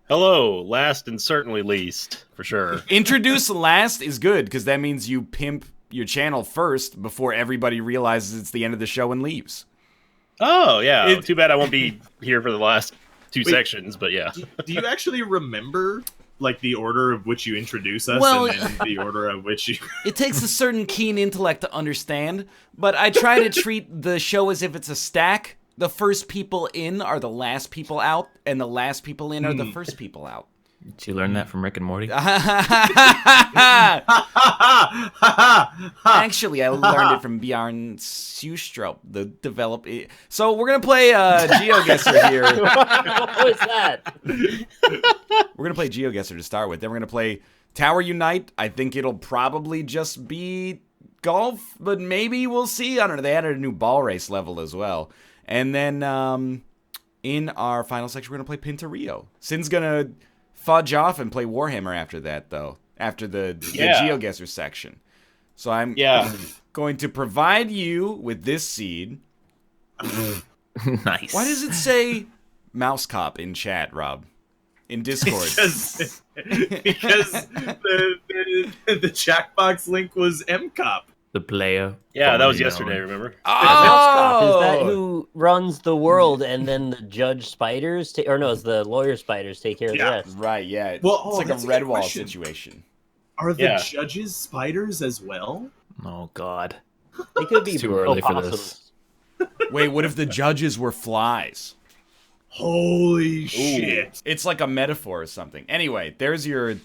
Hello, last and certainly least, for sure. Introduce last is good, because that means you pimp your channel first before everybody realizes it's the end of the show and leaves. Oh, yeah. Too bad I won't be here for the last two sections, but yeah. Do you actually remember, like, the order of which you introduce us Well, and then the order of which you... It takes a certain keen intellect to understand, but I try to treat the show as if it's a stack. The first people in are the last people out, and the last people in are the first people out. Did you learn that from Rick and Morty? Actually, I learned it from Bjarne Sjustrup, the developer. So we're going to play GeoGuessr here. What was that? We're going to play GeoGuessr to start with. Then we're going to play Tower Unite. I think it'll probably just be golf, but maybe we'll see. I don't know. They added a new ball race level as well. And then in our final section, we're going to play Pinturillo. Sin's going to fudge off and play Warhammer after that, though. After the GeoGuessr section. So I'm going to provide you with this seed. Nice. Why does it say Mouse Cop in chat, Rob? In Discord. because the Jackbox link was MCOP. The player. Yeah, that was yesterday, remember? Is that who runs the world, and then the judge spiders, or no, it's the lawyer spiders take care of the rest? Right, yeah. Well, it's like a Redwall situation. Are the judges spiders as well? Oh, God. They could be It's too early for this. Wait, what if the judges were flies? Holy shit. It's like a metaphor or something. Anyway, there's your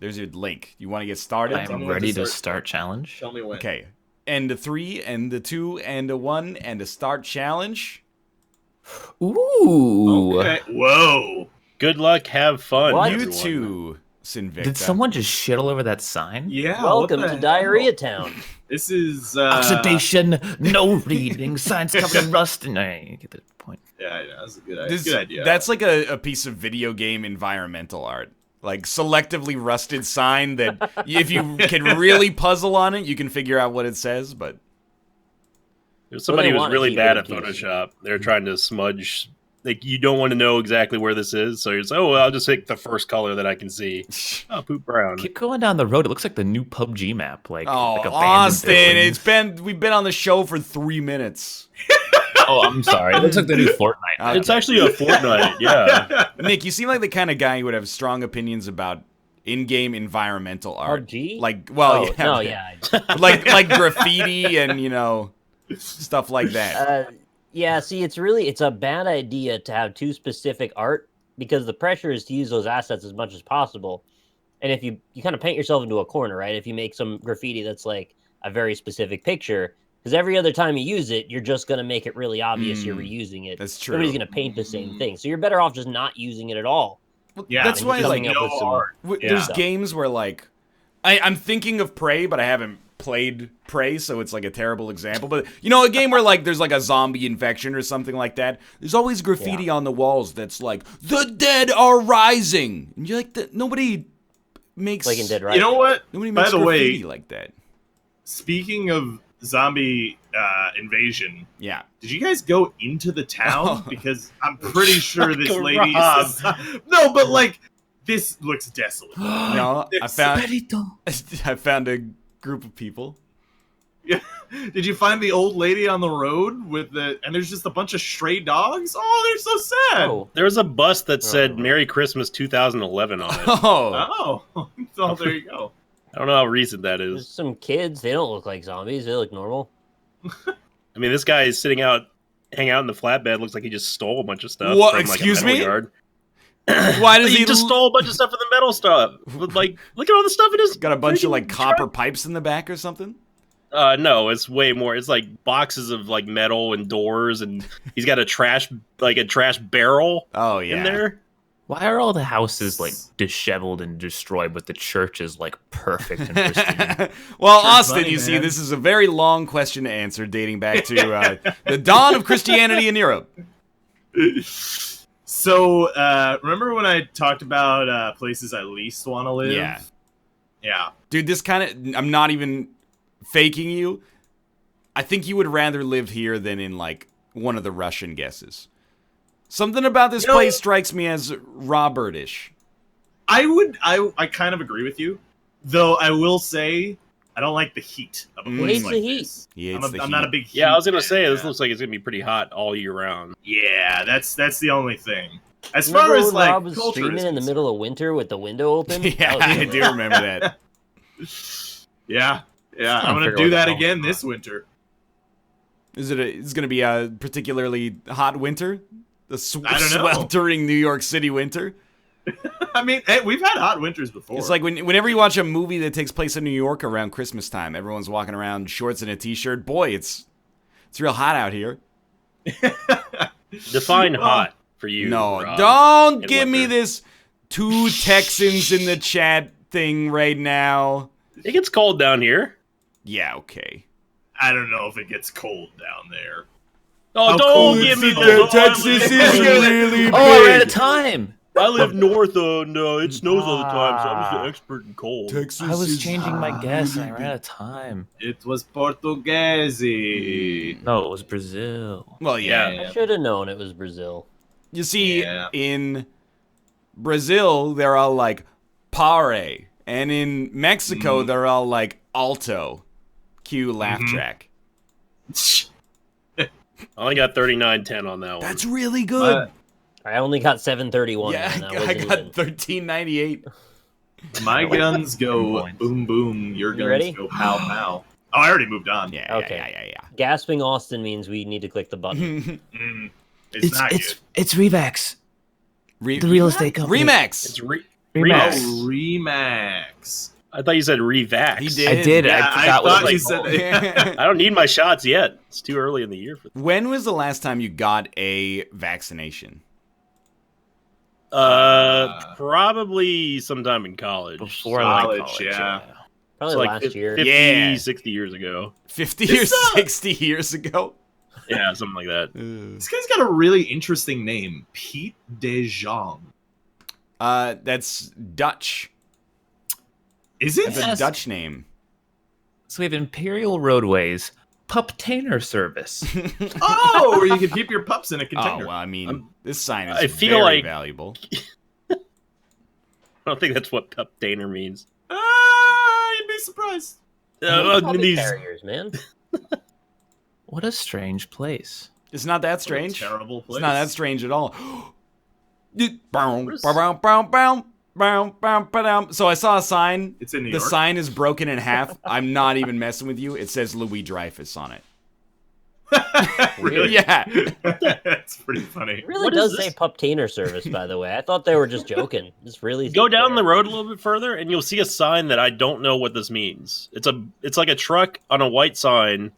link. You want to get started? I'm ready to start challenge. Tell me when. Okay. And a 3, and a 2, and a 1, and a start challenge. Ooh. Okay. Whoa. Good luck, have fun. What? You everyone. too, Sinvicta. Did someone just shit all over that sign? Yeah. Welcome what to the Diarrhea hell? Town. This is Oxidation, no reading, signs covered in rust. And I get the point. Yeah, that's a good idea. That's like a piece of video game environmental art. Like selectively rusted sign that if you can really puzzle on it, you can figure out what it says, but There's somebody Well, they who's want really to bad at keep it Photoshop. They're trying to smudge. Like, you don't want to know exactly where this is, so you're just, well, I'll just pick the first color that I can see. Oh, poop brown. Keep going down the road. It looks like the new PUBG map. Like abandoned Austin, buildings. we've been on the show for 3 minutes. Oh, I'm sorry. It looks like the new Fortnite. It's actually a Fortnite, yeah. Nick, you seem like the kind of guy who would have strong opinions about in-game environmental art. PUBG? Like, well, Oh, yeah, no, yeah. like graffiti and stuff like that. Yeah, see, it's a bad idea to have too specific art, because the pressure is to use those assets as much as possible. And if you kind of paint yourself into a corner, right? If you make some graffiti that's like a very specific picture, because every other time you use it, you're just going to make it really obvious you're reusing it. That's true. Nobody's going to paint the same thing. So you're better off just not using it at all. Yeah, That's why, like, coming up with some there's games where, like, I'm thinking of Prey, but I haven't played Prey, so it's like a terrible example. But, a game where, like, there's like a zombie infection or something like that. There's always graffiti on the walls that's like, "The dead are rising." And you're like, nobody makes... Like in Dead Rising. You know what? Nobody makes By the graffiti way, like that. speaking of zombie invasion, Yeah. did you guys go into the town? Because I'm pretty sure this Fucking lady Rob. is... No, but, like, this looks desolate. No, I found a group of people. Yeah. Did you find the old lady on the road with the... And there's just a bunch of stray dogs? Oh, they're so sad. Oh, There was a bus that said Merry Christmas 2011 on it. Oh. Oh, so there you go. I don't know how recent that there's is. some kids. They don't look like zombies. They look normal. I mean, this guy is hang out in the flatbed. Looks like he just stole a bunch of stuff. What? From, like, Excuse a metal me? Yard. Why does He just stole a bunch of stuff in the metal stuff. Like, look at all the stuff in his... got a bunch of, like, freaking copper truck. pipes in the back or something? No, it's way more. It's like boxes of, like, metal and doors, and he's got a trash barrel Oh, yeah. in there. Why are all the houses like disheveled and destroyed, but the church is like perfect and pristine? Well, Sure, Austin, funny, you see, man. this is a very long question to answer, dating back to the dawn of Christianity in Europe. So, remember when I talked about places I least want to live? Yeah. Yeah. Dude, this kind of... I'm not even faking you. I think you would rather live here than in, like, one of the Russian guesses. Something about this place strikes me as Robert-ish. I kind of agree with you, though. I will say I don't like the heat of a place hates like the heat. this. He hates the I'm heat. not a big heat Yeah, I was gonna fan, say this yeah. looks like it's gonna be pretty hot all year round. Yeah, that's the only thing. As Remember far as when like Rob was culture streaming is in the concerned. middle of winter with the window open? Yeah, That was I the do remember that. Yeah, I'm trying to gonna figure do out that the again hell this winter. It's going to be a particularly hot winter? The I don't know. sweltering New York City winter? I mean, hey, we've had hot winters before. It's like whenever you watch a movie that takes place in New York around Christmas time, everyone's walking around shorts and a t-shirt. Boy, it's real hot out here. Define hot for you. No, Rob, don't in give me winter. this 2 Texans in the chat thing right now. It gets cold down here. Yeah, okay. I don't know if it gets cold down there. Oh, How don't cold give is me it the that Texas is really big. Oh, I ran out of time. I live north, and it snows all the time, so I'm just an expert in cold. Texas I was is changing my guess and I really ran out of time. It was Portuguese. No, it was Brazil. Well, yeah. Yeah. I should have known it was Brazil. You see, Yeah. in Brazil, they're all like pare. And in Mexico, they're all like alto. Cue laugh track. I only got 39.10 on that one. That's really good. I only got 731. Yeah, and that I wasn't got even- 1398. My guns go points. boom boom. Your You guns ready? go pow pow. Oh, I already moved on. Yeah, Okay. yeah. Gasping Austin means we need to click the button. It's not good. It's Revax, Re- the real estate company. Remax. It's Oh, Remax. Remax. I thought you said Revax. He did. I did. Yeah, I I forgot what thought it you was said called. that. I don't need my shots yet. It's too early in the year for that. When was the last time you got a vaccination? Probably sometime in college. Before So, like college, college, yeah. Probably like last year. 50, Yeah. 60 years ago. 50 It's or not- 60 years ago? Yeah, something like that. This guy's got a really interesting name, Pete DeJong. That's Dutch. Is That's it? a Yes. Dutch name. So we have Imperial Roadways Puptainer Service. Oh, where you can keep your pups in a Oh, container. well, I mean, I'm- this sign is I feel very like- valuable. I don't think that's what Puptainer means. You'd be surprised. Puppy These carriers, man. What a strange place. It's not that What a strange. terrible place. It's not that strange at all. So I saw a sign. It's in New The York. sign is broken in half. I'm not even messing with you. It says Louis Dreyfus on it. Really? Yeah. That's pretty funny. It really What does is say this? Puptainer service, by the way. I thought they were just joking. It's really go down the road a little bit further, and you'll see a sign that I don't know what this means. It's like a truck on a white sign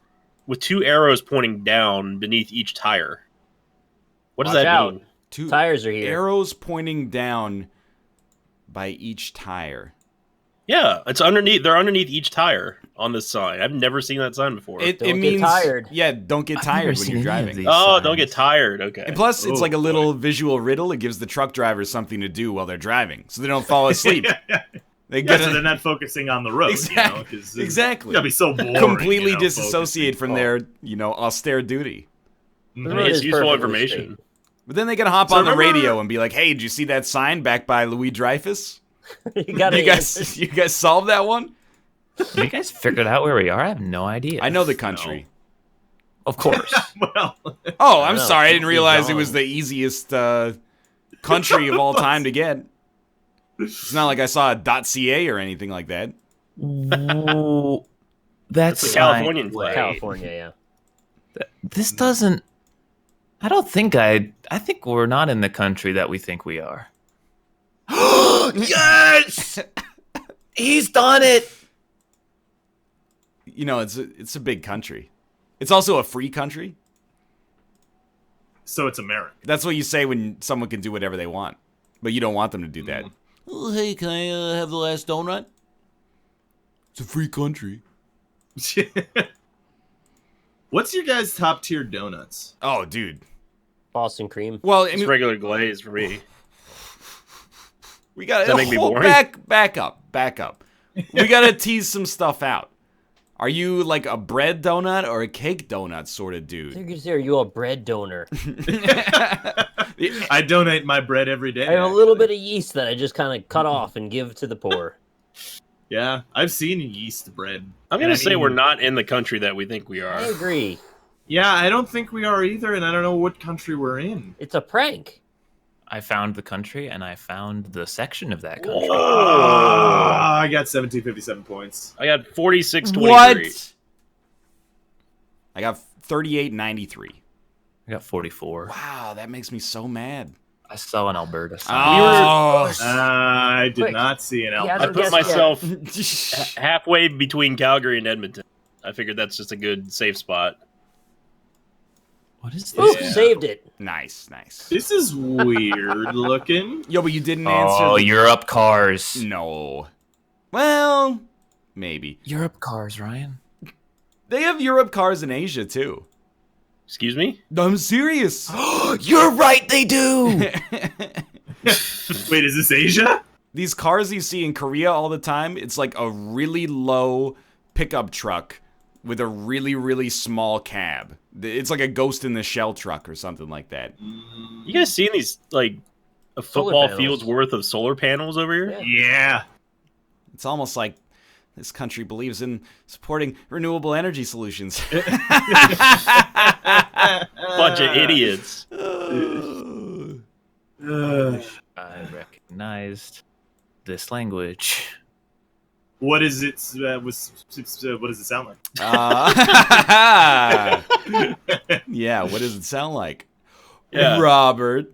with 2 arrows pointing down beneath each tire. What does Watch that out. mean? 2 Tires are here. arrows pointing down by each tire. Yeah, it's underneath. They're underneath each tire on this sign. I've never seen that sign before. It Don't get means tired. Yeah, don't get I've tired never when seen you're any of driving. these. Oh, signs. don't get tired. Okay. And plus, it's Oh, like a boy. little visual riddle. It gives the truck drivers something to do while they're driving, so they don't fall asleep. They Yeah, get so they're not focusing on the road. Exactly. You know, 'cause Exactly. It's gotta be so boring. completely you know, disassociate from focusing. their, austere duty. Mhm. The I road mean, it's is useful perfectly information. But then they gotta hop So on the remember- radio and be like, "Hey, did you see that sign backed by Louis Dreyfus? you got You guys solved that one? Have you guys figured out where we are? I have no idea. I know the country. Of course. Well, Oh, I'm No, sorry. I didn't it's realize it John. was the easiest country of all time to get. It's not like I saw a .ca or anything like that. Ooh, That's that's a Californian flag. California, yeah. This doesn't. I don't think I think we're not in the country that we think we are. Yes! He's done it! It's a big country. It's also a free country. so it's America. That's what you say when someone can do whatever they want, but you don't want them to do that. Oh, hey, can I have the last donut? It's a free country. What's your guys' top tier donuts? Oh, dude. Boston cream. Well, I It's mean, regular glaze for me. we got Does that make me boring? back up. We gotta tease some stuff out. Are you like a bread donut or a cake donut sort of I dude? think you say, are you a bread donor? I donate my bread every day. I have a little actually. bit of yeast that I just kind of cut off and give to the poor. Yeah, I've seen yeast bread. I'm going And to I say we're mean, not in the country that we think we I are. agree. Yeah, I don't think we are either, and I don't know what country we're in. It's a prank. I found the country, and I found the section of that country. I got 1757 points. I got 46-23. What? I got 38.93. I got 44. Wow, that makes me so mad. I saw an Alberta sign. Oh, I did Quick. not see an He Alberta. I hasn't put guessed myself halfway between Calgary and Edmonton. I figured that's just a good safe spot. What is Ooh, this? Yeah. saved it. nice. This is weird looking. Yo, but you didn't answer. Oh, the- Europe cars. No. Well, maybe. Europe cars, Ryan. They have Europe cars in Asia too. Excuse me? I'm serious. You're right, they do. Wait, is this Asia? These cars you see in Korea all the time, it's like a really low pickup truck with a really, really small cab. It's like a Ghost in the Shell truck or something like that. You guys seen these, like, a Solar football panels. field's worth of solar panels over here? Yeah. Yeah. It's almost like this country believes in supporting renewable energy solutions. Bunch of idiots. I recognized this language. What is it? What does it sound like? Yeah, what does it sound like? Yeah. Robert.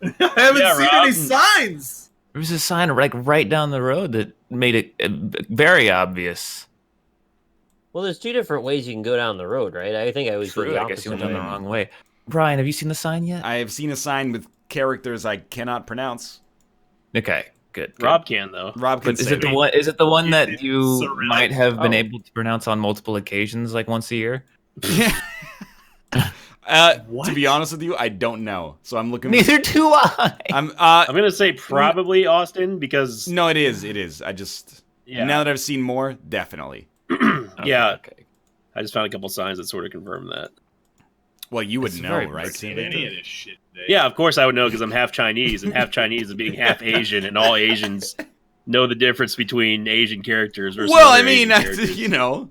I haven't Yeah, seen Rob. any signs. There was a sign like right down the road that made it very obvious. Well, there's two different ways you can go down the road, right? I think I always go True, the I guess you opposite went down the way. wrong way. Brian, have you seen the sign yet? I have seen a sign with characters I cannot pronounce. Okay, good. good. Rob can, though. Rob can But is say it the me. one? Is it the one You that did you Cyrillic. might have been Oh. able to pronounce on multiple occasions, like once a year? To be honest with you, I don't know. So I'm looking. Neither do I. I'm going to say probably Austin because, No, it is. It is. I just yeah, now that I've seen more, definitely. yeah, Okay. I just found a couple signs that sort of confirm that. Well, you would It's know, very right? British. Sam? Any of this shit. Today. Yeah, of course I would know because I'm half Chinese, and half Chinese is being half Asian, and all Asians know the difference between Asian characters versus Well, I other mean, Asian characters. you know.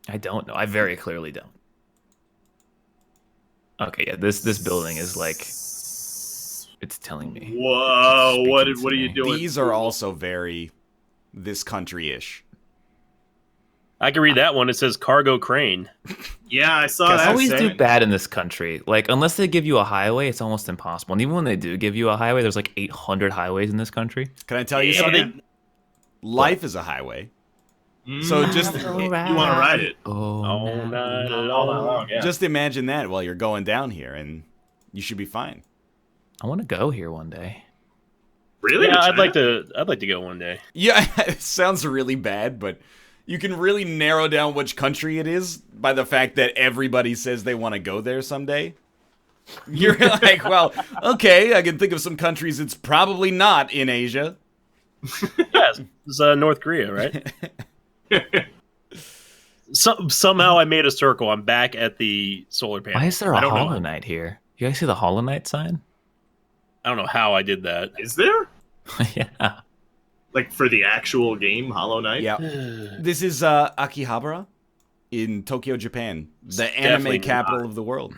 I don't know. I very clearly don't. Okay, yeah. This building is like it's telling me. Whoa! It's What speaking are to you me. doing? These are also very this country-ish. I can read that one. It says cargo crane. Yeah, I saw Guess that. I always Sam. do bad in this country. Like, unless they give you a highway, it's almost impossible. And even when they do give you a highway, there's like 800 highways in this country. Can I tell you Yeah, something? Life is a highway. So just you want to ride it Oh, All no. night all night long. long? Yeah. just imagine that while you're going down here, and you should be fine. I want to go here one day. Really? Yeah, To I'd China? like to go one day. Yeah, it sounds really bad, but you can really narrow down which country it is by the fact that everybody says they want to go there someday. You're like, well, okay, I can think of some countries it's probably not in Asia. Yes, it's North Korea, right? Somehow I made a circle. I'm back at the solar panel. Why is there I a don't know. Hollow Knight here? You guys see the Hollow Knight sign? I don't know how I did that. Is there Yeah. like for the actual game Hollow Knight? Yeah. This is Akihabara in Tokyo, Japan, the definitely anime capital of the world.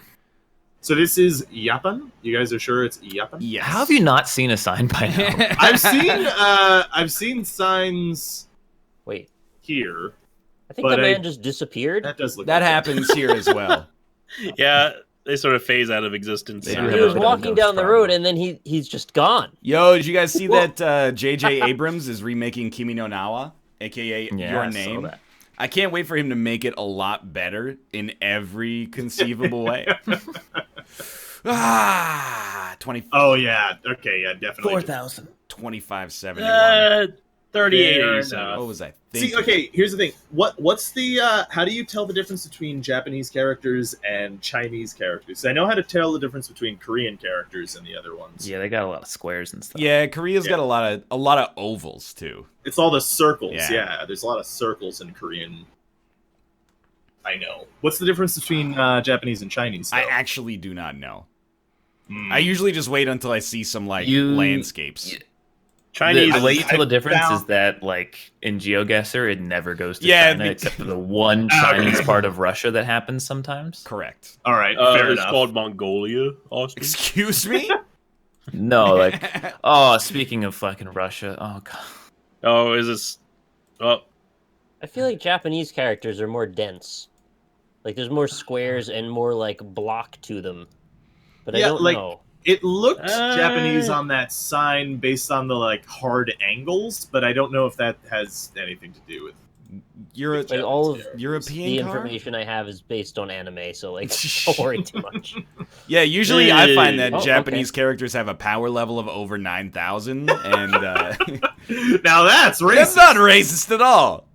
So this is Japan. You guys are sure it's Japan? Yes. How have you not seen a sign by now? I've seen signs Wait, here. I think But the I- man just disappeared. That does look That like it. happens here as well. Yeah, they sort of phase out of existence. They He do Yeah. have was a bit of a walking ghost down the problem. road and then he's just gone. Yo, did you guys see that J.J. Abrams is remaking Kimi no Nawa, aka Yeah, Your I saw Name? that. I can't wait for him to make it a lot better in every conceivable way. 20, Oh yeah. Okay. Yeah. Definitely. 4,000. 2571. 3887. What was I thinking? See, okay. Here's the thing. What's the? How do you tell the difference between Japanese characters and Chinese characters? I know how to tell the difference between Korean characters and the other ones. Yeah, they got a lot of squares and stuff. Yeah, Korea's Yeah. got a lot of ovals too. It's all the circles. Yeah. Yeah. There's a lot of circles in Korean. I know. What's the difference between Japanese and Chinese? I though? actually do not know. I usually just wait until I see some like landscapes. Chinese. The way you tell the difference found- is that, like, in GeoGuessr, it never goes to Yeah, China, except for the one Chinese part of Russia that happens sometimes. Correct. All right, fair It's enough. called Mongolia, Austin. Excuse me? No, like, oh, speaking of fucking Russia, oh god. Oh, is this? Oh, I feel like Japanese characters are more dense. Like there's more squares and more like block to them. But I Yeah, don't like- know. It looked Uh, Japanese on that sign based on the like hard angles, but I don't know if that has anything to do with Like all of European the car? information I have is based on anime, so like don't worry too much. Yeah, usually I find that Oh, Japanese characters have a power level of over 9,000, and Now that's racist. that's not racist at all.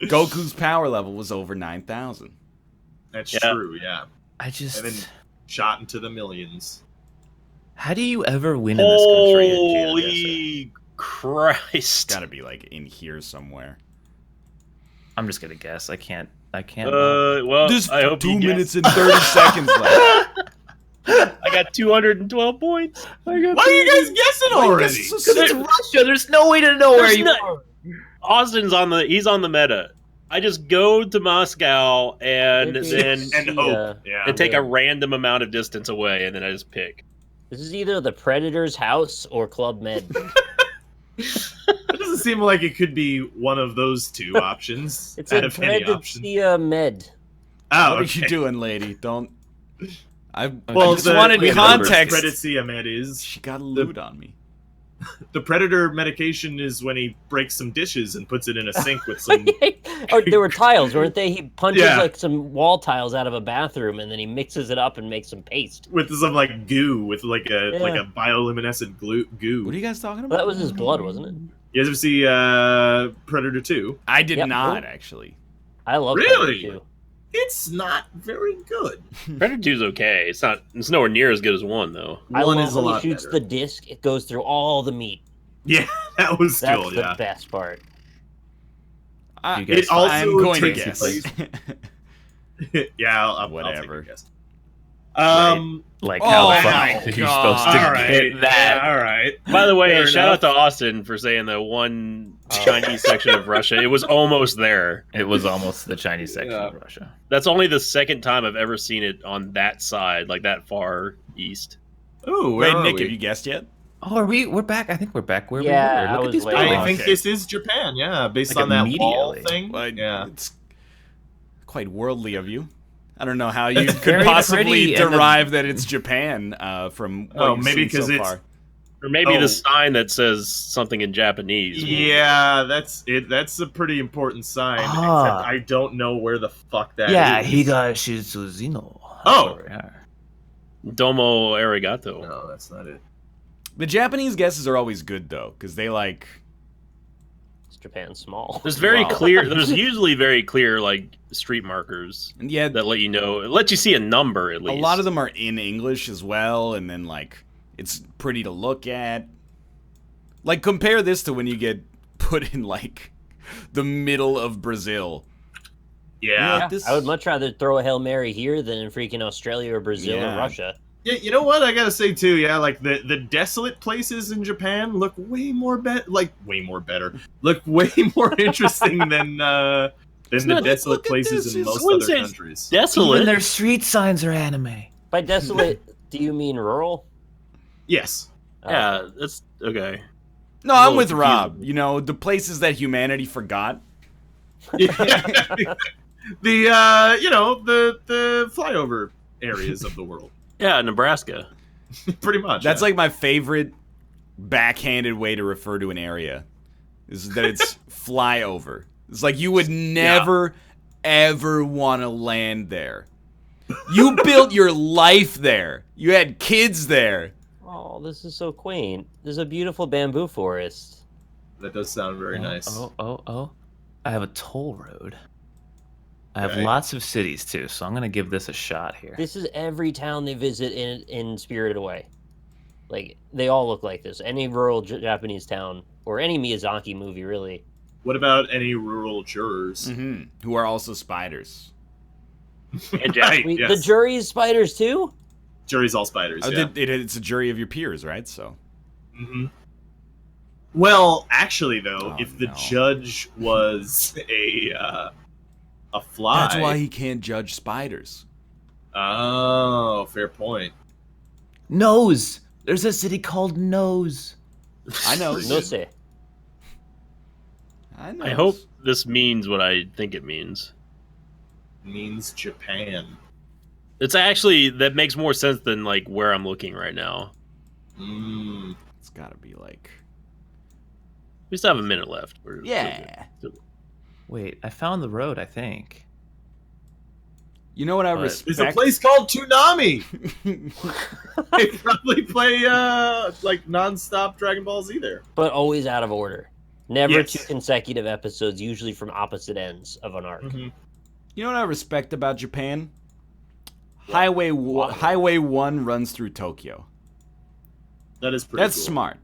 Goku's power level was over 9,000. That's Yeah. true, yeah. I just... And then shot into the millions. How do you ever win in this country in GeoGuessr? holy Christ! Gotta be like in here somewhere. I'm just gonna guess. I can't. Well, There's I hope 2 you minutes and 30 seconds left. I got 212 points. Why are you guys guessing already? Because it's Russia. There's no way to know where There's you not- are. Austin's he's on the meta. I just go to Moscow and Maybe then it's And the, hope. Yeah. and take a random amount of distance away, and then I just pick. This is either the Predator's house or Club Med. It doesn't seem like it could be one of those two options. It's out a of any option. Predator Med. Oh, What are okay. you doing, lady? Don't. I Well, just wanted the context. Predacea med is She got a loot on me. the predator medication is when he breaks some dishes and puts it in a sink with some. Or there were tiles, weren't they? He punches Yeah. like some wall tiles out of a bathroom, and then he mixes it up and makes some paste. With some like goo, with like a Yeah. bioluminescent goo. What are you guys talking Well, about? that was his blood, wasn't it? You guys ever see Predator 2? I did Yep. not actually. I love Really? Predator too. It's not very good. Predator 2's okay. It's nowhere near as good as 1 though. I One love is a when lot he shoots better. the disc; it goes through all the meat. Yeah, that was That's cool. the Yeah. best part. I, You guys It also I'm going to takes guess. place- Yeah, I'll Whatever. take a guess. Like Oh how the my fuck are you supposed to all right. get that? Yeah, all right. By the way, Fair shout enough. out to Austin for saying the one Chinese section of Russia. It was almost there. It was almost the Chinese section Yeah. of Russia. That's only the second time I've ever seen it on that side, like that far east. Ooh, Wait, where are Nick, we? have you guessed yet? Oh, we're back. I think we're back where Yeah, we I were. Look was at these waiting. buildings. I think Okay. this is Japan. Yeah, based Like on that wall immediately. thing. Well, Yeah. It's quite worldly of you. I don't know how you It's could very possibly pretty and derive that it's Japan from what Oh, you've maybe seen so 'cause it's- far. Or maybe Oh. the sign that says something in Japanese. Yeah, that's it. That's a pretty important sign. Ah. Except I don't know where the fuck that is. Yeah, Higashizuzino. Oh. Domo arigato. No, that's not it. The Japanese guesses are always good though, because they like. It's Japan small. There's very Wow. clear. There's usually very clear like street markers Yeah, that let you know. It lets you see a number at a least. lot of them are in English as well, and then like it's pretty to look at. Like compare this to when you get put in like the middle of Brazil. Yeah. Like, this- I would much rather throw a Hail Mary here than in freaking Australia or Brazil Yeah. or Russia. Yeah, you know what I gotta say too. Yeah, like the desolate places in Japan look way more better. Look way more interesting than the not- desolate look at places this, in it's- most I wouldn't other say it's countries. desolate. Even their street signs are anime. By desolate, do you mean rural? Yes. Yeah, that's okay. No, I'm little with confusing. Rob. You know, the places that humanity forgot. Yeah. the the flyover areas of the world, Yeah, Nebraska. pretty much. That's yeah. like my favorite backhanded way to refer to an area. Is that it's flyover. It's like you would never, ever want to land there. You built your life there. You had kids there. Oh, this is so quaint. There's a beautiful bamboo forest. That does sound very nice. Oh. I have a toll road. I have Okay. lots of cities too, so I'm gonna give this a shot here. This is every town they visit in Spirited Away. Like, they all look like this. Any rural Japanese town, or any Miyazaki movie, really. What about any rural jurors? Who are also spiders. And Right, Wait, yes. the jury is spiders too? Jury's all spiders. Yeah. It's a jury of your peers, right? So. Mm-hmm. Well, actually, though, Oh, if the no. judge was a fly, That's why he can't judge spiders. Oh, fair point. Nose. There's a city called Nose. I know. No say. I know. I hope this means what I think it means. Means Japan. It's actually that makes more sense than like where I'm looking right now. It's gotta be like. We still have a minute left. We're Yeah. Wait, I found the road, I think. You know what I But- respect? There's a place called Toonami. They probably play like nonstop Dragon Ball Z there. But always out of order. Never Yes. 2 consecutive episodes, usually from opposite ends of an arc. Mm-hmm. You know what I respect about Japan? Highway 1 runs through Tokyo. That is pretty. That's cool. smart.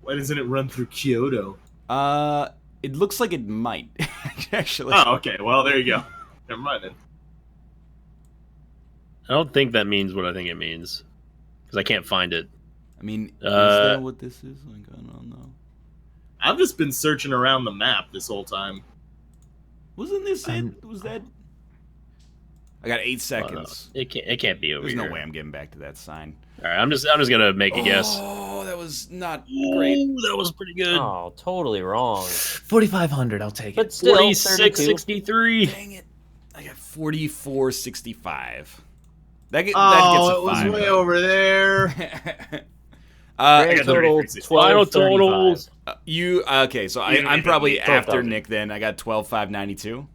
Why doesn't it run through Kyoto? It looks like it might actually. Oh, okay. Well, there you go. Never mind then. I don't think that means what I think it means because I can't find it. I mean, is that what this is? Like, I don't know. I've just been searching around the map this whole time. Wasn't this it? Was that? I got 8 seconds. It can't be over There's here. no way I'm getting back to that sign. All right, I'm just gonna make a guess. Oh, that was not great. Ooh, that was pretty good. Oh, totally wrong. 4,500, I'll take But it. still, 46.63. Dang it! I got 44.65. That gets Oh, a it was 5. way over there. Grand got total 33. Final 12.35. totals. You okay? So I'm probably after Nick. Then I got 12.592.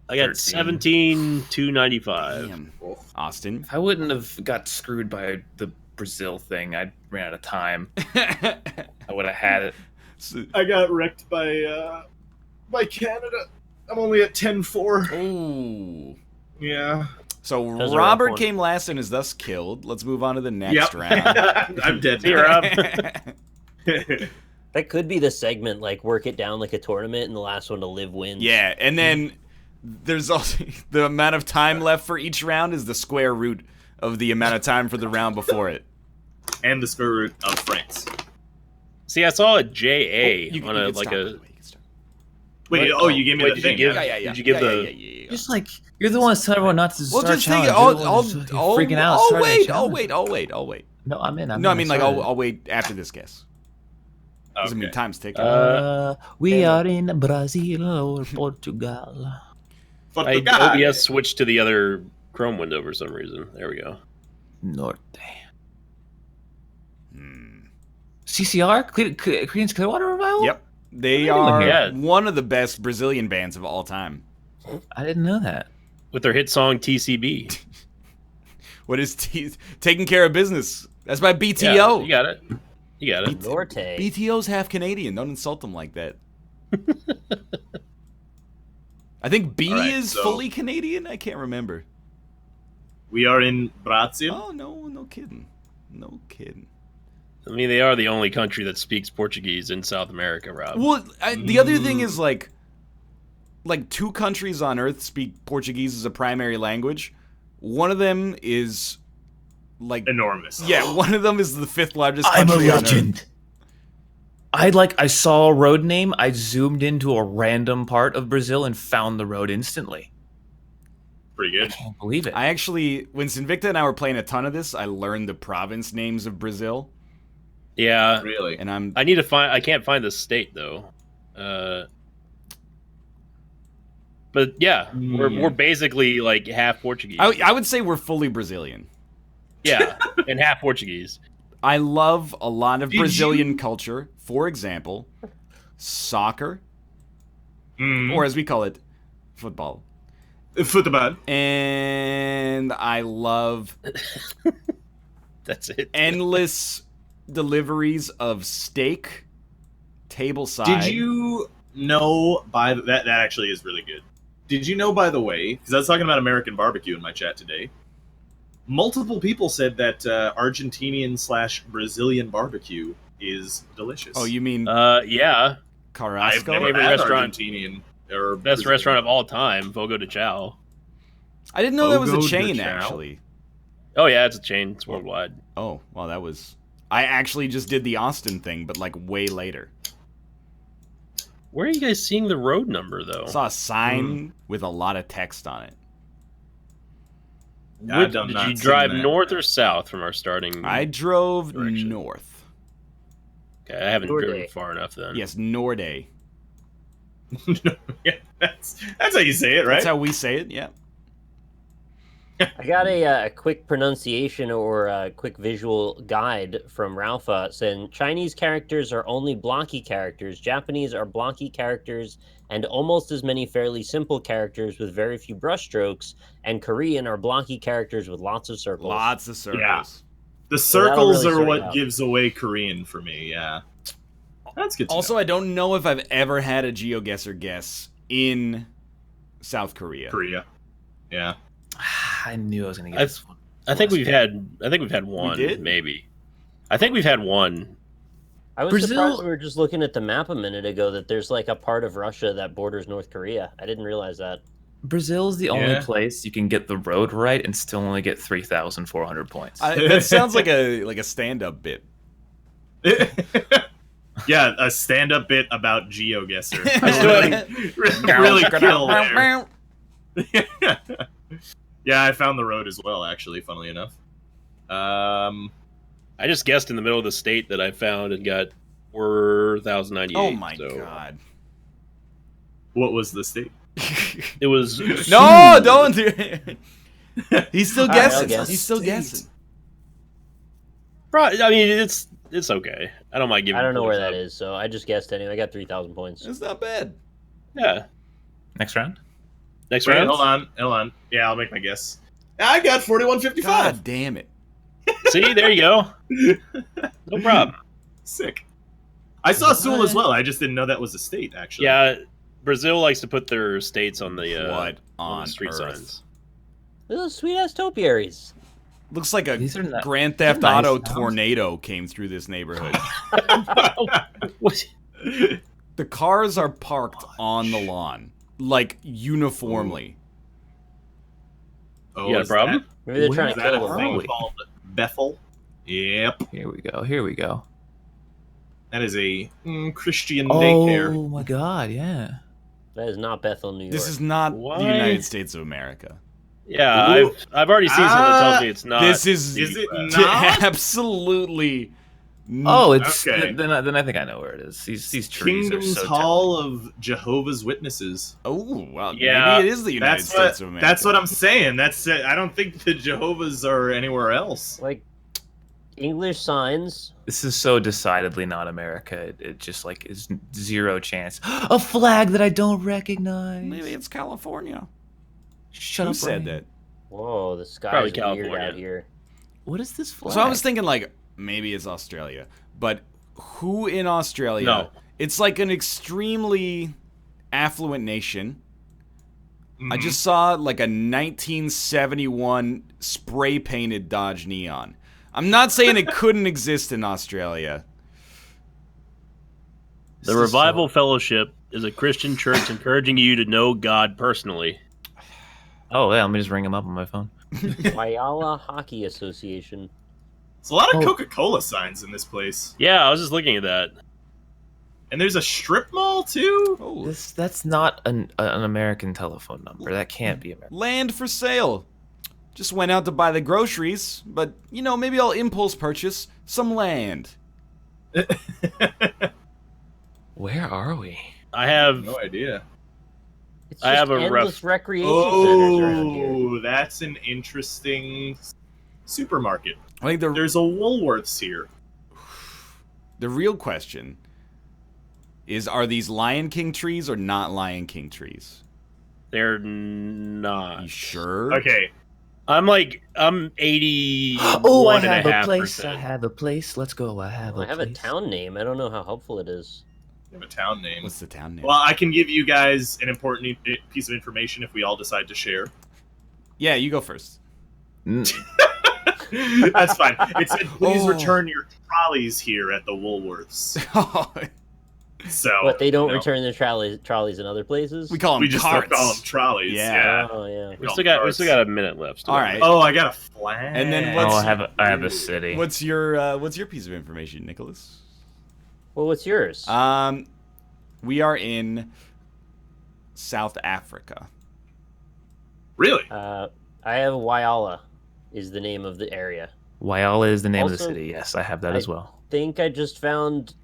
I got 17,295. Damn, Austin. If I wouldn't have got screwed by the Brazil thing, I ran out of time. I would have had it. I got wrecked by Canada. I'm only at 10-4. Ooh. Yeah. So Those are Robert rough ones. came last and is thus killed. Let's move on to the next Yep. round. I'm dead. See you, Rob. That could be the segment, like work it down like a tournament, and the last one to live wins. Yeah, and then there's also the amount of time left for each round is the square root of the amount of time for the round before it. And the square root of France. See, I saw a JA You on can a stop, like by the a. way, you can stop. Wait, What? you gave me Wait, the did thing. you give- yeah. Did you give the- yeah. Just like, you're the one telling everyone not to Well, start just think. challenge. I'll freaking out. I'll start a wait. challenge. I'll wait. No, I'm in. No, I mean like I'll wait after this guess. Doesn't mean Okay. time's ticking. We are in Brazil or Portugal. I Portugal. OBS switched to the other Chrome window for some reason. There we go. Norte. Hmm. CCR? Creedence Clearwater Revival? Yep, they What are are you looking at? one of the best Brazilian bands of all time. I didn't know that. With their hit song TCB. What is taking care of business? That's by BTO. Yeah, you got it. You got it. Norte. BTO's half Canadian. Don't insult them like that. I think B All right, is so- fully Canadian. I can't remember. We are in Brazil. Oh no kidding, no kidding. I mean, they are the only country that speaks Portuguese in South America, Rob. Well, the other thing is like 2 countries on Earth speak Portuguese as a primary language. One of them is like Enormous. yeah, one of them is the 5th largest country on Earth. I saw a road name. I zoomed into a random part of Brazil and found the road instantly. Pretty I good. can't believe it. I actually, when Sinvicta and I were playing a ton of this, I learned the province names of Brazil, Yeah, Really. and I'm I need to find. I can't find the state though. But yeah, we're basically like half Portuguese. I would say we're fully Brazilian. Yeah, and half Portuguese. I love a lot of Did Brazilian you- culture. For example, soccer, Mm. or as we call it, football. Football. And I love That's it. endless deliveries of steak, tableside. Did you know by that actually is really good. Did you know, by the way, because I was talking about American barbecue in my chat today, multiple people said that Argentinian/Brazilian barbecue is delicious. Oh, you mean Yeah, I've Carrasco? never Favorite had restaurant. Argentinian or best Brazilian. restaurant of all time, Fogo de Chao. I didn't know that was a Fogo de chain, Chao? actually. Oh yeah, it's a chain. It's worldwide. Oh, well, that was... I actually just did the Austin thing, but like way later. Where are you guys seeing the road number though? I saw a sign with a lot of text on it. I've Did not you seen drive that. north or south from our starting? I drove Direction. north. Okay, I haven't Norde. driven far enough then. Yes, Norde. Yeah, that's how you say it, right? That's how we say it, yeah. I got a quick pronunciation or a quick visual guide from Ralpha saying Chinese characters are only blocky characters, Japanese are blocky characters and almost as many fairly simple characters with very few brushstrokes, and Korean are blocky characters with lots of circles. Lots of circles. Yeah. The So that'll circles really are sort what it out. gives away Korean for me. Yeah, that's good. To Also, know. I don't know if I've ever had a GeoGuessr guess in South Korea. Korea. Yeah. I knew I was gonna get this one. I think we've had one. did? Maybe. I think we've had one. I was Brazil- surprised we were just looking at the map a minute ago that there's like a part of Russia that borders North Korea. I didn't realize that. Brazil's the only Yeah. place you can get the road right and still only get 3,400 points. That sounds like a stand-up bit. Yeah, a stand-up bit about GeoGuessr. I really kill there. Yeah, I found the road as well, actually, funnily enough. I just guessed in the middle of the state that I found and got 4,098. Oh my so god. What was the state? It was No, don't do it. He's still All right, I'll guessing. guess. He's still guessing. I mean, it's okay. I don't mind giving. I don't know where points that up. is, so I just guessed anyway. I got 3,000 points. It's not bad. Yeah. Next round? Next Wait, round. hold on. Yeah, I'll make my guess. I got 4155. God damn it. See, there you go. No problem. Sick. I saw Seoul as well. I just didn't know that was a state, actually. Yeah, Brazil likes to put their states on the What on on the street earth? signs. Those sweet ass topiaries. Looks like a These are not- Grand Theft they're nice Auto sounds. tornado came through this neighborhood. What? The cars are parked on the lawn, like uniformly. Oh, You got a is problem? Maybe they're Where trying That, to is that kill a us. thing we? called Bethel? Yep. Here we go. Here we go. That is a Christian daycare. Oh my god, yeah. That is not Bethel, New York. This is not Why? the United States of America. Yeah, Ooh. I've already seen something that tells me it's not. This is it t- not? absolutely. Oh, it's Okay. then I think I know where it is. These trees Kingdom's are so Hall of Jehovah's Witnesses. Oh, well, Yeah, maybe it is the United That's States what. of America. That's what I'm saying. That's it. I don't think the Jehovah's are anywhere else. like English signs. This is so decidedly not America. It just like is zero chance. A flag that I don't recognize. Maybe it's California. Shut Who up. said Ryan. that? Whoa, the sky Probably is weird California. out here. What is this flag? So I was thinking like maybe it's Australia, but who in Australia? No. It's like an extremely affluent nation. I Mhm. just saw like a 1971 spray painted Dodge Neon. I'm not saying it couldn't exist in Australia. The Revival Fellowship is a Christian church encouraging you to know God personally. Oh yeah, let me just ring him up on my phone. Wayala Hockey Association. There's a lot of Oh. Coca-Cola signs in this place, Yeah, I was just looking at that. and there's a strip mall too. Oh, That's not an American telephone number. That can't be American. land for sale. Just went out to buy the groceries, but you know, maybe I'll impulse purchase some land. Where are we? I have No idea. It's I just have a endless recreation centers around here. Oh, that's an interesting supermarket. I think There's a Woolworths here. the real question is, are these Lion King trees or not Lion King trees? they're not. You sure? Okay, I'm 80. Oh, I and a have a half place. percent. I have a place. Let's go. I have I a have a place. town name. I don't know how helpful it is. we have a town name. What's the town name? Well, I can give you guys an important piece of information if we all decide to share. Yeah, you go first. Mm. That's fine. It said, please Oh. return your trolleys here at the Woolworths. So, But they don't you know, return their trolleys in other places. We call them we just carts. call them trolleys. Yeah. Oh yeah. We still got a minute left. Still. All right. Oh, I got a flag. And then Oh, what's- I have a city. What's your piece of information, Nicholas? Well, what's yours? We are in South Africa. Really? I have Wyala, is the name of the area. Wyala is the name of the Also, city. Yes, I have that as well. Think I just found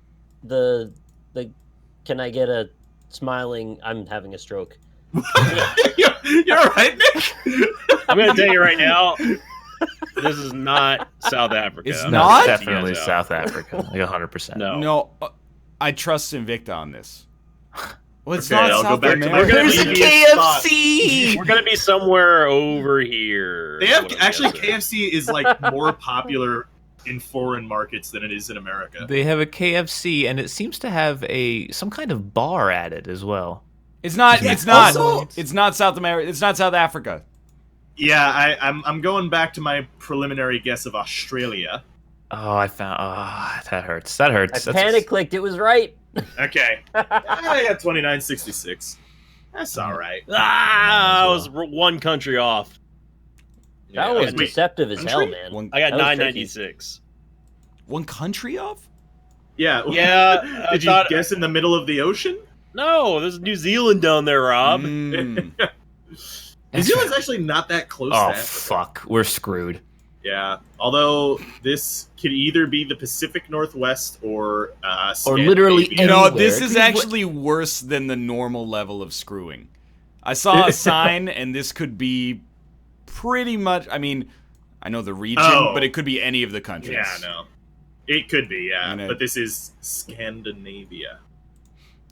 the. Can I get a smiling? I'm having a stroke. You're all right, Nick. I'm gonna tell you right now, this is not South Africa. It's I'm not? gonna It's let you guys definitely out. South Africa, like 100%. No. No, I trust Invicta on this. Well, it's Okay, not I'll go South back to my America. There's previous thought. We're gonna be somewhere over here. They have is what I'm actually guessing. KFC is like more popular in foreign markets than it is in America. They have a KFC, and it seems to have some kind of bar at it as well. It's not. Yeah, It's not. also- It's not South America. It's not South Africa. Yeah, I'm going back to my preliminary guess of Australia. Oh, I found. Oh, that hurts. That hurts. I That's panic clicked. It was right. Okay, I got 2966. That's all right. I was one country off. That was Wait, deceptive as hell, country? man. One, I got That was 996. one country off? yeah. Yeah, I Did you thought- guess in the middle of the ocean? No, there's New Zealand down there, Rob. Mm. New Zealand's actually not that close to Oh Africa. fuck, we're screwed. Yeah, although this could either be the Pacific Northwest or literally Scandinavia. No, Anywhere. this is actually worse than the normal level of screwing. I saw a sign, and this could be pretty much. I mean, I know the region, Oh. but it could be any of the countries. Yeah, no. It could be, yeah. And But this is Scandinavia.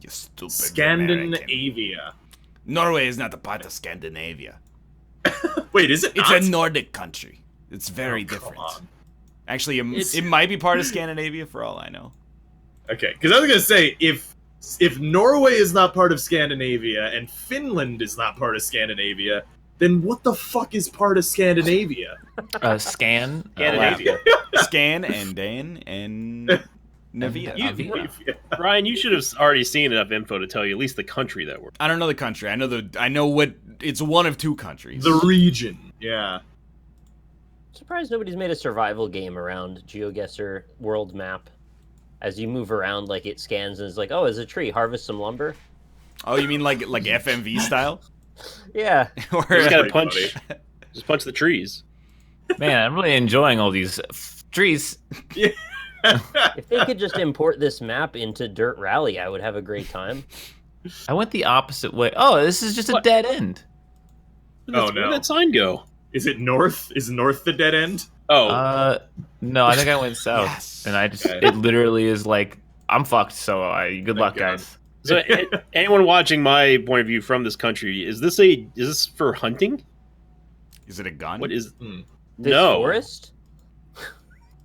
You stupid American. Scandinavia. Norway is not a part of Scandinavia. Wait, is it It's not? a Nordic country. It's very Oh, come different. on. Actually, It's- it might be part of Scandinavia for all I know. Okay, because I was gonna say if Norway is not part of Scandinavia and Finland is not part of Scandinavia, then what the fuck is part of Scandinavia? Scan. Scandinavia. Scan and Dan and Navia. Ryan, you should have already seen enough info to tell you at least the country that we're. I don't know the country. I know what. It's one of two countries. The region. Yeah. Surprised nobody's made a survival game around GeoGuessr world map. As you move around, like it scans and it's like, oh, it's a tree. Harvest some lumber. Oh, you mean like FMV style? Yeah. Or, Just gotta Pretty punch. Just punch the trees. Man, I'm really enjoying all these trees. If they could just import this map into Dirt Rally, I would have a great time. I went the opposite way. Oh, this is just a What? dead end. Oh, Where'd no. that sign go? Is it north? Is north the dead end? Oh, No, I think I went south, Yes. and I just Okay. it literally is like I'm fucked. So good luck, God. guys. so anyone watching my point of view from this country, is this for hunting? is it a gun? What is? This No, forest?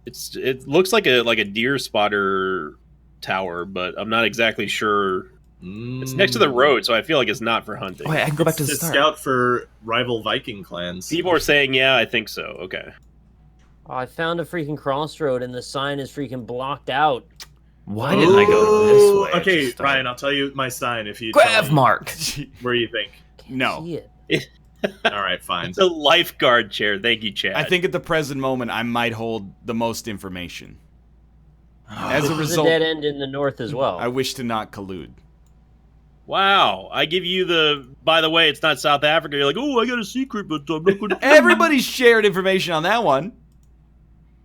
it looks like a deer spotter tower, but I'm not exactly sure. It's next to the road, so I feel like it's not for hunting. Oh, wait, I can go back to the To start. scout for rival Viking clans. People are saying, yeah, I think so. Okay. Oh, I found a freaking crossroad and the sign is freaking blocked out. Why didn't I go this way? at Okay, the start? Ryan, I'll tell you my sign if you tell Grav me mark. where you think. Can't No. see it. All right, fine. It's a lifeguard chair. Thank you, Chad. I think at the present moment I might hold the most information. As a There's a result, dead end in the north as well. I wish to not collude. Wow. I give you the. By the way, it's not South Africa. You're like, oh, I got a secret, but I'm not going to. Everybody shared information on that one.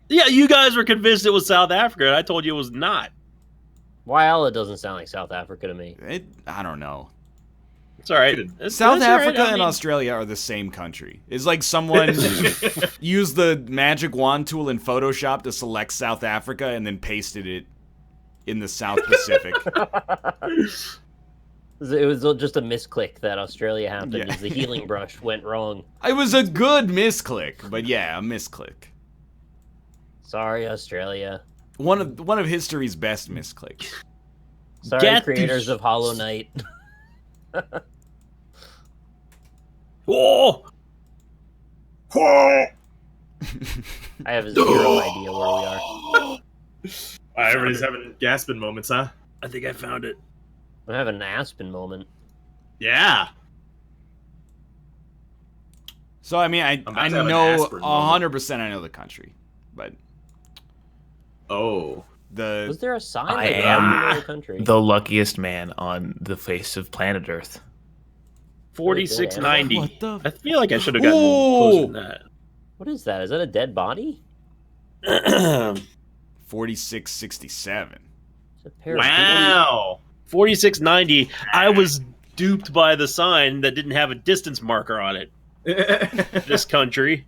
Yeah, you guys were convinced it was South Africa, and I told you it was not. Wyala doesn't sound like South Africa to me. I don't know. It's all right. South That's all right. Africa I and mean, Australia are the same country. It's like someone used the magic wand tool in Photoshop to select South Africa and then pasted it in the South Pacific. It was just a misclick that Australia happened. Yeah. As the healing brush went wrong. It was a good misclick, but yeah, a misclick. Sorry, Australia. One of history's best misclicks. Sorry, Get creators the- of Hollow Knight. Oh! I have zero idea where we are. Everybody's having gasping moments, huh? I think I found it. I'm having an Aspen moment. Yeah. So I mean, I about to have an know aspirin moment. 100% I know the country, but Oh. Was the there a sign I that am allowed you to the country? the luckiest man on the face of planet Earth. 4690. What the- I feel like I should have gotten closer than that. What is that? Is that a dead body? 4667. It's a pair of Wow. 4690. I was duped by the sign that didn't have a distance marker on it. This country.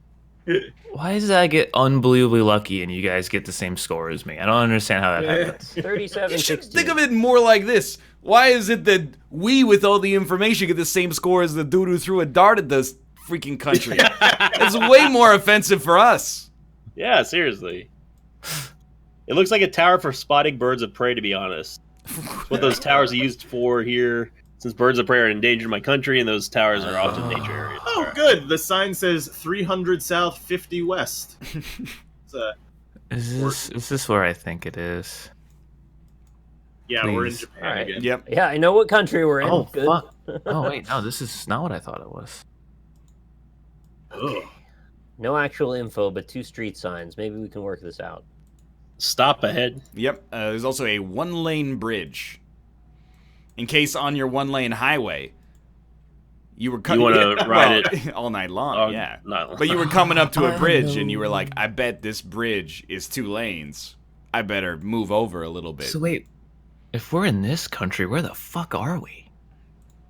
Why does I get unbelievably lucky and you guys get the same score as me? I don't understand how that happens. 37. You should think of it more like this. Why is it that we, with all the information, get the same score as the dude who threw a dart at this freaking country? It's way more offensive for us. Yeah, seriously. It looks like a tower for spotting birds of prey, to be honest. It's what those towers are used for here, since birds of prey are endangered in my country, and those towers are often nature areas. Oh, good. The sign says 300 south, 50 west. It's, Is this where I think it is? yeah, we're in Please. Japan Alright. again. Yep. Yeah, I know what country we're in. Oh, Good. fuck. Oh, wait, no, this is not what I thought it was. Ugh. No actual info, but 2 street signs. Maybe we can work this out. Stop ahead. Yep. There's also a 1-lane bridge. In case on your 1-lane highway, you were You wanna ride it all night long. Yeah. Not, But you were coming up to a I bridge and you were know. like, I bet this bridge is 2 lanes. I better move over a little bit. So wait, if we're in this country, where the fuck are we?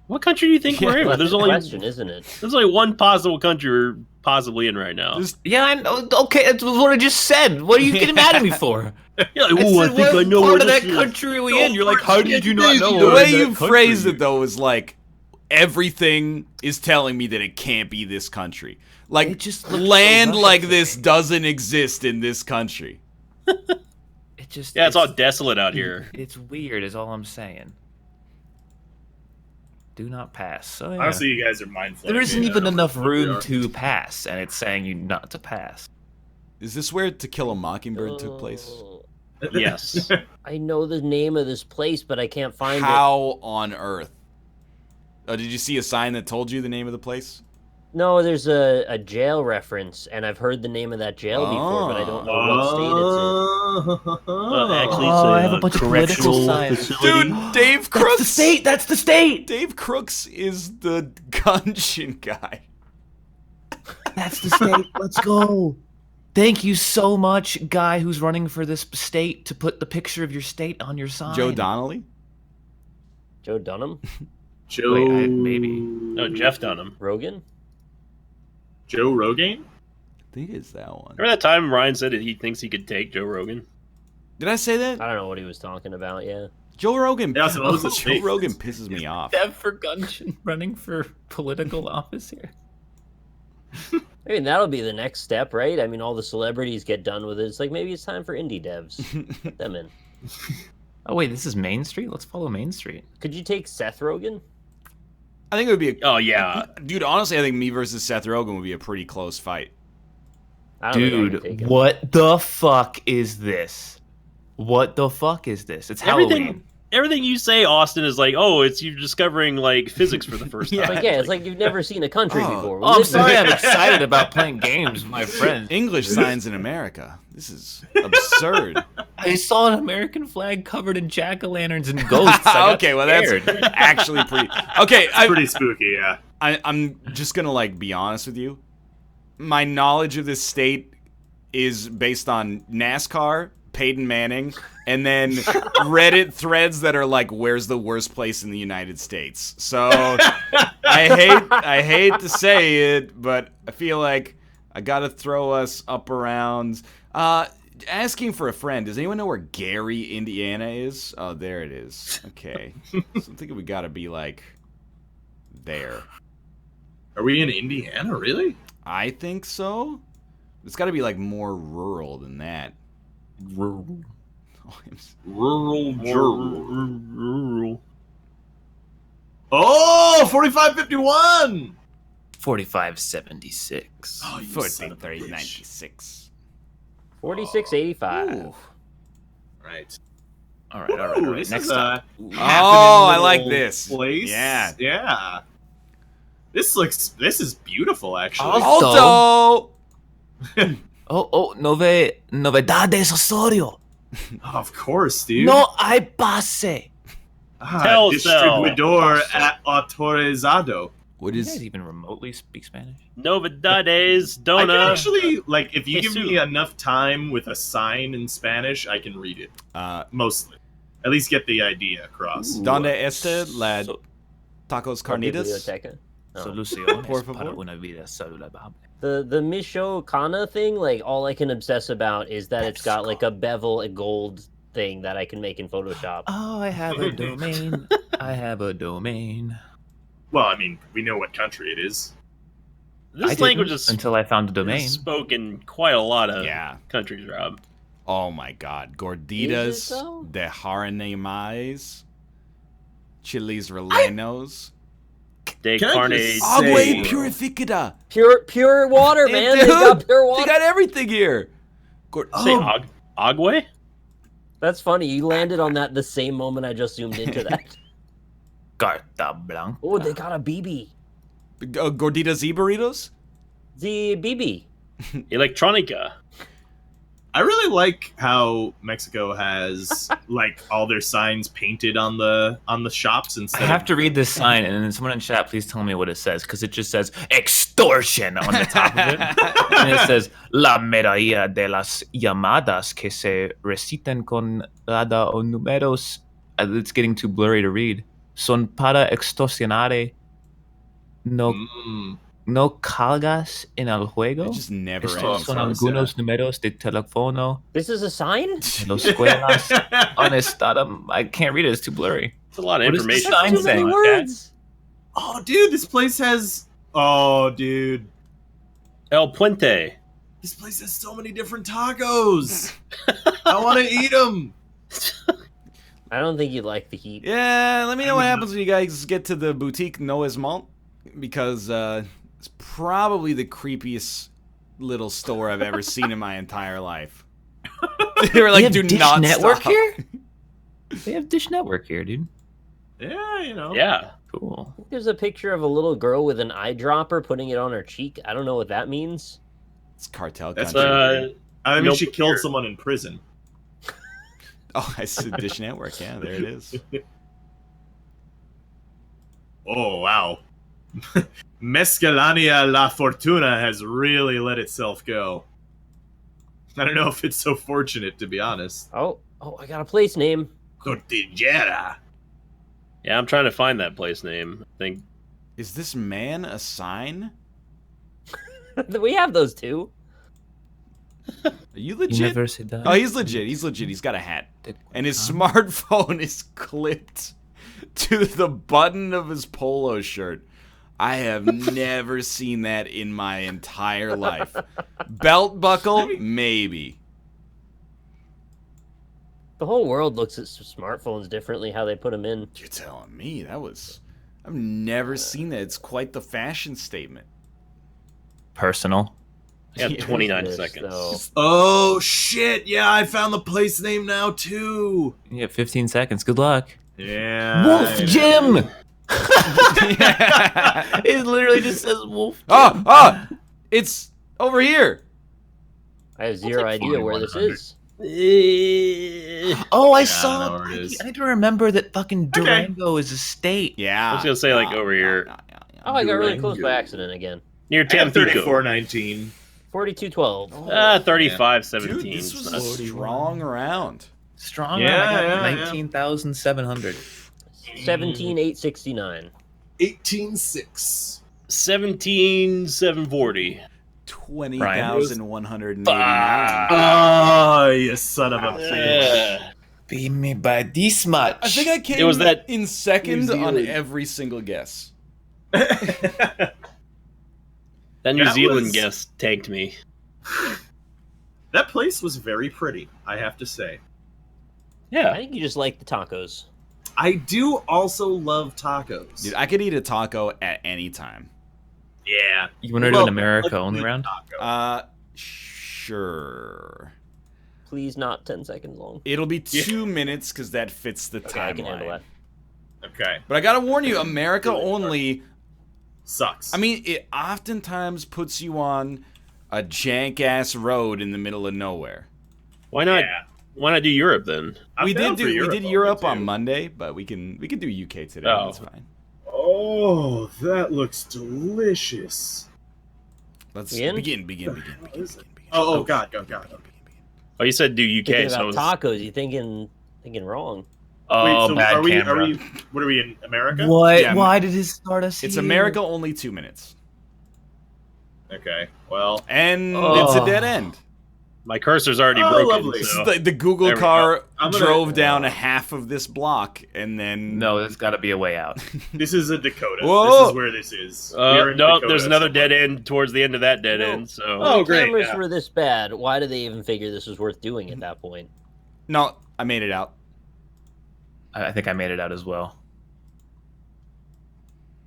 what country do you think we're in? Well, that's There's the only question, isn't it? there's only one possible country we're possibly in right now. Just Yeah, I know. Okay, that's what I just said. What are you getting mad at me for? You're like, ooh, I think I know where part of this that is. country are we in? You're like, how did you not know? the we're way in that you country? phrased it though is like everything is telling me that it can't be this country. Like It just looks so land Russian like to this me. doesn't exist in this country. It just Yeah, it's all desolate out here. It's weird, is all I'm saying. Do not pass. So yeah. Honestly, you guys are mindful. There isn't even enough room to pass, and it's saying you not to pass. Is this where To Kill a Mockingbird took place? Oh, Yes. I know the name of this place, but I can't find it. How on earth? Did you see a sign that told you the name of the place? No, there's a jail reference, and I've heard the name of that jail before, but I don't know what state it's in. Actually, Oh, I have a bunch of political correctional science. facility. Dude, Dave Crooks! That's the state! That's the state! Dave Crooks is the Gungeon guy. That's the state. Let's go. Thank you so much, guy who's running for this state, to put the picture of your state on your sign. Joe Donnelly? Joe Dunham? Joe. Wait, maybe. No, Jeff Dunham. Rogan? Joe Rogan? I think it's that one. Remember that time Ryan said that he thinks he could take Joe Rogan? Did I say that? I don't know what he was talking about, yeah. Joe Rogan. Yeah, so what was the Joe state? Rogan pisses me off. Dev for Gungeon running for political office here. I mean, that'll be the next step, right? I mean, all the celebrities get done with it. It's like, maybe it's time for indie devs. Put them in. Oh wait, this is Main Street? Let's follow Main Street. Could you take Seth Rogen? I think it would be a... Oh, yeah. Dude, honestly, I think me versus Seth Rogen would be a pretty close fight. I don't think I could take Dude, him. what the fuck is this? What the fuck is this? It's Halloween. Everything you say, Austin, is like, oh, it's you discovering, like, physics for the first time. Yeah. Like, yeah, it's like you've never seen a country Oh. before. We Oh, I'm live sorry. in- I'm excited about playing games with my friends. English signs in America. This is absurd. I saw an American flag covered in jack-o'-lanterns and ghosts. I got Okay, well, that's scared. actually pretty... Okay, Pretty spooky, yeah. I'm just gonna, like, be honest with you. My knowledge of this state is based on NASCAR, Peyton Manning, and then Reddit threads that are like, "Where's the worst place in the United States?" So I hate to say it, but I feel like I gotta throw us up around. Asking for a friend. Does anyone know where Gary, Indiana is? Oh, there it is. Okay, so I'm thinking we gotta be like there. Are we in Indiana, really? I think so. It's got to be like more rural than that. Rural. Oh, Rural. Oh, 4551! 4576. Oh, you Foot son of a bitch. 3096. 4685. Ooh. Right. All right. Ooh, this Next is up. Oh, I like little this. place. Yeah. Yeah. This is beautiful, actually. Oh. Alto! Novedades Osorio. Of course, dude. No hay pase. Tell Distribuidor autorizado. What Do you is... guys even remotely speak Spanish? Novedades, I can Dona. actually, like, if you give Jesus. me enough time with a sign in Spanish, I can read it. Mostly. At least get the idea across. Donde este la So- tacos carnitas? Biblioteca. Oh. Soluciones Por favor. para una vida saludable. The Micho Kana thing, like all I can obsess about is that it's got like a bevel, a gold thing that I can make in Photoshop. Oh, I have a domain. I have a domain. Well, I mean, we know what country it is. This I language didn't is until I found a domain. spoken in quite a lot of Yeah. countries, Rob. Oh my god. Is Gorditas it though? de Jarenemais. Chiles rellenos. De Can I carne. just Agua say- purificada. Pure water, Hey, man. dude, They got pure They water. got everything here. Say Agwe? That's funny. You landed on that the same moment I just zoomed into that. Carta Blanca. Oh, they got a BB. Gorditas y burritos? The BB. Electronica. I really like how Mexico has like all their signs painted on the shops I instead have of to read this sign, and then someone in chat, please tell me what it says, because it just says extortion on the top of it. And it says, La mayoría de las llamadas que se recitan con cada o números, it's getting too blurry to read, son para extorsionar, no cargas en el juego. It just never Estos ends. son sounds algunos números de teléfono This is a sign? de las escuelas honestadas. I can't read it, it's too blurry. It's a lot of What is this information. sign Too many saying? words. Oh, dude, this place has. Oh, dude, El Puente. this place has so many different tacos. I want to eat them. I don't think you'd like the heat. Yeah, let me know what happens when you guys get to the boutique Noah's Malt, because it's probably the creepiest little store I've ever seen in my entire life. They were like, have do Dish not Network stop. here? They have Dish Network here, dude. Yeah, you know. Yeah. Cool. There's a picture of a little girl with an eyedropper putting it on her cheek. I don't know what that means. It's cartel That's country. I mean, Nope. she killed someone in prison. Oh, I said Dish Network. Yeah, there it is. Oh wow. Mezcalania La Fortuna has really let itself go. I don't know if it's so fortunate, to be honest. Oh, I got a place name. Cordillera. Yeah, I'm trying to find that place name. I think Is this man a sign? We have those two. Are you legit? Universidad. Oh, he's legit. He's legit. He's got a hat. And his smartphone is clipped to the button of his polo shirt. I have never seen that in my entire life. Belt buckle? Maybe. The whole world looks at smartphones differently, how they put them in. You're telling me that was... I've never seen that. It's quite the fashion statement. Personal. I got 29 This, seconds. though. Oh shit! Yeah, I found the place name now too. You have 15 seconds. Good luck. Yeah. Wolf Gym! It literally just says Wolf Gym. Oh! It's over here. I have zero idea where this is. Oh, I I saw know where it is. I need to remember that fucking Durango is a state. Yeah. I was gonna say, like, over here. Oh, I got really close by accident again. Near I have Tampico. 3419. 4212. 35-17. Dude, this was It's a not- strong round. Strong. Yeah, I got yeah. 19,700. 17869. 186. 17,740. 20,189. Oh, you son of a bitch. Yeah. Beat me by this much. I think I came It was that in second New on Zealand. every single guess. That New That Zealand was- guest tanked me. That place was very pretty, I have to say. I Yeah. think you just like the tacos. I do also love tacos. Dude, I could eat a taco at any time. Yeah. You want to do Well, an America like, only round? taco. Sure. Please not 10 seconds long. It'll be 2 minutes because that fits the Okay, I can handle timeline. that. Okay. But I gotta warn you, America only. Sucks. I mean, it oftentimes puts you on a jank ass road in the middle of nowhere. Why not? Yeah. Why not do Europe then? I'm we down did for Europe only, on too. Monday, but we can do UK today. Oh. That's fine. Oh, that looks delicious. Let's Ian? begin. Oh, God. Oh, you said do UK. Thinking So about tacos, you thinking wrong. oh, Wait, so bad are we? camera. What are we in America? What? Yeah, Why did it start us It's here? America only 2 minutes, Okay. Well. and Oh. it's a dead end. My cursor's already Oh, broken. lovely. So. The Google There we car I'm gonna- drove down a half of this block, and then No, there's got to be a way out. This is a Dakota. Whoa. This is where this is. We're in No, Dakota there's another somewhere. dead end towards the end of that dead No. end. So Oh, If the great, cameras yeah. were this bad, why did they even figure this was worth doing at that point? no, I made it out. I think I made it out as well.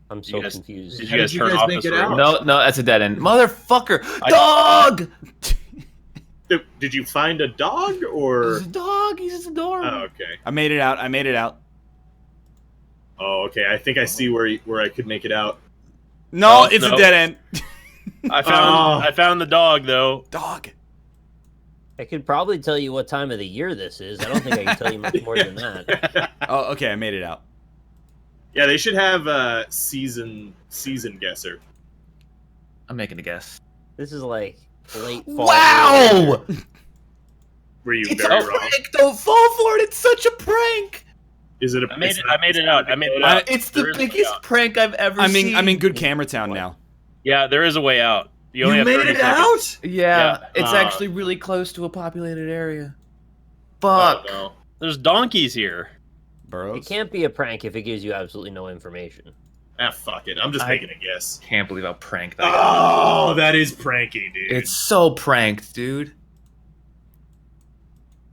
I'm so You guys- confused. did How you guys did you turn guys off make this it room? out? No, that's a dead end. Motherfucker! I- Dog! Did you find a dog or? He's a dog. He's adorable. Oh, okay. I made it out. Oh, okay. I think I see where I could make it out. No, Oh, it's no. a dead end. I found the dog though. Dog. I could probably tell you what time of the year this is. I don't think I can tell you much more than that. Oh, okay, I made it out. Yeah, they should have a season guesser. I'm making a guess. This is like late fall. Wow! Were you It's very a wrong? prank! Don't fall for it! It's such a prank! Is it a? I made it's it. not- I made it's it not out. a I made it Dakota? out. It's the There is a way biggest out. prank I've ever seen. I'm in good camera town now. Yeah, there is a way out. You only have made 30 it seconds. out? Yeah, Yeah, it's uh, actually really close to a populated area. Oh, Fuck. no. There's donkeys here. Burrows. It can't be a prank if it gives you absolutely no information. Ah, fuck it. I'm just making a guess. Can't believe how pranked I got. Oh, that is pranky, dude. It's so pranked, dude.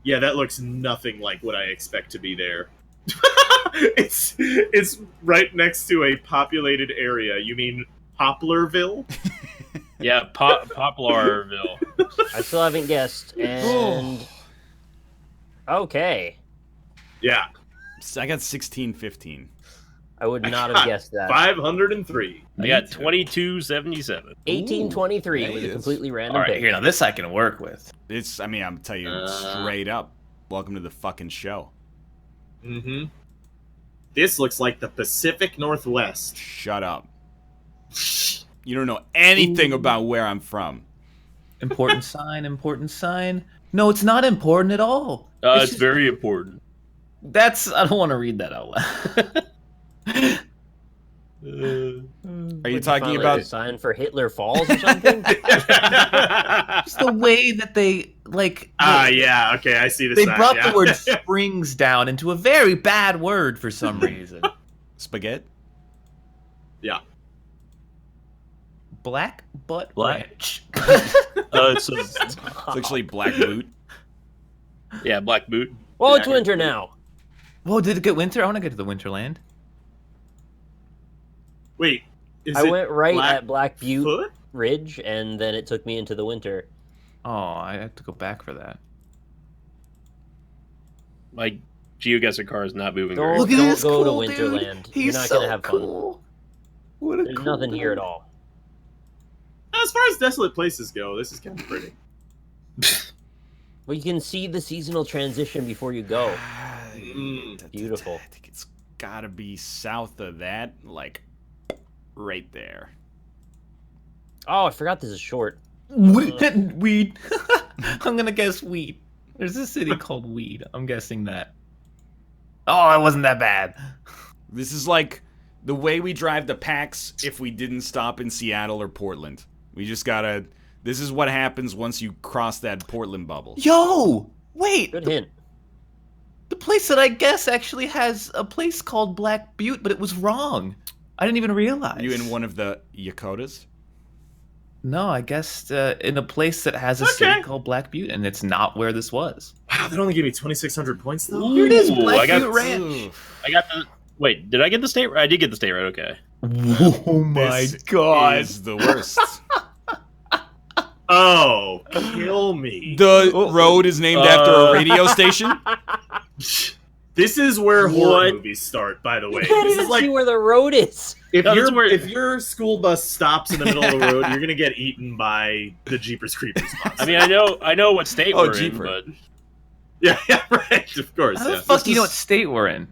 Yeah, that looks nothing like what I expect to be there. it's right next to a populated area. You mean Poplarville? Yeah, Poplarville. I still haven't guessed, and okay, Yeah, I got 16-15. I would not have guessed that. 503. I got 2277. 1823 Ooh, was a hey, completely random All right, pick. here, now this I can work with. It's. I mean, I'm tell you straight up. Welcome to the fucking show. Mm-hmm. This looks like the Pacific Northwest. Shut up. You don't know anything about where I'm from. Important sign, important sign. No, it's not important at all. It's just- very important. I don't want to read that out loud. Are you Would talking find, like, about? a sign for Hitler Falls or something? It's the way that they Yeah, okay, I see the they sign, brought yeah. the word springs down into a very bad word for some reason. Spaghetti? Yeah. Black butt Black. ranch. It's actually black boot. Yeah, Black Boot. Well, it's Yeah. winter now. Whoa, did it get winter? I want to get to the Winterland. Wait, is I it went right Black at Black Butte Foot? Ridge, and then it took me into the winter. Oh, I have to go back for that. My GeoGuessr car is not moving Don't, very Look at don't this go cool to dude. Winterland. You're He's not so gonna have fun. cool. What a There's cool nothing here dude. at all. As far as desolate places go, this is kind of pretty. Well, you can see the seasonal transition before you go. Beautiful. I think it's gotta be south of that, like right there. Oh, I forgot this is short. Weed. I'm gonna guess weed. There's a city called Weed. I'm guessing that. Oh, it wasn't that bad. This is like the way we drive to PAX if we didn't stop in Seattle or Portland. We just gotta. This is what happens once you cross that Portland bubble. Yo, wait. Good hint. The place that I guess actually has a place called Black Butte, but it was wrong. I didn't even realize. You in one of the Yakotas? No, I guessed in a place that has a city called Black Butte, and it's not where this was. Wow, that only gave me 2,600 points, though? Here it is, Ooh, Black I got- Butte Ranch. I got the. Wait, did I get the state right? I did get the state right. Okay. Oh This is the worst. Oh, kill me. The road is named after a radio station. This is where horror What? movies start, by the way. You can't This even is like see where the road is. if No, this is where- if your school bus stops in the middle of the road, you're gonna get eaten by the Jeepers Creepers monster. I mean, I know what state Oh, we're Jeeper. in, but yeah, right. Of course. How Yeah. the fuck do you know what state we're in?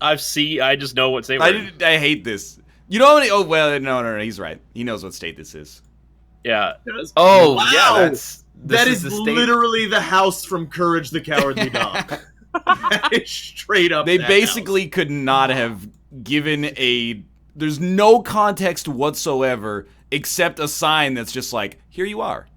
I just know what state we're in. I hate this. You know how many? Oh well, no. He's right. He knows what state this is. Yeah. Oh, Wow. yeah, That is the state. literally the house from Courage the Cowardly Dog. That is straight up. They that basically could not have given a. There's no context whatsoever except a sign that's just like, here you are. house.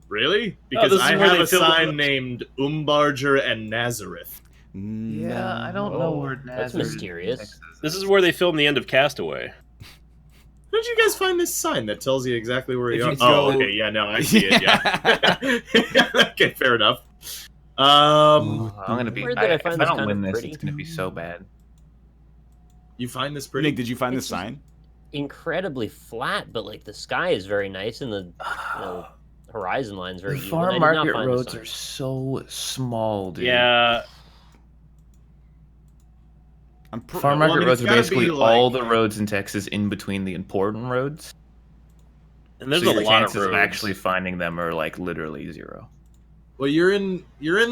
Really? Because this is I where have they a filmed sign the- named Umbarger and Nazareth. Yeah, I don't know where That's Nazareth, mysterious. Texas is. This is where they filmed the end of Castaway. How did you guys find this sign that tells you exactly where If you are? you Oh, go- okay, yeah, no, I see it. Yeah. Okay, fair enough. I'm gonna be. Where did I if find I this don't kind win of this, pretty? it's gonna be so bad. You find this pretty? Nick, did you find the It's just- sign? Incredibly flat, but like the sky is very nice and the horizon line's very The even. I farm did not market find the roads sign. are so small, dude. Yeah. Farm Well, I market mean, roads it's are gotta basically be, like- all the roads in Texas in between the important roads. And there's so a your lot chances of roads. actually finding them are like literally zero. Well, you're in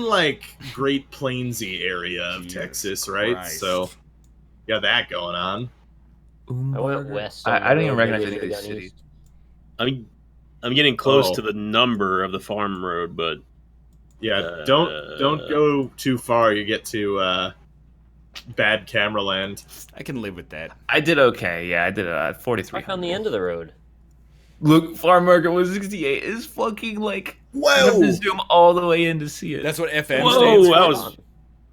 like Great Plainsy area of Jesus Texas, right? Christ. So you got that going on. I went west. on I the don't even road, recognize maybe any of these I should've gone cities. east. I'm getting close Oh. to the number of the farm road, but Yeah, don't go too far. You get to bad camera land. I can live with that. I did okay. Yeah, I did 43. Back on the end of the road. Look, farm market 168 is fucking like. You have Whoa! to zoom all the way in to see it. That's what FM Whoa, stands for.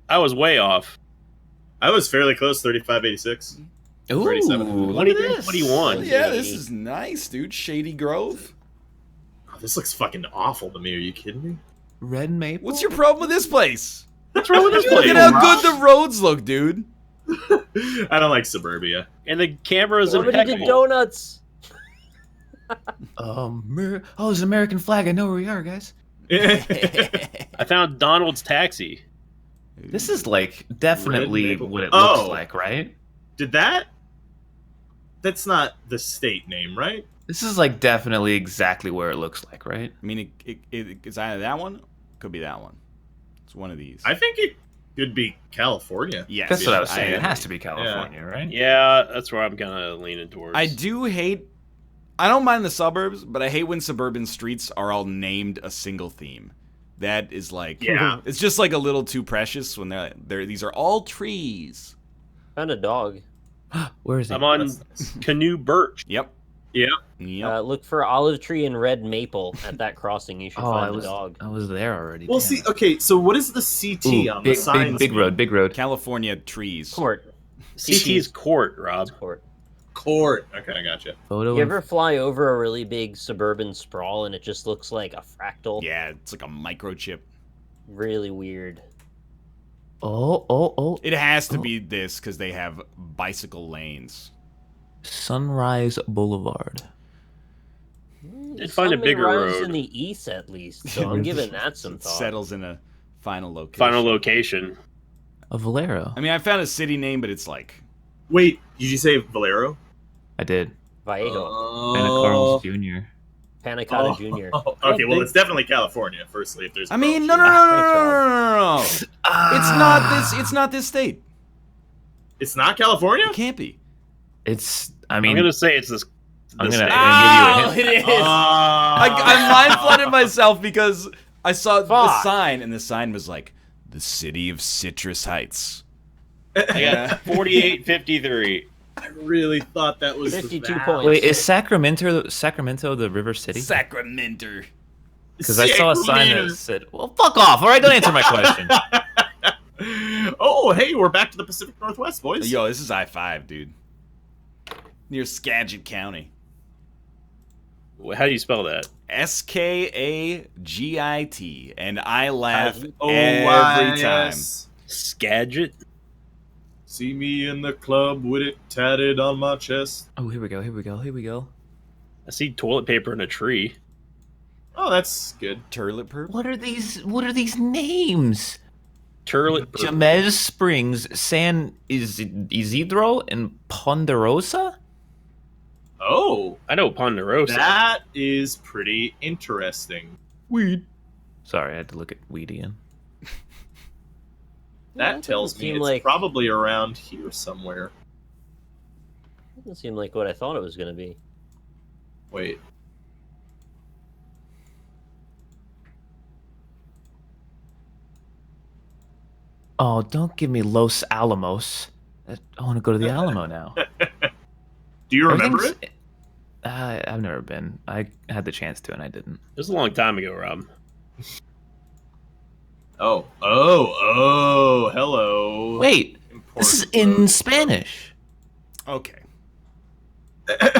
I was way off. I was fairly close. 3586. Ooh, 37. look at this. 21. Yeah, this is nice, dude. Shady Grove. Oh, this looks fucking awful to me. Are you kidding me? Red maple. What's your problem with this place? What's wrong with this Look place? at how good the roads look, dude. I don't like suburbia. And the camera is Somebody did impeccable. donuts. Oh, there's an American flag. I know where we are, guys. I found Donald's taxi. This is like definitely Red maple. what it Oh. looks like, right? Did that? That's not the state name, right? This is like definitely exactly where it looks like, right? I mean, it's either that one, could be that one. It's one of these. I think it could be California. Yes, That's what I was saying. It agree. has to be California, right? Yeah, that's where I'm kind of leaning towards. I do hate. I don't mind the suburbs, but I hate when suburban streets are all named a single theme. That is like, Yeah. it's just like a little too precious when they're these are all trees. Found a dog. Where is it? I'm on That's nice. Canoe Birch. Yep. Yeah. Yep. Look for olive tree and red maple at that crossing. You should Oh, find the dog. I was there already. Well, damn. see, okay, so what is the CT Ooh, on the big, signs? big road, big road. California trees. Court. CT's Court, Rob. Court. Court. Okay, I gotcha. Photo. You ever fly over a really big suburban sprawl and it just looks like a fractal? Yeah, it's like a microchip. Really weird. Oh. It has to be this because they have bicycle lanes. Sunrise Boulevard. Did find a Something bigger runs road. in the east at least, so I'm giving that some It thought. settles in a final location. Final location. A Valero. I mean, I found a city name, but it's like Wait, did you say Valero? I did. Vallejo. Anna Carlos Jr. Panna Cotta Jr. Oh, okay, well, it's definitely California. Firstly, if there's. I mean, no. It's not this state. It's not California. It can't be. It's. I I'm mean, gonna say it's this. I'm this gonna- state. I'm give you a hint. it is. I'm mind flooded myself because I saw the Fuck. sign, and the sign was like the city of Citrus Heights. I got 4853. I really thought that was 52 that. points. Wait, is Sacramento the river city? Sacramento. Because I saw a sign that Sacramento. said, "Well, fuck off." All right, don't answer my question. Oh, hey, we're back to the Pacific Northwest, boys. Yo, this is I-5, dude. Near Skagit County. How do you spell that? Skagit, and I laugh Oh, every time. yes. Skagit? See me in the club with it tatted on my chest. Oh, here we go. I see toilet paper in a tree. Oh, that's good. Turlet What are these names? Turlet. Jemez Springs, San Isidro, and Ponderosa? Oh, I know Ponderosa. that is pretty interesting. Weed. Sorry, I had to look at weed again. That tells me it's like probably around here somewhere. doesn't seem like what I thought it was going to be. Wait. Oh, don't give me Los Alamos. I want to go to the Alamo now. Do you remember Everything's- it? I've never been. I had the chance to, and I didn't. It was a long time ago, Rob. Oh, hello. Wait, this is Important in Spanish. Okay.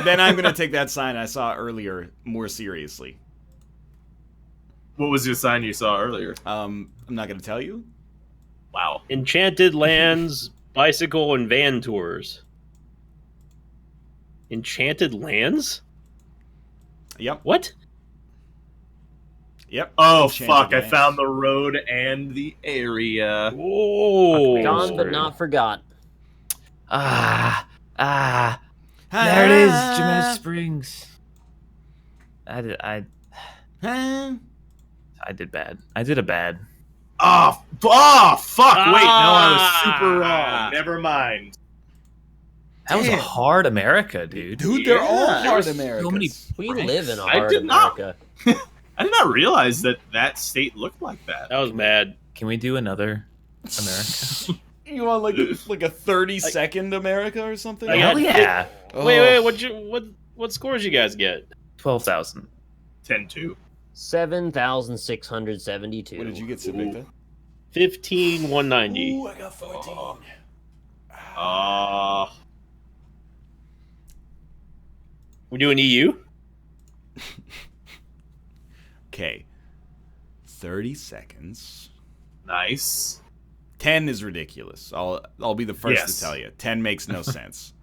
Then I'm gonna take that sign I saw earlier more seriously. What was your sign you saw earlier? I'm not gonna tell you. Wow. Enchanted Lands bicycle and van tours. Enchanted Lands? Yep. What? Yep. Oh, Enchanted fuck. I Lands. found the road and the area. Whoa. Gone but not forgot. There it is, Jemez Springs. I did bad. I did a bad. Oh, fuck. Wait, no, I was super wrong. Never mind. That was a Damn. hard America, dude. Dude, they're all Yeah, hard there's Americans. so many- We live in a I hard did not- America. I did not realize that state looked like that. That was bad. Can we do another America? You want like a 30-second America or something? I Hell got yeah. Oh. Wait, what scores you guys get? 12,000. 10-2. 7,672. What did you get, Sivicta? 15,190. Ooh, I got 14. We doing EU? Okay. 30 seconds. Nice. 10 is ridiculous. I'll be the first Yes. to tell you. 10 makes no sense.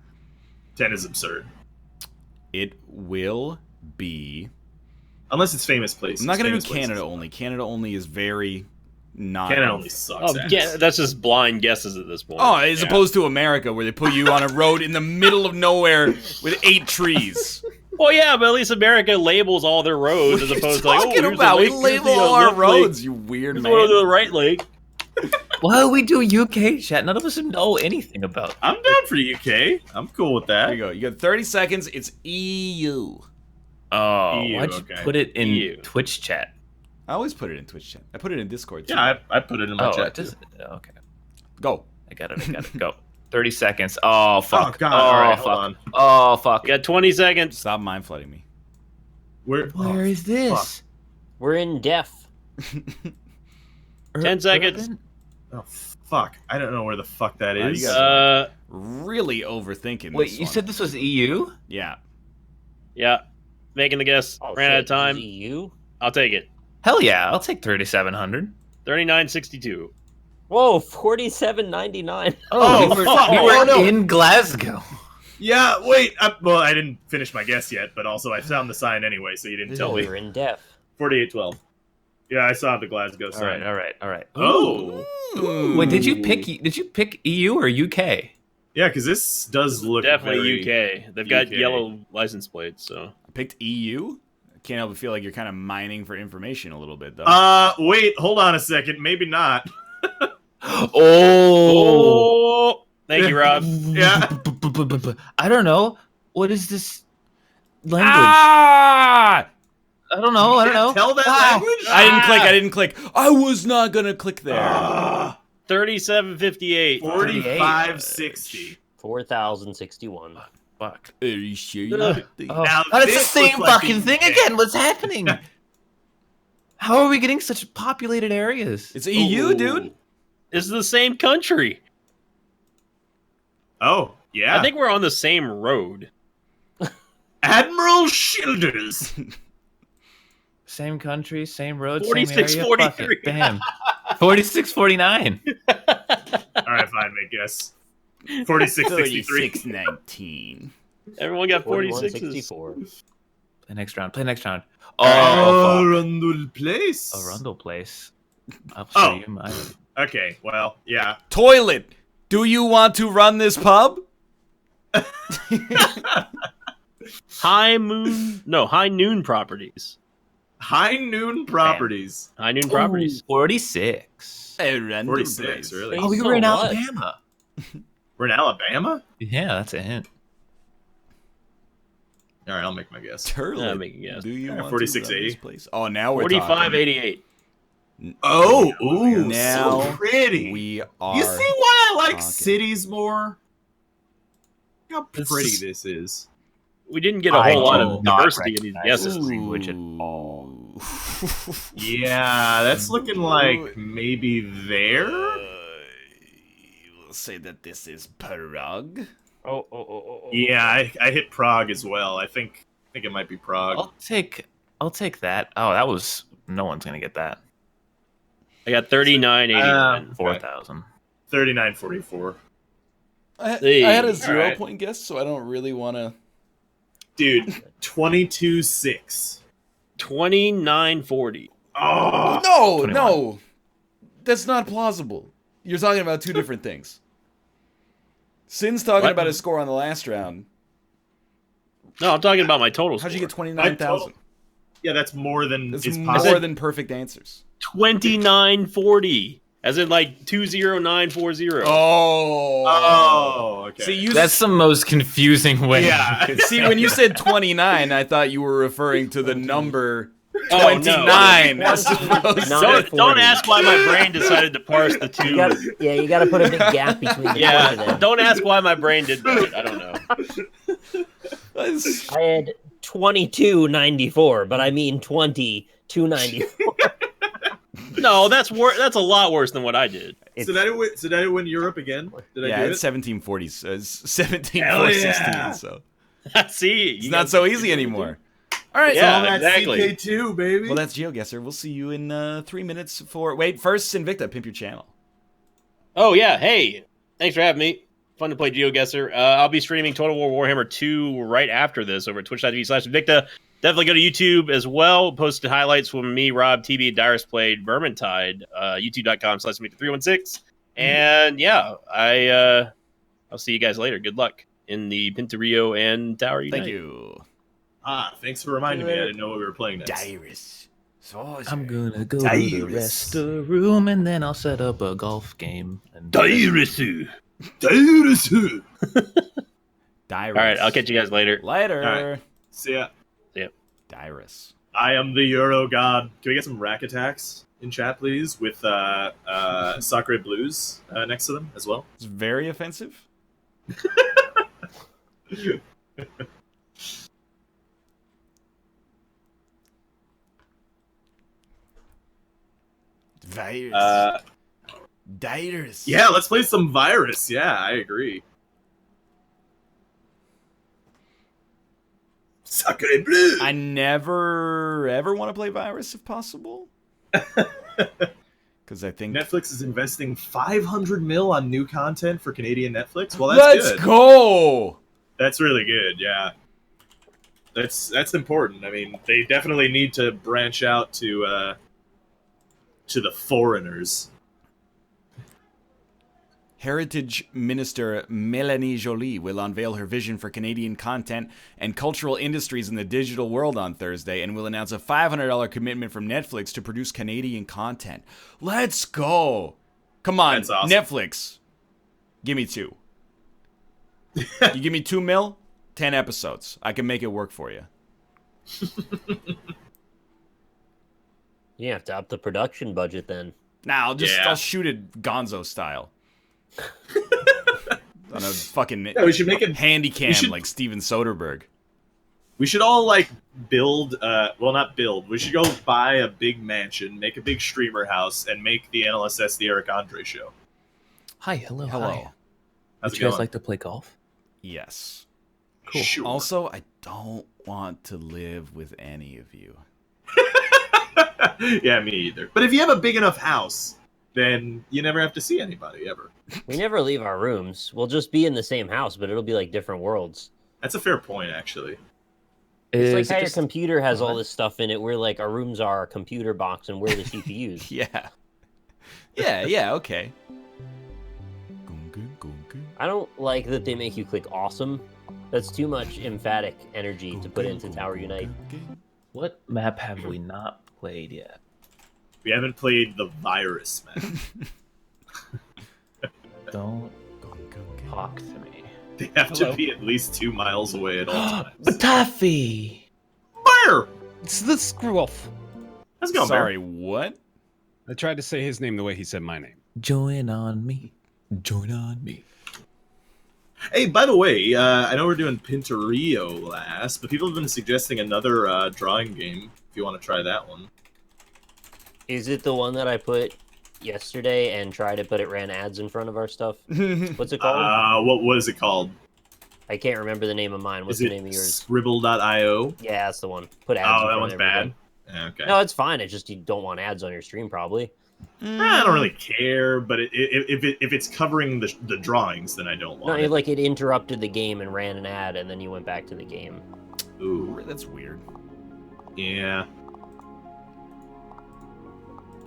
10 is absurd. It will be. Unless it's famous places. I'm not gonna do Famous Canada places. only. Canada only is very not. Canada only sucks. Oh, ass. yeah, that's just blind guesses at this point. Oh, as Yeah. opposed to America, where they put you on a road in the middle of nowhere with 8 trees. Well, yeah, but at least America labels all their roads as What are you opposed to like, oh, talking here's about? the We lake, label here's the, all our left lake, roads, you weird here's man. the one to the right lake. Well, we do UK chat. None of us know anything about. I'm down for UK. I'm cool with There that. you go. You got 30 seconds. It's EU. Oh, EU, why'd you okay. put it in EU. Twitch chat? I always put it in Twitch chat. I put it in Discord too. Yeah, I put it in my Oh, chat. it too. does. Okay, Go. I got it. Go. 30 seconds. Oh fuck. Oh, God. All right, fuck. hold on. Oh fuck. You got 20 seconds. Stop mind flooding me. Where is this? We're in deaf. 10 seconds. Oh, fuck. I don't know where the fuck that you is. guys Really overthinking Wait, this you one. said this was EU? Yeah. Yeah. Making the guess. Oh, Ran out of shit, this is time. EU? I'll take it. Hell yeah, I'll take 3,700. 39.62. Whoa, 47.99. Oh, we were, fuck. we were Oh, no. in Glasgow. Yeah, wait. Well, I didn't finish my guess yet, but also I found the sign anyway, so you didn't tell me. We're in deaf. 4812. Yeah, I saw the Glasgow sign. All right. Oh. Wait, did you pick EU or UK? Yeah, because this does look Definitely very- UK. They've got UK. yellow license plates, so. I picked EU. I can't help but feel like you're kind of mining for information a little bit, though. Wait, hold on a second. Maybe not. Oh. Thank you, Rob. Yeah. I don't know. What is this language? Ah! I don't know. Tell that Ah! language? I didn't click. I was not gonna click there. 37.58. 4560. 4,061. Fuck. Are you sure you Ugh. picked the- Oh, Now oh, it's the this same looks like fucking a thing UK. again. What's happening? How are we getting such populated areas? It's EU, dude. This is the same country. Oh, yeah. I think we're on the same road. Admiral Childers. Same country, same road, 46, same area. Fuck 43. it. Bam. 46, 49. All right, fine, make guess. 4663. 3619. Everyone got 46s. 41.64. Play next round. Oh, Arundel Place. Arundel Place. I'll show you mine. Okay, well, yeah. Toilet. Do you want to run this pub? High Noon Properties. High Noon Properties. High Noon Properties. 46. Arundel 46, Place. really? Oh, we So were in what? Alabama. We're in Alabama? Yeah, that's a hint. All right, I'll make my guess. Turlet. make a guess. Do you Yeah, want 46 to run this A. place? Oh, now we're talking. 4588. Oh, ooh, Now so pretty. We are. You see why I like talking. cities more? Look how This pretty is- this is. We didn't get a I whole lot do of not diversity in these recognize guesses. this language at Ooh. Yeah, that's looking like maybe there. We'll say that this is Prague. Oh. Yeah, I hit Prague as well. I think it might be Prague. I'll take that. Oh, that was no one's gonna get that. I got 3989. 4,000. 3944. I had Hey, a 0 alright. point guess, so I don't really want to. Dude, 22-6. 2940. Oh, No, 21. no, that's not plausible. You're talking about two different things. Sin's talking What? about his score on the last round. No, I'm talking about my total How'd you score. get 29,000? yeah, that's more than That's is more possible. than perfect answers. 2940. As in like 20940. Oh, okay. See, you That's the most confusing way. Yeah. see when you said 29, I thought you were referring to the number Oh, 29 no. as opposed Don't, to. don't ask why my brain decided to parse the two. You got to put a big gap between the Yeah, there. don't ask why my brain did that. I don't know. That's- I had 2294, but I mean 2294. No, that's that's a lot worse than what I did. So did I win Europe again? Did I yeah, do it's it? 1740, 17 Hell 416, yeah. so See, it's not so easy anymore. All right, Yeah. All that exactly. CK2, baby. well, that's GeoGuessr. We'll see you in 3 minutes for. Wait, first, Invicta, pimp your channel. Oh yeah, hey, thanks for having me. Fun to play GeoGuessr. I'll be streaming Total War Warhammer 2 right after this over at twitch.tv/Invicta. Definitely go to YouTube as well. Posted highlights from me, Rob, TB, and Dyrus played Vermintide. YouTube.com/Invicta316. And yeah, I'll see you guys later. Good luck in the Pinturillo and Tower Unite. Thank you. Thanks for reminding me. I didn't know what we were playing next. Dyrus. I'm gonna go to the rest of the room and then I'll set up a golf game. And Dyrus. Dyrus. All right, I'll catch you guys later. Later. All right. See ya. Dyrus. I am the Euro God. Can we get some rack attacks in chat, please, with Sacre Blues next to them as well? It's very offensive. Virus. Dyrus. Yeah, let's play some Virus. Yeah, I agree. Sacre Bleu. I never ever want to play Virus if possible. Because I think. Netflix is investing 500 mil on new content for Canadian Netflix. Well, that's Let's good. go. That's really good. Yeah, that's important. I mean, they definitely need to branch out to the foreigners. Heritage Minister Mélanie Joly will unveil her vision for Canadian content and cultural industries in the digital world on Thursday and will announce a $500 commitment from Netflix to produce Canadian content. Let's go. Come on, That's awesome. Netflix. Give me 2. You give me 2 mil, 10 episodes. I can make it work for you. You have to up the production budget then. Nah, Yeah. I'll shoot it Gonzo style. On a fucking Yeah, we should make it. handy cam we should- like Steven Soderbergh. We should all like build. Well, not build. We should go buy a big mansion, make a big streamer house, and make the NLSS the Eric Andre show. Hi, hello. Hello. Hi. How's Would it you guys going? like to play golf? Yes. Cool. Sure. Also, I don't want to live with any of you. Yeah, me either. But if you have a big enough house, then you never have to see anybody ever. We never leave our rooms. We'll just be in the same house, but it'll be like different worlds. That's a fair point, actually. It's like Is how it your just- computer has all what? this stuff in it, where like our rooms are our computer box and we're the CPUs. Yeah. Yeah, okay. I don't like that they make you click awesome. That's too much emphatic energy to put into Tower Unite. What map have we not played yet? We haven't played the virus, man. Don't talk to me. They have Hello. to be at least 2 miles away at all times. Batafi! Bear! It's the screw off. How's it going, Sorry, what? I tried to say his name the way he said my name. Join on me. Join on me. Bear? Hey, by the way, I know we're doing Pinturillo last, but people have been suggesting another drawing game if you want to try that one. Is it the one that I put yesterday and tried it, but it ran ads in front of our stuff? What's it called? What was it called? I can't remember the name of mine. What's Is the it name of yours? Scribble.io? Yeah, that's the one. Put ads. Oh, in that front one's of bad. everything. Yeah, okay. No, it's fine. It's just you don't want ads on your stream, probably. I don't really care, but if it's covering the drawings, then I don't No, want it, it. like it interrupted the game and ran an ad, and then you went back to the game. Ooh, That's weird. yeah.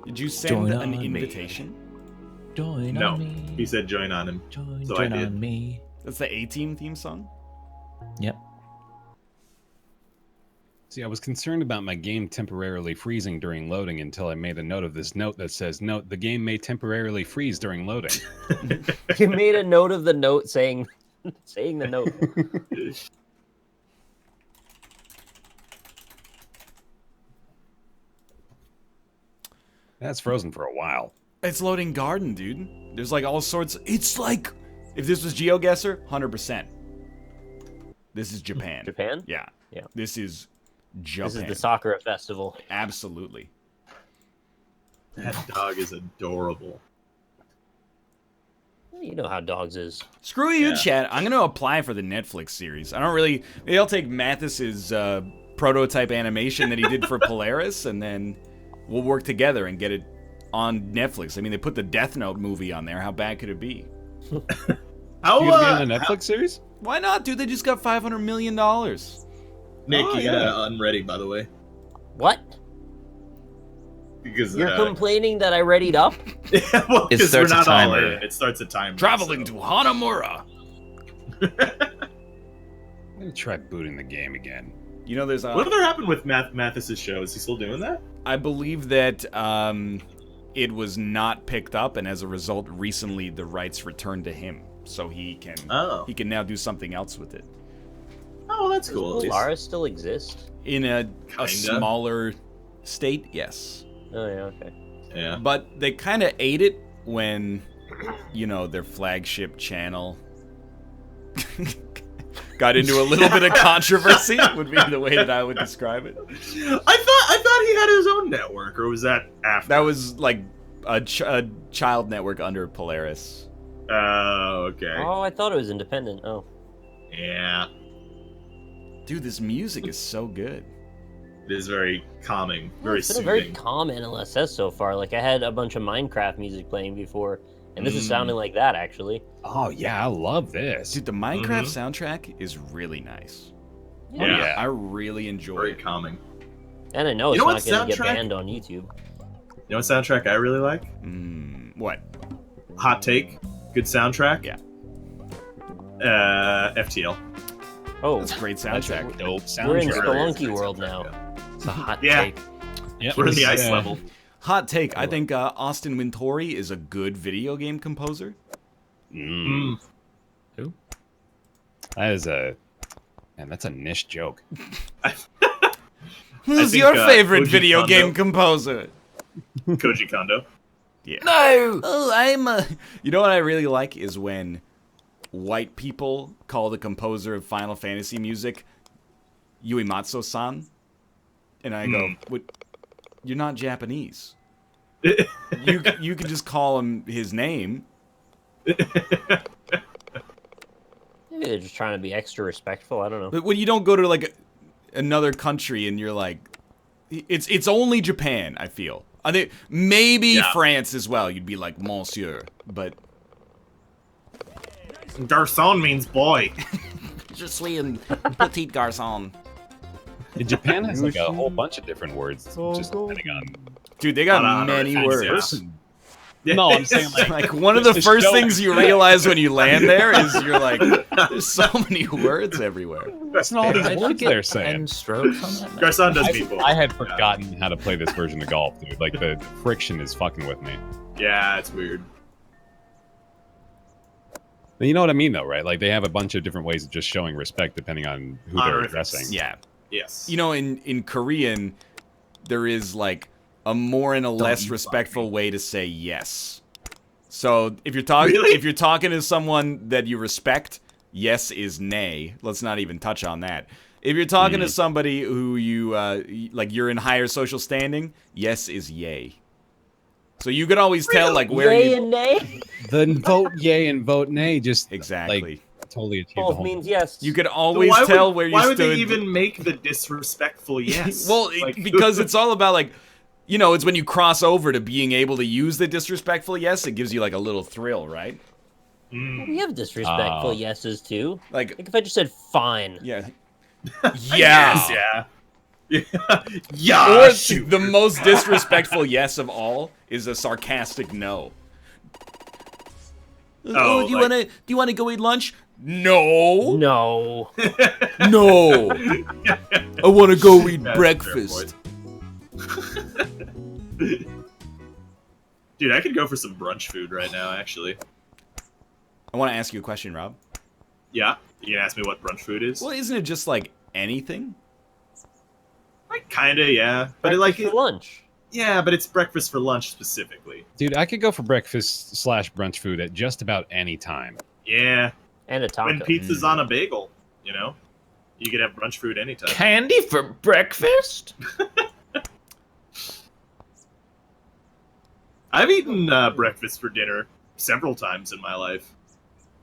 Did you send Join an on me. invitation? Join No, on me. he said join on him. Join, so I join did. on me. That's the A-Team theme song? Yep. See, I was concerned about my game temporarily freezing during loading until I made a note of this note that says, "Note: the game may temporarily freeze during loading." You made a note of the note saying the note. That's frozen for a while. It's loading garden, dude. There's like all sorts. It's like if this was GeoGuessr, 100%. This is Japan. Japan? Yeah. Yeah. This is Japan. This is the Sakura Festival. Absolutely. That dog is adorable. You know how dogs is. Screw you, Yeah. chat. I'm gonna apply for the Netflix series. I don't really. Maybe I'll take Mathis's prototype animation that he did for Polaris, and then we'll work together and get it on Netflix. I mean, they put the Death Note movie on there. How bad could it be? How, You gonna be on the Netflix series? Why not, dude? They just got $500 million. Nick, Oh, you yeah. gotta unready, by the way. What? Because You're complaining that I readied up? well, It 'cause we're starts a not all timer. in. It starts a timer. Traveling so. to Hanamura. I'm gonna try booting the game again. You know, there's Whatever happened with Mathis's show? Is he still doing that? I believe that it was not picked up, and as a result, recently the rights returned to him, so he can now do something else with it Oh, that's Does cool. at least. Polaris still exist? in a Kinda. smaller state. Yes, Oh, yeah, okay. Yeah. but they kind of ate it when, you know, their flagship channel got into a little bit of controversy. Would be the way that I would describe it. I thought he had his own network, or was that after? That was like a child network under Polaris. Oh, okay. Oh, I thought it was independent. Oh. Yeah. Dude, this music is so good. It is very calming, very It's been soothing. a very calm NLSS so far. Like, I had a bunch of Minecraft music playing before, and this is sounding like that, actually. Oh yeah, I love this. Dude, the Minecraft soundtrack is really nice. Yeah. Yeah. I really enjoy Very it. calming. And I know You it's know not what going to get soundtrack- banned on YouTube. You know what soundtrack I really like? What? Hot Take. Good soundtrack. Yeah. FTL. Oh, That's a great That's a soundtrack. dope we're in soundtrack. Really is a Spelunky great world soundtrack, now. yeah. It's a hot Yeah. take. Yep, We're in the this, ice level. Hot take. I think Austin Wintory is a good video game composer. Mm. Mm. That is a man. That's a niche joke. Who's think, your favorite Koji video Kondo. game composer? Koji Kondo. Yeah. No! Oh, I'm a... You know what I really like is when white people call the composer of Final Fantasy music Uematsu-san. And I go, what? You're not Japanese. You can just call him his name. Maybe they're just trying to be extra respectful. I don't know. But when you don't go to like another country and you're like, it's only Japan. I feel. I think maybe Yeah. France as well. You'd be like Monsieur, but Garçon means boy. Je suis un petit garçon. Japan has like a whole bunch of different words, just depending on. Dude, they got Not many honorifics, words. Yeah. No, I'm saying like, Like one of just the to first show things you realize when you land there is you're like, there's so many words everywhere. That's not all these How'd you words get they're saying. 10 strokes on that? Garcon does beat both. I had forgotten how to play this version of golf, dude. Like the friction is fucking with me. Yeah, it's weird. You know what I mean, though, right? Like they have a bunch of different ways of just showing respect depending on who they're Honorifics. addressing. Yeah. Yes. You know, in Korean, there is like a more and a less you respectful way to say yes. So if you're talking Really? if you're talking to someone that you respect, yes is nay. Let's not even touch on that. If you're talking to somebody who you like you're in higher social standing, yes is yay. So you can always tell like where Yay you and nay? The vote yay and vote nay just exactly. like totally achieve the Both whole. means yes. You could So always why tell would, where you why would stood. they even make the disrespectful yes? Well, Like- because it's all about like, you know, it's when you cross over to being able to use the disrespectful yes, it gives you like a little thrill, right? We have disrespectful Oh. yeses too. Like, Like if I just said fine. yeah, Yes, yeah. yeah. Yeah. Or shoot. the most disrespectful yes of all is a sarcastic no. Oh, do you like- wanna go eat lunch? No, No. no. I wanna go eat That's a fair breakfast. Dude, I could go for some brunch food right now, actually. I want to ask you a question, Rob. Yeah? You can ask me what brunch food is? Well, isn't it just like anything? Like, kinda, yeah. But it, Breakfast like, for lunch. yeah, but it's breakfast for lunch specifically. Dude, I could go for breakfast / brunch food at just about any time. Yeah. And a taco. When pizza's on a bagel, you know? You could have brunch food anytime. Candy for breakfast? I've eaten breakfast for dinner several times in my life.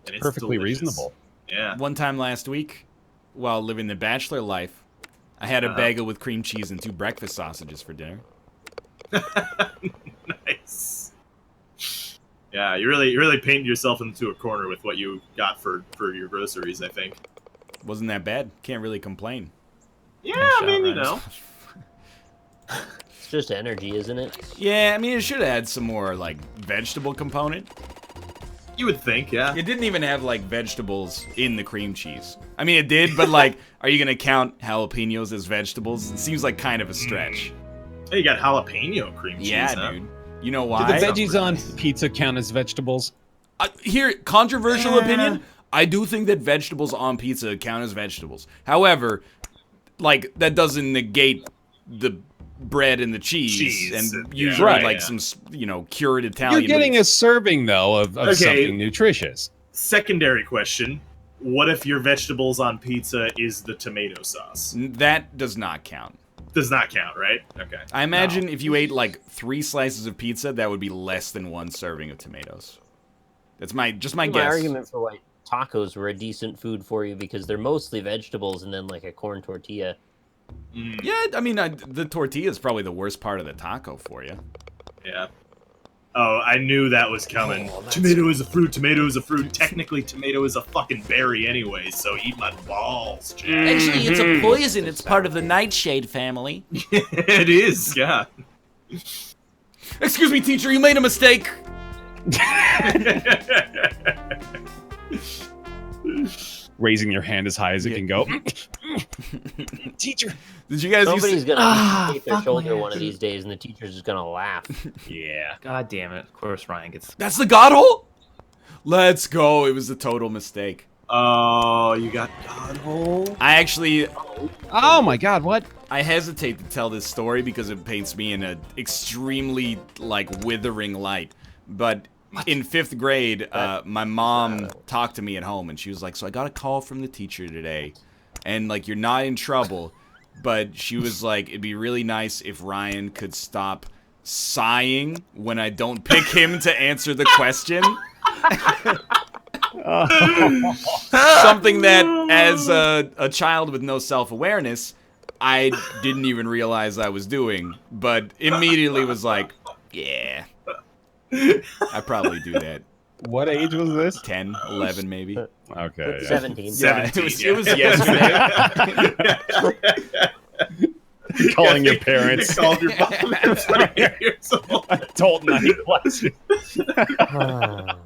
And it's Perfectly delicious. reasonable. Yeah. One time last week, while living the bachelor life, I had a bagel with cream cheese and 2 breakfast sausages for dinner. Nice. Yeah, you really painted yourself into a corner with what you got for your groceries, I think. Wasn't that bad. Can't really complain. Yeah, I mean, you Right. know. It's just energy, isn't it? Yeah, I mean, it should have had some more, like, vegetable component. You would think, yeah. It didn't even have, like, vegetables in the cream cheese. I mean, it did, but, like, are you going to count jalapenos as vegetables? It seems like kind of a stretch. Hey, you got jalapeno cream cheese, Yeah, huh? dude. You know Do why? the veggies on pizza count as vegetables? Here, controversial opinion. I do think that vegetables on pizza count as vegetables. However, like, that doesn't negate the bread and the cheese, and- and yeah. usually Right, like yeah. some, you know, cured Italian. You're getting meats. a serving though of Okay. something nutritious. Secondary question. What if your vegetables on pizza is the tomato sauce? That does not count. Does not count, right? Okay. I imagine if you ate like 3 slices of pizza, that would be less than 1 serving of tomatoes. That's my My guess. argument for why tacos were a decent food for you because they're mostly vegetables and then like a corn tortilla. Yeah, I mean, the tortilla is probably the worst part of the taco for you. Yeah. Oh, I knew that was coming. Oh, that's- Tomato is a fruit. Tomato is a fruit. Technically, tomato is a fucking berry anyway. So eat my balls, Jack. Actually, it's a poison. It's part of the nightshade family. It is. Yeah. Excuse me, teacher, you made a mistake. Raising your hand as high as it can go. Teacher. Did you guys Somebody's used to... gonna take their fuck shoulder my one of ass. these days and the teacher's just gonna laugh. Yeah. God damn it. Of course Ryan gets... That's the god hole? Let's go. It was a total mistake. Oh, you got God hole. I actually... Oh my god, what? I hesitate to tell this story because it paints me in an extremely, like, withering light. But in 5th grade, my mom talked to me at home, and she was like, so I got a call from the teacher today. And, like, you're not in trouble. But she was like, it'd be really nice if Ryan could stop sighing when I don't pick him to answer the question. Something that, as a child with no self-awareness, I didn't even realize I was doing, but immediately was like, yeah, I probably do that. What age was this? 10, 11 maybe. Okay. yeah. 17. Yeah, it 17, was, yeah. it was yesterday. Calling your parents. They called your mom at 28 years old. Adult night classes. Oh,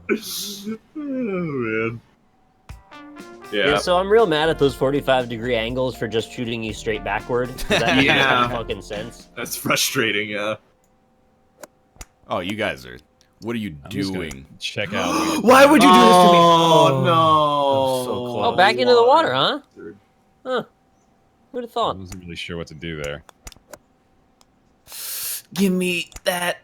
man. Yeah, so I'm real mad at those 45-degree angles for just shooting you straight backward. That makes no fucking sense. That's frustrating, yeah. Oh, you guys are... What are you I'm just gonna doing? check out. Why would you do this to me? Oh, no. so close. Oh, back into the water, huh? Huh. Who'd have I thought? wasn't really sure what to do there. Give me that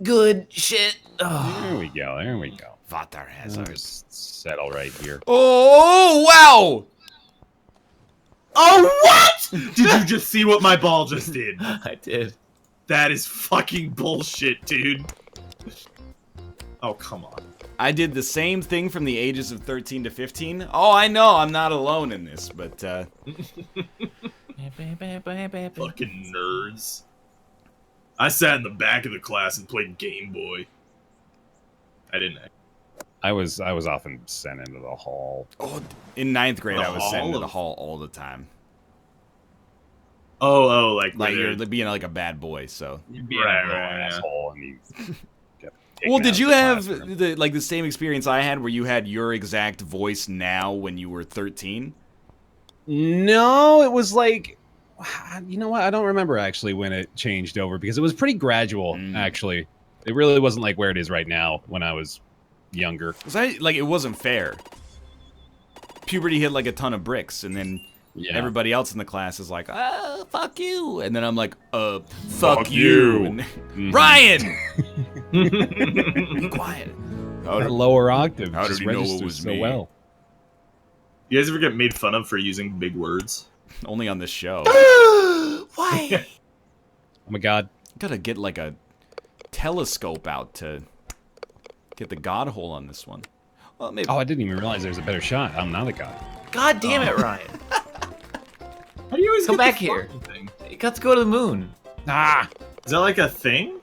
good shit. Oh. There we go. There we go. Vatar I'll Hazard. just settle right here. Oh, wow! Oh, what? Did you just see what my ball just did? I did. That is fucking bullshit, dude. Oh, come on. I did the same thing from the ages of 13 to 15. Oh, I know, I'm not alone in this, but, Fucking nerds. I sat in the back of the class and played Game Boy. I didn't. I was often sent into the hall. oh, in 9th grade, The I was sent into hall the of- hall all the time. Oh, like Like, where you're being like a bad boy, so. You'd be Right, in a little right, yeah. asshole and you get taken Well, out did of you the have classroom. the same experience I had where you had your exact voice now when you were 13? No, it was like, you know what? I don't remember actually when it changed over because it was pretty gradual. Actually, it really wasn't like where it is right now when I was younger. Like, it wasn't fair. Puberty hit like a ton of bricks, and then Yeah. everybody else in the class is like, ah, fuck you. And then I'm like, fuck you. And, Mhm. Ryan! Be quiet. That lower octave How just did he know it registers was so me? well. You guys ever get made fun of for using big words? Only on this show. Why? Oh my god. Gotta get like a telescope out to get the god hole on this one. Well, maybe. Oh, I didn't even realize there was a better shot. I'm not a god. God damn it, Ryan. How do you always Come get the back here. fucking thing? You got to go to the moon. Ah! Is that like a thing?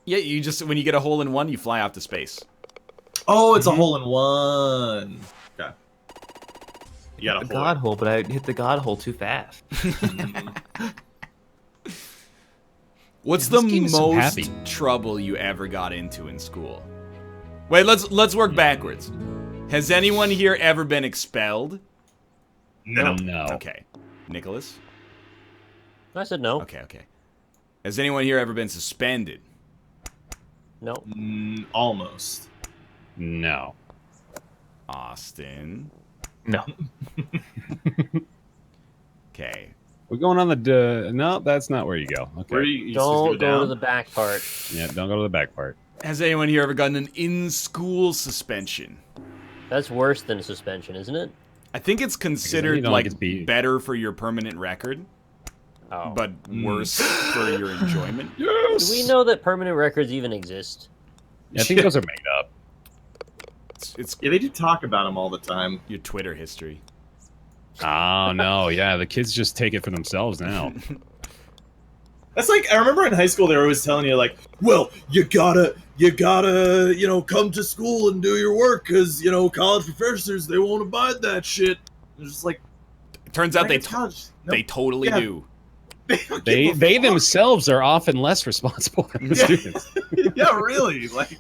Yeah, you just, when you get a hole in one, you fly off to space. Oh, it's a hole in one. Okay. You got a The hole. god hole, but I hit the god hole too fast. What's Yeah, the this game is so most happy. trouble you ever got into in school? Wait, let's work backwards. Has anyone here ever been expelled? No. No. Okay. Nicholas? I said no. Okay. Has anyone here ever been suspended? No. Almost. No. Austin? No. Okay. We're going on the... no, that's not where you go. Okay. Where are you Don't just go to down? the back part. Yeah, don't go to the back part. Has anyone here ever gotten an in-school suspension? That's worse than a suspension, isn't it? I think it's considered you don't like like it to be- better for your permanent record, Oh. but worse for your enjoyment. Do we know that permanent records even exist? Yeah, I think those are made up. It's Yeah, they do talk about them all the time. your Twitter history. Oh, no. Yeah, the kids just take it for themselves now. That's like, I remember in high school they were always telling you like, well, you gotta, come to school and do your work because, college professors, they won't abide that shit. It's just like, It turns out it's college. No, they totally Yeah. do. don't They give a fuck. themselves are often less responsible than the Yeah. students. Yeah, really. Like,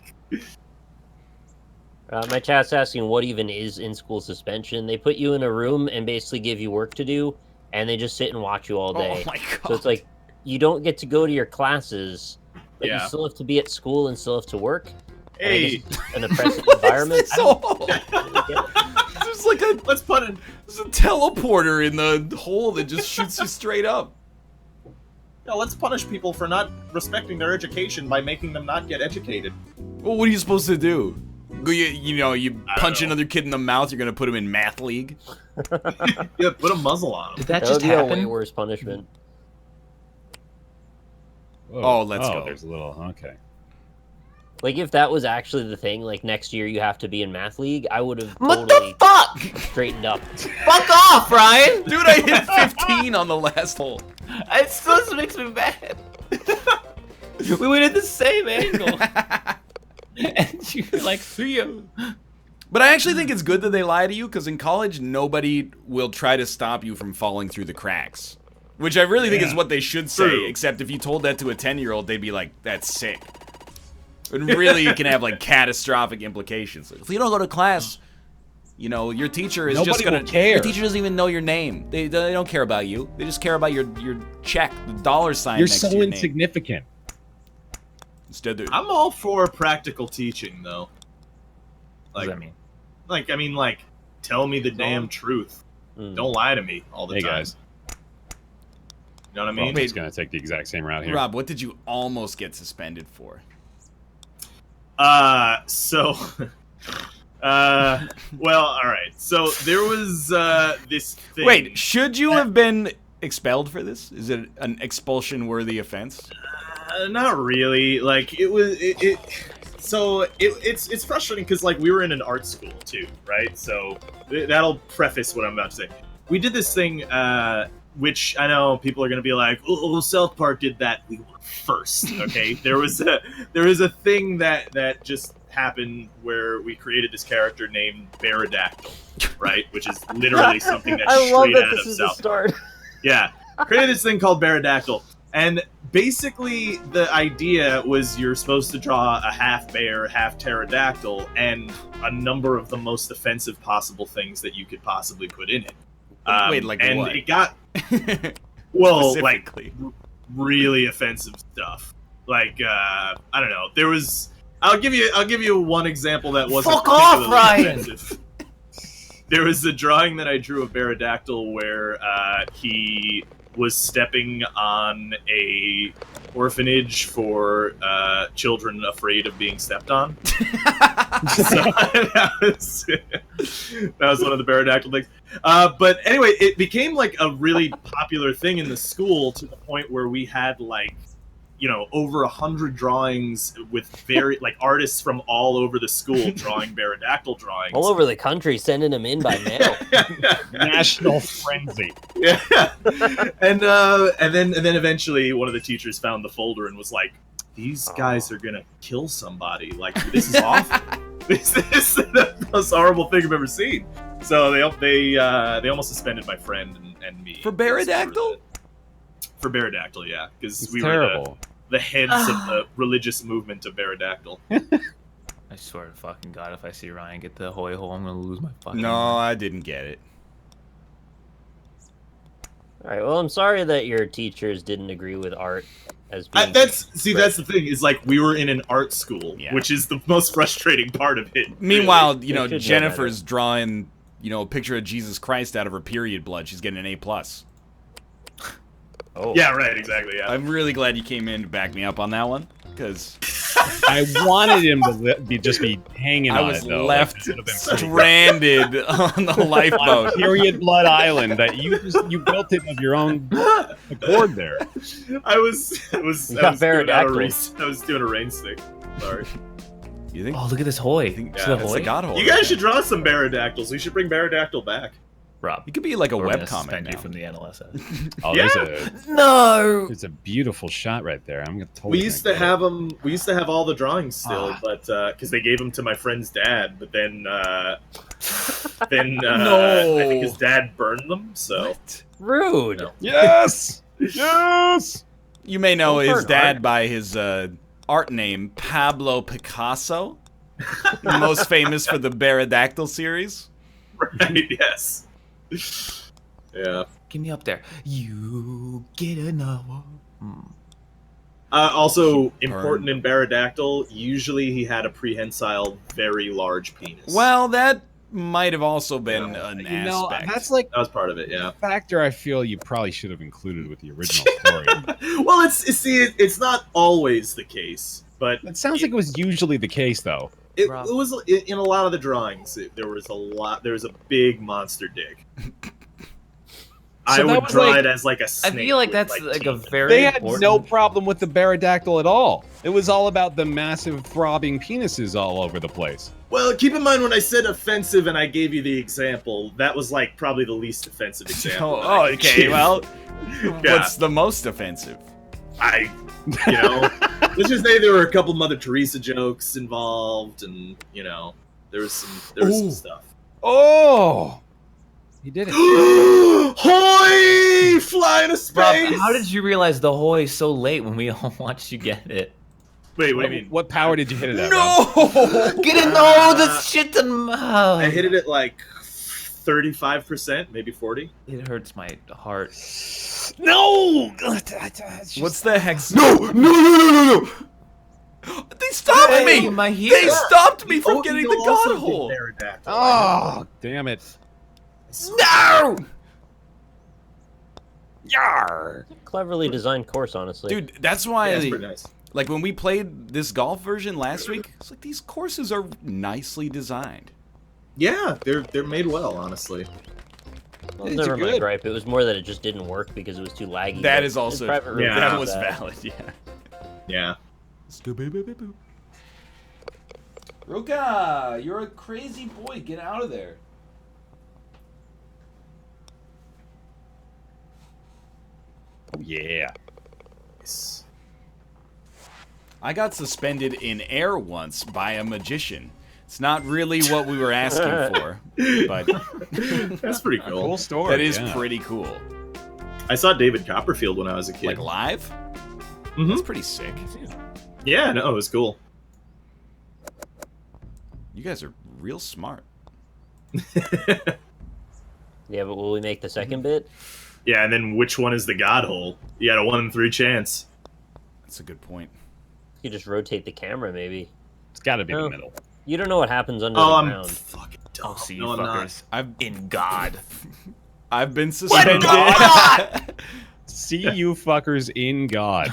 My chat's asking what even is in-school suspension. They put you in a room and basically give you work to do, and they just sit and watch you all day. Oh my god. So it's like you don't get to go to your classes, but Yeah. you still have to be at school and still have to work. And I hey, guess it's an oppressive environment. It's There's like a let's put it. there's a teleporter in the hole that just shoots you straight up. No, let's punish people for not respecting their education by making them not get educated. Well, what are you supposed to do? You I punch don't know. another kid in the mouth, you're gonna put him in math league. Yeah, put a muzzle on Did them. that That just would be a way happen? worse punishment. Whoa. Oh, let's go. There's a little... Okay. Like if that was actually the thing, like next year you have to be in math league, I would have What totally the fuck? straightened up. Fuck off, Ryan! Dude, I hit 15 on the last hole. It still makes me mad. We went at the same angle. And you're like, Theo. But I actually think it's good that they lie to you, because in college, nobody will try to stop you from falling through the cracks. Which I really think is what they should say, True. except if you told that to a 10-year-old, they'd be like, that's sick. And really, it can have, like, catastrophic implications. If you don't go to class, you know, your teacher is just Nobody gonna... will care. Your teacher doesn't even know your name. They don't care about you. They just care about your check, the dollar sign You're next so to your name. insignificant. Instead, they're- I'm all for practical teaching, though. What does Like, that mean? like, tell me the damn truth. Mm. Don't lie to me all the Hey time. guys, You know what I well, mean? it's gonna take the exact same route here. Rob, what did you almost get suspended for? So, well, all right. So there was this thing. Wait, should you have been expelled for this? Is it an expulsion-worthy offense? Not really. Like it's frustrating because like we were in an art school too, right? So that'll preface what I'm about to say. We did this thing, which I know people are gonna be like, "Oh, South Park did that." We were first, okay? there was a thing that just happened where we created this character named Pterodactyl, right? Which is literally something that's I love straight that out this of is the South start. Yeah. Created this thing called Pterodactyl. And basically the idea was you're supposed to draw a half bear, half pterodactyl, and a number of the most offensive possible things that you could possibly put in it. Wait, like and what? it got well, like Specifically. really offensive stuff. Like I don't know. There was I'll give you one example that wasn't Fuck off, particularly Ryan! offensive. There was a drawing that I drew of Pterodactyl where he was stepping on a orphanage for children afraid of being stepped on. So that was one of the Pterodactyl things. But anyway, it became like a really popular thing in the school to the point where we had like, you know, over 100 drawings with very like artists from all over the school drawing Pterodactyl drawings. All over the country, sending them in by mail. National frenzy. Yeah, and then eventually one of the teachers found the folder and was like, "These guys are gonna kill somebody. Like this is awful. This is the most horrible thing I've ever seen." So they almost suspended my friend and me For Pterodactyl? For Pterodactyl, yeah, because It's we terrible. were the heads of the religious movement of Pterodactyl. I swear to fucking God, if I see Ryan get the hoy ho, I'm gonna lose my fucking No, mind. I didn't get it. All right. Well, I'm sorry that your teachers didn't agree with art as being. That's the thing is like we were in an art school, Yeah. which is the most frustrating part of it. Meanwhile, They you know, should know Jennifer's drawing, you know, a picture of Jesus Christ out of her period blood. She's getting an A+. Oh. Yeah, right, exactly. Yeah. I'm really glad you came in to back me up on that one, because I wanted him to just be hanging I on was it though. left It would have been pretty stranded on the lifeboat. Period Blood Island that you built it of your own accord there. I was You doing got a pterodactyls. I was doing a rain stick. Sorry. You think? Oh, look at this hoy. think yeah, See the that's a hoy? god hole. You guys should draw some Pterodactyls. We should bring Pterodactyl back. Rob, It could be like a we're gonna webcomic suspend now. you from the NLSS. Oh, Yeah. No. there's a beautiful shot right there. I'm gonna totally. We used to have them. We used to have all the drawings still, but because they gave them to my friend's dad, but then No. I think his dad burned them. So What? Rude. No. Yes. Yes. You may know Don't his burn dad art. by his art name, Pablo Picasso. Most famous for the Pterodactyl series. right, yes, yeah. Get me up there. You get another. Also important in Pterodactyl. Usually, he had a prehensile, very large penis. Well, that might have also been an You know, aspect. that's like that was part of it. Yeah. a factor I feel you probably should have included with the original story. Well, it's not always the case, but It sounds like it was usually the case, though. it Rob. was in a lot of the drawings. There was a big monster dick. I that would was draw like- it as like a I snake. feel like with, that's like a teeth. very They had important... no problem with the Pterodactyl at all. It was all about the massive throbbing penises all over the place. Well, keep in mind when I said offensive and I gave you the example, that was like probably the least offensive example. that I could okay. give. Well, Yeah. what's the most offensive? you know, let's just say there were a couple Mother Teresa jokes involved, and you know, There was some stuff. Oh, he did it. Hoy! Fly into space! Rob, how did you realize the hoy so late when we all watched you get it? Wait, what do you mean? What power did you hit it at? Rob? Get it? No, this shit didn't. I hit it at like 35%, maybe 40. It hurts my heart. No. What's the hex? No! They stopped Hey, me! my They heel. stopped me from getting the god hole! Oh, damn it. No! Yar. Cleverly designed course, honestly. Dude, that's why, Yeah, that's pretty nice. like, when we played this golf version last week, it's like, these courses are nicely designed. Yeah, they're made well, honestly. Well, it was These are never my good. gripe. It was more that it just didn't work because it was too laggy. That but is also, his private room Yeah. that does was that. valid, yeah. Yeah. Ruka, you're a crazy boy. Get out of there. Oh, yeah. I got suspended in air once by a magician. It's not really what we were asking for, but That's pretty A cool cool. story. that is yeah. pretty cool. I saw David Copperfield when I was a kid. Like live? Mhm. That's pretty sick. Yeah, no, it was cool. You guys are real smart. Yeah, but will we make the second bit? Yeah, and then which one is the god hole? You got a 1 in 3 chance. That's a good point. You just rotate the camera, maybe. It's got to be Oh. the middle. You don't know what happens under Oh, the I'm ground. fucking dumb. I'll see you No, I'm not. fuckers. I've In God. I've been suspended. See you fuckers in God.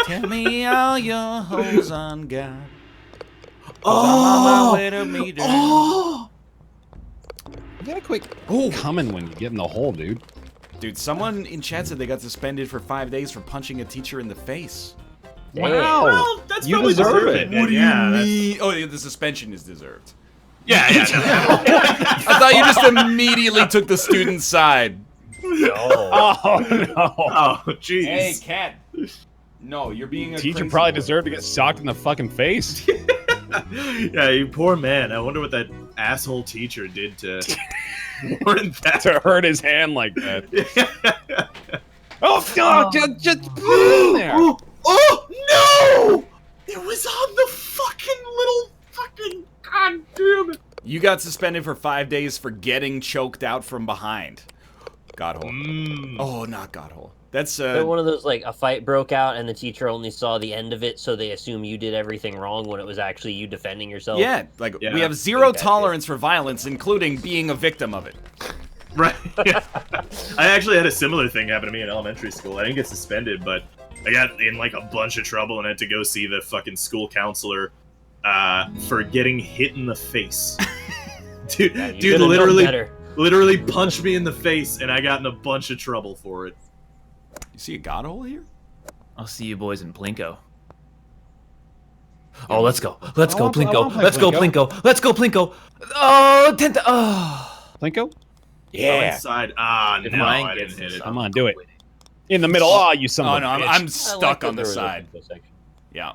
Tell me all your hoes on God. Oh! Oh! You gotta quit coming when you get in the hole, dude. Dude, someone in chat said they got suspended for 5 days for punching a teacher in the face. Damn. Wow. Well, that's You probably deserve deserved it. then, What do yeah, you that's- mean? Oh, yeah, the suspension is deserved. Yeah, yeah. I thought you just immediately took the student's side. No. Oh no. Oh, jeez. Hey, cat. No, you're being a Teacher crazy probably boy. deserved to get socked in the fucking face. Yeah, you poor man. I wonder what that asshole teacher did to warrant that. To hurt his hand like that. Oh, God, just put it in there. Oh no! It was on the fucking god damn it. You got suspended for 5 days for getting choked out from behind. Godhole. Mm. Oh, not Godhole. That's So one of those, like, a fight broke out and the teacher only saw the end of it, so they assume you did everything wrong when it was actually you defending yourself. yeah, like Yeah. we have zero Like that, tolerance for violence, including being a victim of it. Right. Yeah. I actually had a similar thing happen to me in elementary school. I didn't get suspended, but I got in like a bunch of trouble and had to go see the fucking school counselor for getting hit in the face. Dude, Yeah, you dude could've known better. literally punched me in the face, and I got in a bunch of trouble for it. You see a Godhole here? I'll see you boys in Plinko. Oh, let's go. Let's go, I wanna Plinko. play Let's go, Plinko. Plinko. Let's go, Plinko. Oh, Oh. Plinko? Oh, Yeah. inside. Ah, If no, Ryan I gets didn't hit this, it. Come on, do it. In the middle. Oh, you son Oh of no, a bitch. I'm I stuck like that on the there was a side. Plinko section. Yeah.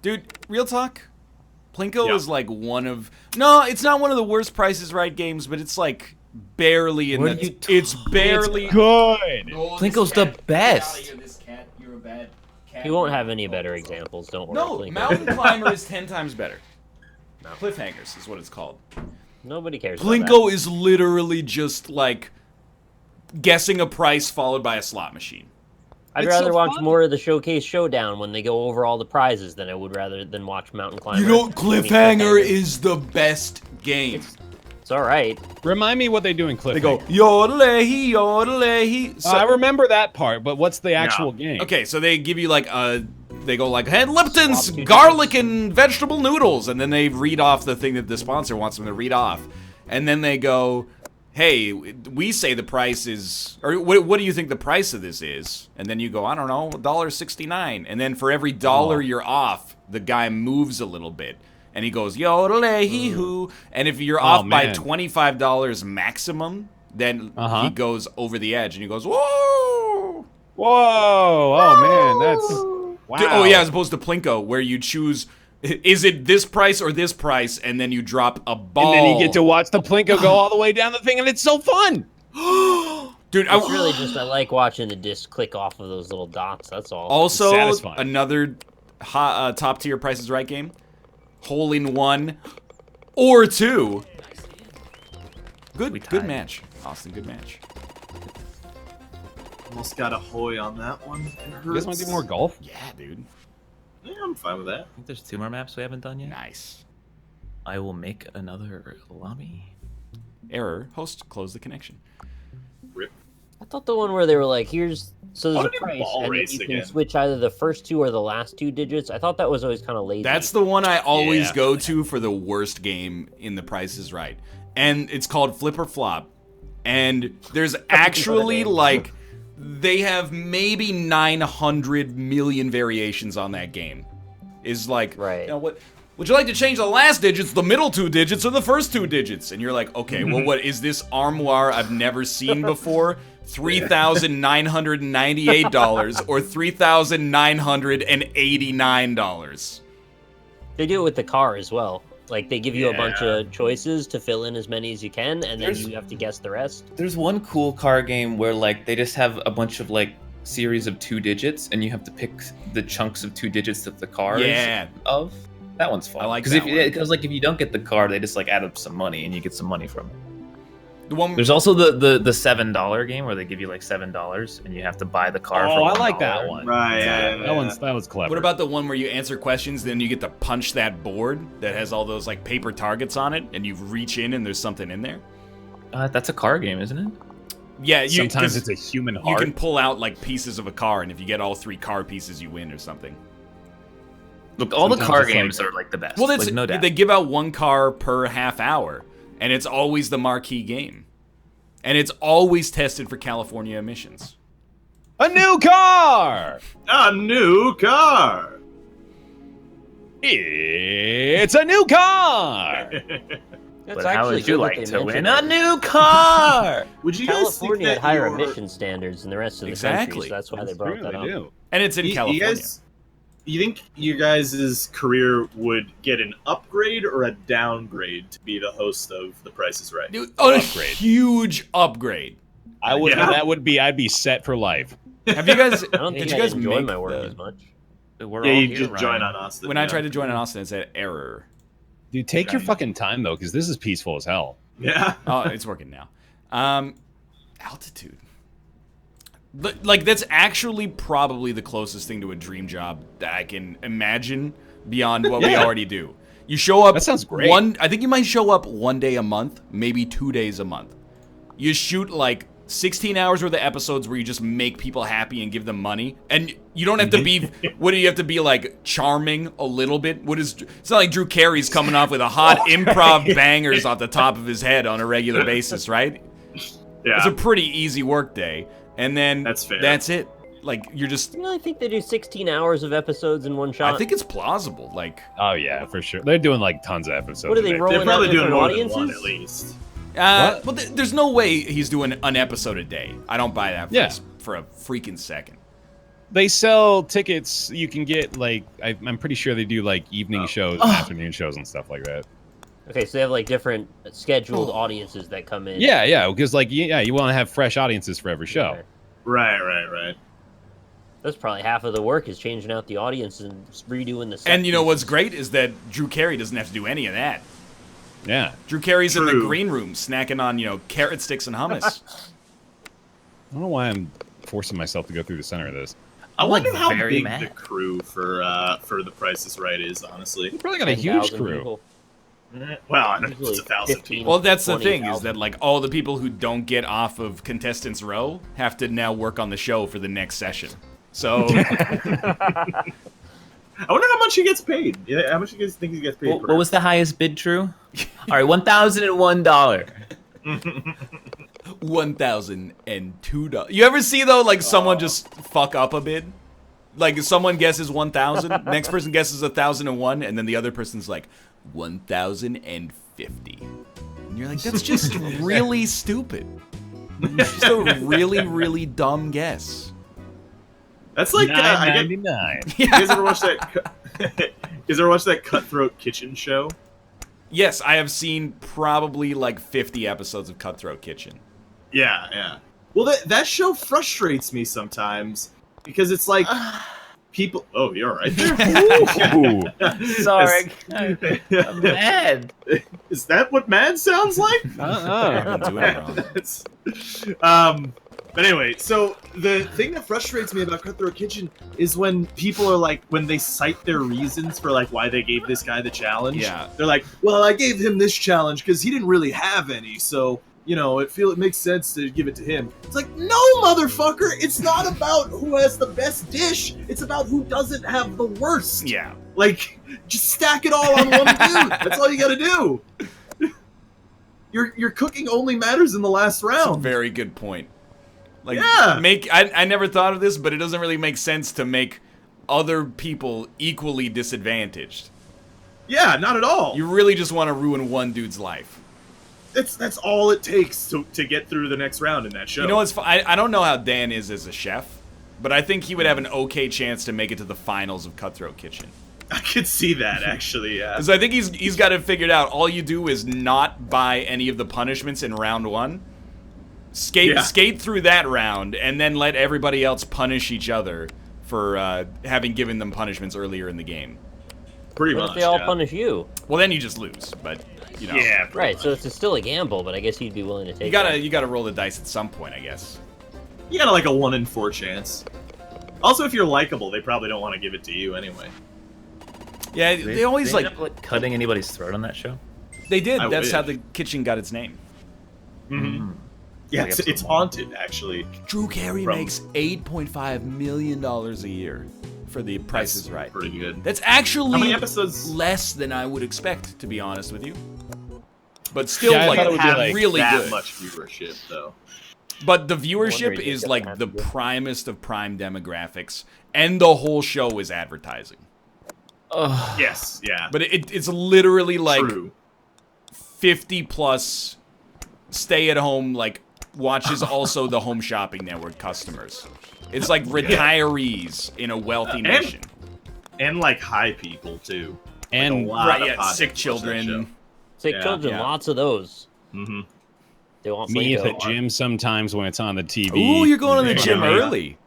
Dude, real talk. Plinko Yeah. is like one of no, it's not one of the worst Prices Right games, but it's like barely in What the. are you It's barely. It's good. Plinko's the best. He won't have any better examples, don't worry. No, Plinko. Mountain Climber is 10 times better. Cliffhangers is what it's called. Nobody cares about Plinko is literally just like guessing a price followed by a slot machine. I'd It's rather so watch fun. more of the Showcase Showdown when they go over all the prizes than I would rather than watch Mountain Climber. You know, I mean, Cliffhanger is the best game. It's all right. Remind me what they do in Cliffhanger. They go yodelay, yodelay. I remember that part, but what's the actual game? Okay, so they give you like they go like, "Hey, Lipton's Swap two garlic and vegetable noodles," and then they read off the thing that the sponsor wants them to read off, and then they go, "Hey, we say the price is, or what do you think the price of this is?" And then you go, "I don't know, $1.69," and then for every dollar you're off, the guy moves a little bit. And he goes, yodelay hoo. And if you're off by man. $25 maximum, then he goes over the edge and he goes, whoa! Whoa! Oh man, that's wow. Oh yeah, as opposed to Plinko, where you choose Is it this price or this price? And then you drop a ball. And then you get to watch the Plinko go all the way down the thing, and it's so fun. Dude, It's really just I like watching the disc click off of those little dots. That's all. also satisfying. another top tier Price is Right game. Hole in 1 or 2. Good match, Austin. Good match. Almost got a hoy on that one. It You hurts. guys want to do more golf? Yeah, dude. Yeah, I'm fine with that. I think there's 2 more maps we haven't done yet. Nice. I will make another lobby. Error. Host, close the connection. Rip. I thought the one where they were like, here's so there's I a wanna do price, ball and then race you can again. switch either the first 2 or the last 2 digits. I thought that was always kind of lazy. That's the one I always Yeah. go to for the worst game in The Price is Right. And it's called Flip or Flop. And there's actually like, they have maybe 900 million variations on that game. Is like, Right. you know, what would you like to change the last digits, the middle 2 digits, or the first 2 digits? And you're like, okay, well, what is this armoire I've never seen before? $3,998 or $3,989. They do it with the car as well. Like they give you a bunch of choices to fill in as many as you can, and then you have to guess the rest. There's one cool car game where like they just have a bunch of like series of 2 digits, and you have to pick the chunks of 2 digits that the car Yeah. is of. That one's fun. I like because that one. because like if you don't get the car, they just like add up some money and you get some money from it. The one There's also the $7 game where they give you like $7 and you have to buy the car. Oh, for I like $1. that one. Right. That was clever. What about the one where you answer questions, then you get to punch that board that has all those like paper targets on it, and you reach in and there's something in there? That's a car game, isn't it? Yeah, Sometimes 'cause it's a human you heart. can pull out like pieces of a car, and if you get all 3 car pieces, you win or something. Look, all the Sometimes car it's games like- are like the best. Well, that's like, no doubt. they give out 1 car per half hour, and it's always the marquee game, and it's always tested for California emissions. A new car! A new car. It's a new car! That's But how actually would you good that like they to win mentioned a that. new car? Would you guys think California that had higher your- emission standards than the rest of the country, Exactly. so that's why they That's brought true, that they up. do. And it's in California. You think you guys' career would get an upgrade or a downgrade to be the host of The Price is Right? Dude, a Upgrade. huge upgrade. I would. Yeah. That would be. I'd be set for life. Have you guys? I don't think did you I guys enjoy make my work the- as much. We're Yeah, all you here, just join Ryan. on Austin. When I tried to join an Austin, it said error. Dude, take your Okay. fucking time though, because this is peaceful as hell. Yeah. Oh, it's working now. Altitude. Like that's actually probably the closest thing to a dream job that I can imagine beyond what we Yeah. already do. You show up. That sounds great. I think you might show up 1 day a month, maybe 2 days a month. You shoot like 16 hours worth of episodes where you just make people happy and give them money, and you don't have to be. What do you have to be like? Charming a little bit. It's not like Drew Carey's coming off with a hot improv bangers off the top of his head on a regular basis, right? Yeah. It's a pretty easy work day, and then That's fair. That's it. Like you're just. You really think they do 16 hours of episodes in one shot? I think it's plausible. Like, Oh yeah, for sure. They're doing like tons of episodes. What are a they day. rolling They're probably out doing different more audiences? than one at least. What? well, there's no way he's doing an episode a day. I don't buy that Yeah. for a freaking second. They sell tickets. You can get like I'm pretty sure they do like evening shows, and afternoon shows, and stuff like that. Okay, so they have like different scheduled audiences that come in. Yeah, because like you want to have fresh audiences for every show. Okay. Right. That's probably half of the work is changing out the audience and redoing the set. And you know what's great is that Drew Carey doesn't have to do any of that. Yeah. Drew Carey's in the True. green room snacking on, carrot sticks and hummus. I don't know why I'm forcing myself to go through the center of this. I I'm, wonder like, how very big mad. the crew for The Price is Right is, honestly. You probably got a huge 10,000 crew. people. Well, I know it's Usually 1,000 15. people. Well, that's the thing, 20,000. is that like all the people who don't get off of Contestants Row have to now work on the show for the next session. So I wonder how much he gets paid. Yeah, how much you guys think he gets paid? What was the highest bid, Drew? All right, $1,001. $1,002. You ever see though, like someone just fuck up a bid? Like someone guesses 1,000, next person guesses 1,001, and then the other person's like 1,050. And you're like, that's just really stupid. It's just a really, really dumb guess. That's like I get. $9.99. You guys ever watch that? Is there watch that Cutthroat Kitchen show? Yes, I have seen probably like 50 episodes of Cutthroat Kitchen. Yeah. Well, that show frustrates me sometimes because it's like people. Oh, you're all right. Ooh. Sorry, I'm mad. Is that what mad sounds like? I'm doing it wrong. But anyway, so the thing that frustrates me about Cutthroat Kitchen is when people are like, when they cite their reasons for like why they gave this guy the challenge. Yeah. They're like, well, I gave him this challenge because he didn't really have any, so you know, it makes sense to give it to him. It's like, no, motherfucker! It's not about who has the best dish. It's about who doesn't have the worst. Yeah. Like, just stack it all on one dude. That's all you gotta do. Your cooking only matters in the last That's a round. very good point. Like, Yeah. I never thought of this, but it doesn't really make sense to make other people equally disadvantaged. Yeah, not at all. You really just want to ruin one dude's life. That's all it takes to get through the next round in that show. You know what's I don't know how Dan is as a chef, but I think he would have an okay chance to make it to the finals of Cutthroat Kitchen. I could see that actually. Yeah. Because I think he's got it figured out. All you do is not buy any of the punishments in round one. Skate through that round, and then let everybody else punish each other for having given them punishments earlier in the game. Pretty What much. if they all yeah. punish you? Well, then you just lose. But you know, Yeah. pretty Right, much. so it's still a gamble, but I guess you'd be willing to take you gotta roll the dice at some point, I guess. You got like a 1 in 4 chance. Also, if you're likable, they probably don't want to give it to you anyway. Yeah, they always end up, cutting anybody's throat on that show. they did. I That's how wish. the kitchen got its name. Mm-hmm. Yeah, Like it's episode haunted actually. Drew Carey From- makes $8.5 million a year for The Price is Right. Pretty good. That's actually How many episodes? less than I would expect, to be honest with you. But still, Yeah, I like, thought it would be, like, really that good. much viewership though. But the wonder viewership if is it's like gonna the have to. primest of prime demographics, and the whole show is advertising. Yes, yeah. But it's literally like True. 50 plus stay at home, like watches also the Home Shopping Network customers. It's like retirees in a wealthy nation. And like high people too. And Lot Right, of yeah, podcasts sick watch that children. Sick Yeah, children, yeah. lots of those. Mm-hmm. They want me at the Plinko. gym sometimes when it's on the TV. Ooh, you're going to the Yeah. gym Yeah. early.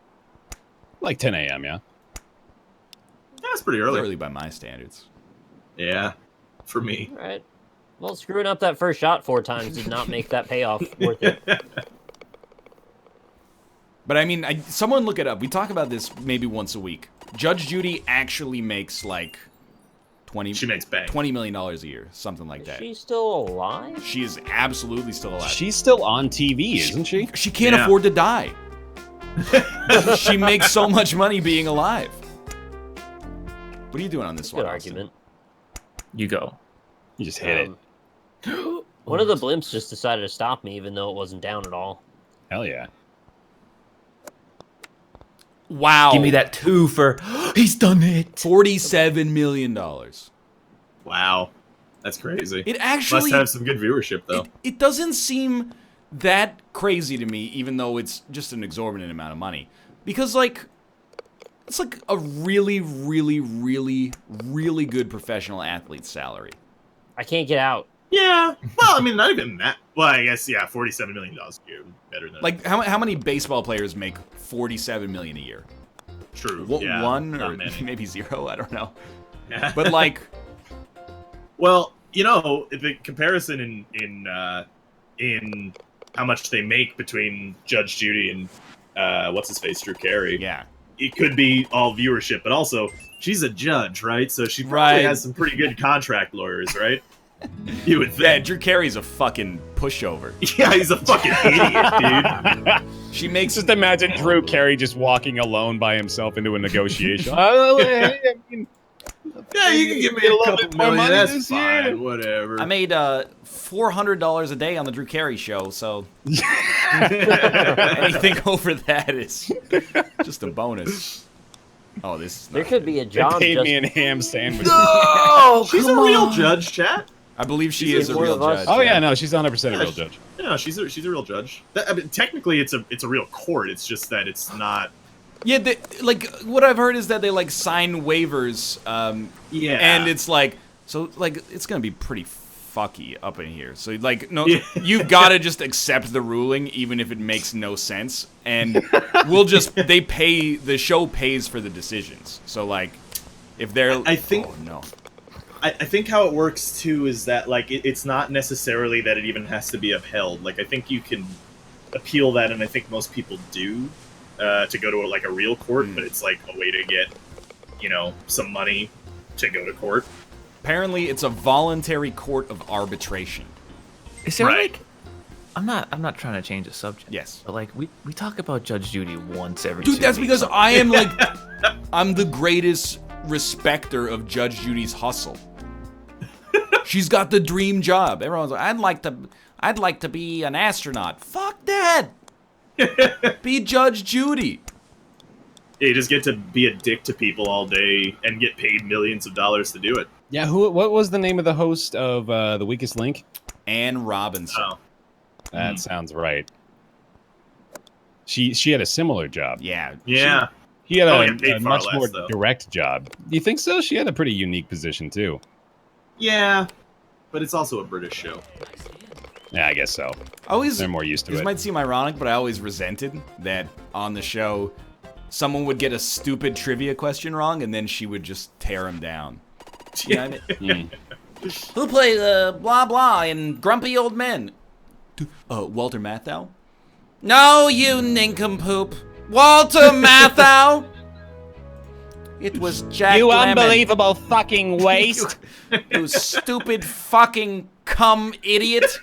Like 10 a.m., yeah. That's pretty early. Early by my standards. Yeah, for me. All right. Well, screwing up that first shot 4 times did not make that payoff worth it. But I mean, someone look it up. We talk about this maybe once a week. Judge Judy actually makes like She makes bank. $20 million a year, something like Is that. she still alive? She is absolutely still alive. She's still on TV, isn't she? She can't Yeah. afford to die. She makes so much money being alive. What are you doing on this Good one, Austin? argument. You go. You just hit Um, One of the blimps just decided to stop me, even though it wasn't down at all. it. Hell yeah. Wow. Give me that 2 for. He's done it. $47 million. Wow, that's crazy. It actually Must have some good viewership though. it doesn't seem that crazy to me, even though it's just an exorbitant amount of money. Because like it's like a really, really, really, really good professional athlete's salary. I can't get out. Yeah. Well, I mean, not even that. Well, I guess yeah, $47 million a year, better than Like how many baseball players make $47 million a year? true. What, yeah, one not or many. maybe 0? I don't know. Yeah. But like, Well, you know, the comparison in how much they make between Judge Judy and what's his face, Drew Carey. yeah, It could be all viewership, but also she's a judge, right? So she probably Right. has some pretty good contract lawyers, right? You would yeah. think. Drew Carey's a fucking pushover. Yeah, he's a fucking idiot, dude. She makes Just imagine Drew Carey just walking alone by himself into a negotiation. Oh, hey, I mean, Yeah, you can give me a a little couple bit more million. money That's this fine. year. Whatever. I made $400 a day on the Drew Carey show, so anything over that is just a bonus. Oh, this is There not could good. be a they job paid just me in ham sandwiches. Oh, she's a real judge, chat. I believe she She's is a one real of us. judge. Oh yeah, no, she's 100% a real judge. Yeah, she's a real judge. I mean, technically, it's a real court. It's just that it's not Yeah, like what I've heard is that they like sign waivers, Yeah. and it's like it's gonna be pretty fucky up in here. So like you've got to just accept the ruling even if it makes no sense, and the show pays for the decisions. So like if they're I think oh, no. I think how it works too is that like it's not necessarily that it even has to be upheld. Like I think you can appeal that, and I think most people do to go to like a real court, but it's like a way to get some money to go to court. Apparently, it's a voluntary court of arbitration. Is there Right. like? I'm not trying to change the subject. Yes. But like we talk about Judge Judy once every. Dude, 2 that's weeks. because I am like I'm the greatest respecter of Judge Judy's hustle. She's got the dream job. Everyone's like, I'd like to be an astronaut. Fuck that. Be Judge Judy. You just get to be a dick to people all day and get paid millions of dollars to do it. Yeah, what was the name of the host of The Weakest Link? Ann Robinson. Oh. That sounds right. She had a similar job. Yeah. Yeah. He had Probably get paid a far much less, more though. direct job. Do you think so? She had a pretty unique position too. Yeah. But it's also a British show. Yeah, I guess so. They're more used to This it. might seem ironic, but I always resented that on the show, someone would get a stupid trivia question wrong, and then she would just tear him down. You know what I mean? Who played blah blah in Grumpy Old Men? Walter Matthau? No, you nincompoop. Walter Matthau? It was Jack You Lemmon. unbelievable fucking waste! You stupid fucking cum idiot.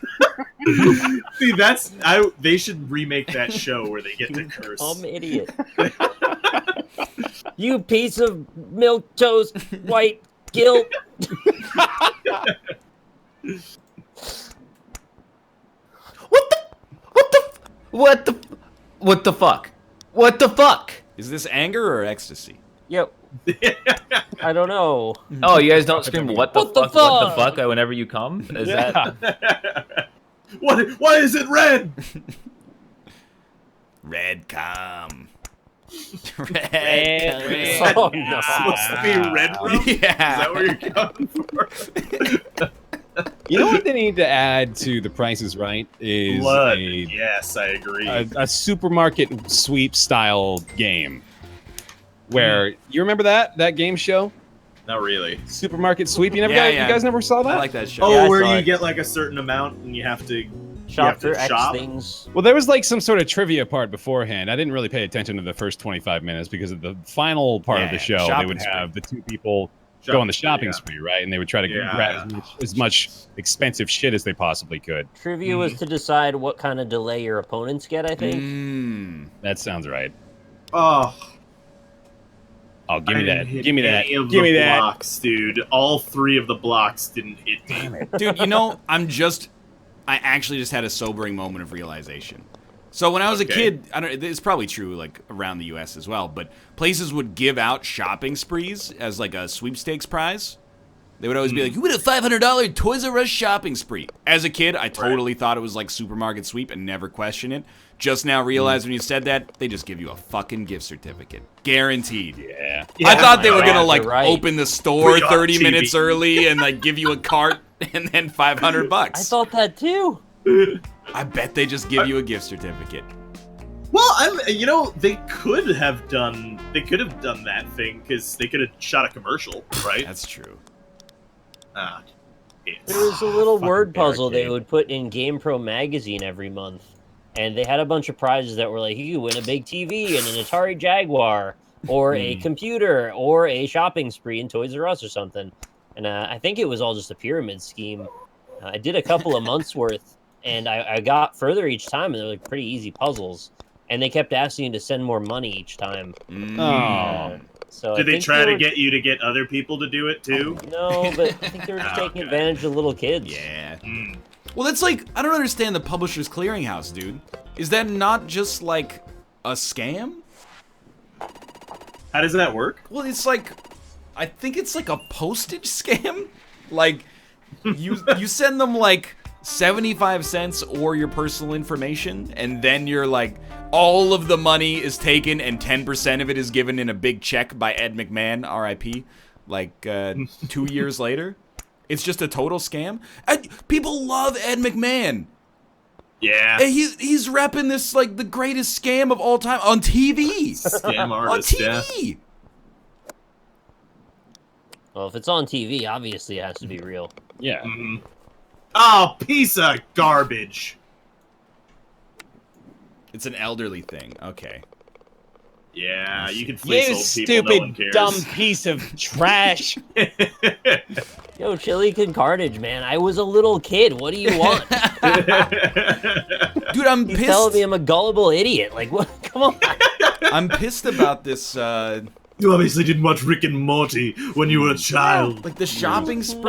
See, they should remake that show where they get to curse. Idiot. You piece of milk toast, white guilt. What the fuck? What the fuck? Is this anger or ecstasy? Yep. I don't know. Oh, you guys don't scream what the What the fuck? What the fuck? fuck whenever you come? Is Yeah. that Why is it red? Red cum. Red Oh no. Supposed to be red rum? Is Yeah. that what you're going for? You know what they need to add to The Price is Right is Blood. a Yes, I agree. a supermarket sweep style game. Where you remember that game show? Not really. Supermarket sweep. You Yeah. guys never saw that? I like that show. Oh, Yeah, I where saw you it. get like a certain amount and you have to Shop you for have to X shop? things. Well, there was like some sort of trivia part beforehand. I didn't really pay attention to the first 25 minutes because of the final part of the show. They shopping would spree. have the two people go on the shopping yeah. spree, right? And they would try to Yeah. grab as much expensive shit as they possibly could. Trivia was to decide what kind of delay your opponents get, I think. That sounds right. Oh, Oh, give me I that. didn't hit Give me that. any of Give me the that. blocks, dude. All 3 of the blocks didn't hit me. Damn it. Dude, you know, I actually just had a sobering moment of realization. So when I was a kid, it's probably true like around the US as well, but places would give out shopping sprees as like a sweepstakes prize. They would always be like, "You win a $500 Toys R Us shopping spree." As a kid, I totally thought it was like supermarket sweep and never question it. Just now realized when you said that, they just give you a fucking gift certificate. Guaranteed. Yeah. I thought they were gonna Yeah, like you're right. open the store Put it on 30 TV. minutes early and like give you a cart and then $500. I thought that too. I bet they just give you a gift certificate. Well, they could have done that thing because they could have shot a commercial, right? That's true. There was a little Fucking word puzzle they barricade. would put in GamePro magazine every month. And they had a bunch of prizes that were like, you could win a big TV and an Atari Jaguar, or a computer, or a shopping spree in Toys R Us or something. And I think it was all just a pyramid scheme. I did a couple of months worth, and I got further each time, and they're like pretty easy puzzles. And they kept asking you to send more money each time. Oh. So Did I they think try to were- get you to get other people to do it too? No, but I think they were just taking advantage of little kids. Yeah. Mm. Well, that's like, I don't understand the Publishers Clearinghouse, dude. Is that not just like a scam? How does that work? Well, it's like, I think it's like a postage scam. Like, you send them like 75 cents or your personal information, and then you're like, all of the money is taken and 10% of it is given in a big check by Ed McMahon, RIP, like 2 years later. It's just a total scam. People love Ed McMahon. Yeah. And he's repping this like the greatest scam of all time on TV. Scam artist, on TV. Well, if it's on TV, obviously it has to be real. Yeah. Mm-hmm. Oh, piece of garbage. It's an elderly thing. Okay. Yeah, you can fleece You old people. No one stupid, cares. dumb piece of trash. Yo, Chili Con Carnage, man. I was a little kid. What do you want? Dude, I'm He's pissed. telling me I'm a gullible idiot. Like, what? Come on. I'm pissed about this. You obviously didn't watch Rick and Morty when you were a child. Like the shopping spree.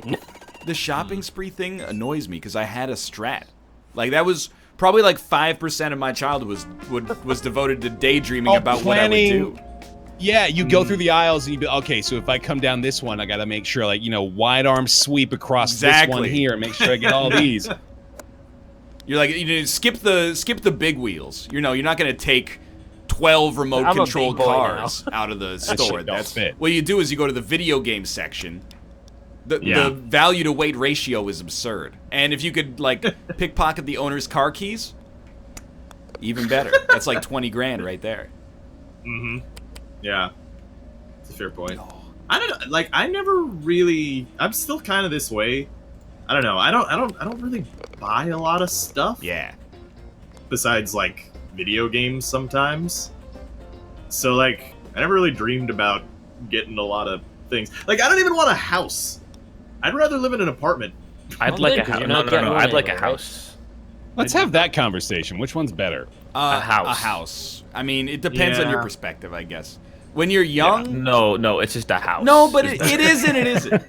Fine. The shopping spree thing annoys me because I had a strat. Like that was probably like 5% of my childhood was devoted to daydreaming about planning. what I would do. Yeah, you go through the aisles and you be okay. So if I come down this one, I gotta make sure, like, you know, wide arm sweep across this one here and make sure I get all these. You're like, you know, skip the big wheels. You know, you're not gonna take 12 remote I'm a controlled big boy cars out of the That store. shit don't fit. What you do is you go to the video game section. The Yeah. value to weight ratio is absurd. And if you could like pickpocket the owner's car keys, even better. That's like 20 grand right there. Mm-hmm. Yeah. It's a fair point. I don't know, like I never really I'm still kind of this way. I don't know. I don't really buy a lot of stuff Yeah. besides like video games sometimes. So like I never really dreamed about getting a lot of things. Like I don't even want a house. I'd rather live in an apartment. I'd Well, like good, a 'cause house. you're No, not no, getting no. one I'd like a anyway, right? house. Let's have that conversation. Which one's better? A house. A house. I mean, it depends on your Yeah. perspective, I guess. When you're young, No, it's just a house. no, but It's it isn't. It isn't.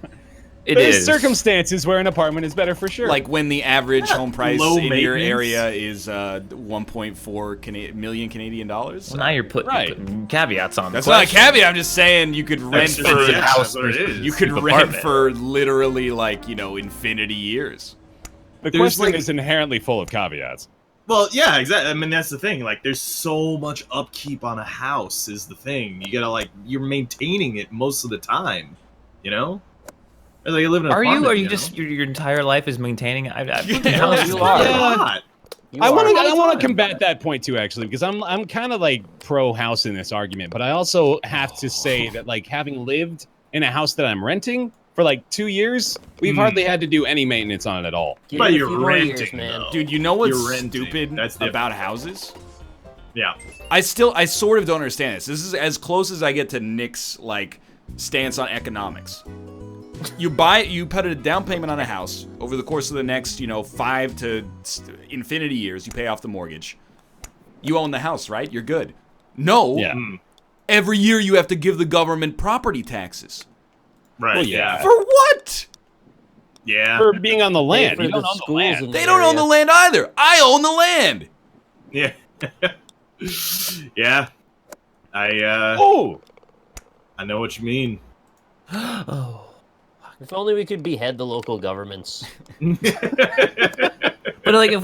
It There's is. circumstances where an apartment is better for sure. Like when the average home price Low in your maintenance. area is 1.4 million Canadian dollars. Well, now you're putting caveats on. That's the not a question. caveat. I'm just saying you could rent That's for just- a house. that's what it is. you could cheap rent apartment. for literally like infinity years. the there's question like- is inherently full of caveats. Well, yeah, exactly. I mean, that's the thing. Like, there's so much upkeep on a house is the thing. You gotta like, you're maintaining it most of the time. You know? Or, like, you live in an Are apartment, you know? just your entire life is maintaining? I've lived in Yeah, houses you a are. lot. a lot. You I are. want to combat that point too, actually, because I'm kind of like pro house in this argument, but I also have to say that like having lived in a house that I'm renting for like 2 years, we've hardly had to do any maintenance on it at all. Give But it a you're few more renting, years, man. though. Dude, you know what's You're renting. stupid That's different. about houses? Yeah. I sort of don't understand this. This is as close as I get to Nick's like stance on economics. You put a down payment on a house over the course of the next, 5 to infinity years. You pay off the mortgage. You own the house, right? You're good. No. Yeah. Every year you have to give the government property taxes. Right. Well, yeah. For what? Yeah. For being on the land, For you the don't own the schools land. in They the don't own area. the land either. I own the land. Yeah. Yeah. Oh, I know what you mean. Oh. If only we could behead the local governments. But like, if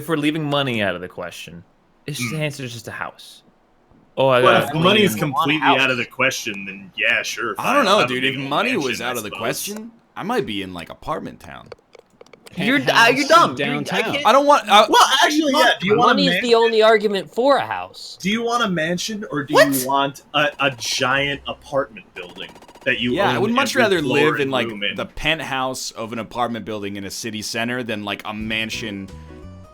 we're leaving money out of the question, it's just the answer is just a house. Oh, I Well, got if the money is on a completely house. out of the question, then yeah, sure. I fine. don't know, I'll have a dude. If big old money was mansion, out I of the suppose. question, I might be in like apartment town. You're Penthouse dumb. downtown. I don't want. Well, actually, yeah. Do you want Money a is the only argument for a house. Do you want a mansion or do What? you want a giant apartment building that you? Yeah, I own would much every rather floor live and in like room in? the penthouse of an apartment building in a city center than like a mansion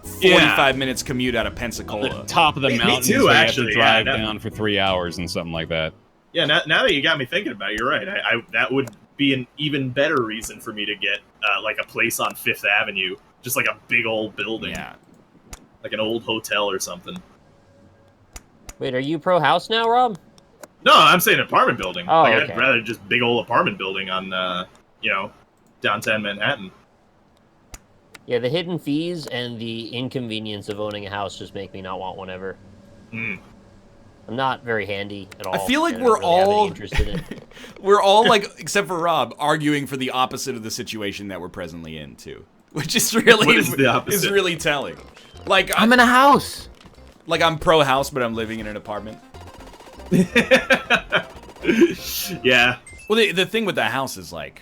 45 Yeah. minutes commute out of the Pensacola. top of the Me mountains. too, where you actually, have to drive yeah, down for 3 hours and something like that. Yeah, now that you got me thinking about it, you're right. I that would be an even better reason for me to get like a place on Fifth Avenue, just like a big old building, Yeah. like an old hotel or something. Wait, are you pro house now, Rob? No, I'm saying apartment building. Oh, like, okay. I'd rather just big old apartment building on downtown Manhattan. Yeah, the hidden fees and the inconvenience of owning a house just make me not want one ever. Mm. I'm not very handy at all. feel like and I don't we're really have any all- interest in it. We're all like, except for Rob, arguing for the opposite of the situation that we're presently in too, which is really What is the opposite? is really telling. Like I'm in a house. like I'm pro house, but I'm living in an apartment. Yeah. Well, the thing with the house is like,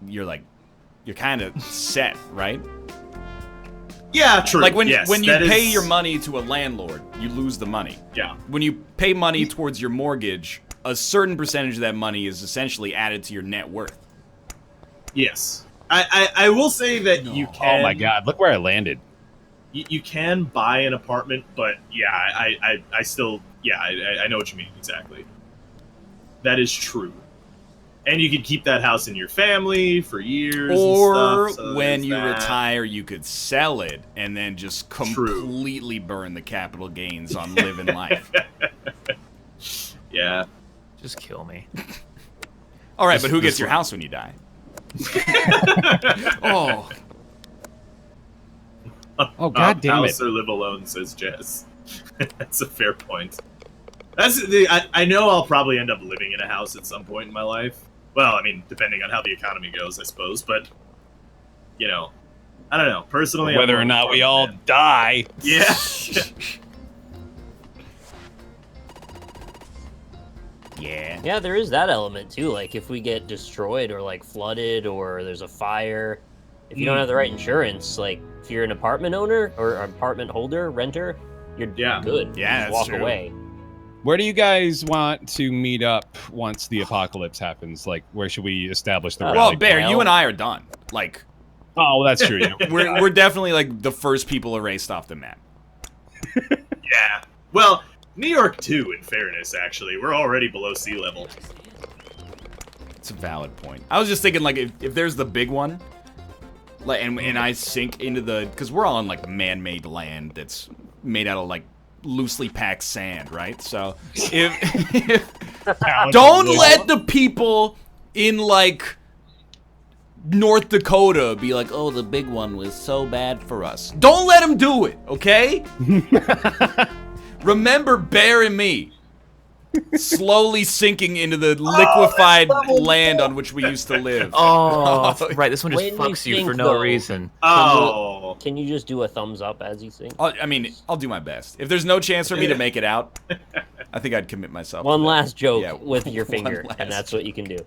you're kind of set, right? Yeah, true. Like when Yes, you that pay is- your money to a landlord, you lose the money. Yeah. When you pay money towards your mortgage, a certain percentage of that money is essentially added to your net worth. Yes. I will say that you can. Oh my god, look where I landed. You can buy an apartment, but yeah, I still, yeah, I know what you mean exactly. That is true. And you could keep that house in your family for years. Or and stuff, so when there's you that. retire, you could sell it and then just completely burn the capital gains on living life. Yeah. Just kill me. All right, but who This gets your one. house when you die? Oh, Oh god damn it. House or live alone, says Jess. That's a fair point. I know I'll probably end up living in a house at some point in my life. Well, I mean, depending on how the economy goes, I suppose. But, you know, I don't know. Personally, I'm Whether more or of an not we apartment all man. die. Yeah. yeah. Yeah, there is that element too. Like if we get destroyed or like flooded or there's a fire, if you don't have the right insurance, like if you're an apartment owner or apartment holder, renter, you're Yeah. good. Yeah, You that's just walk true. away. Where do you guys want to meet up once the apocalypse happens? Like, where should we establish the Well, rally Well, Bear, point? you and I are done. Like, Oh, that's true. Yeah. we're definitely like the first people erased off the map. Yeah. Well, New York too, in fairness, actually. We're already below sea level. It's a valid point. I was just thinking, like, if there's the big one, like, and I sink into the, because we're all on like man-made land that's made out of like loosely packed sand, right? So if don't let the people in like North Dakota be like, oh, the big one was so bad for us. Don't let them do it, okay? Remember Bear and me slowly sinking into the liquefied land on which we used to live. Oh, right. This one just When you fucks you think, for no though- reason. Oh. Can you just do a thumbs up as you sing? I mean, I'll do my best. If there's no chance for me to make it out, I think I'd commit myself. One to that. last joke Yeah, with your one finger, last and that's what you can do.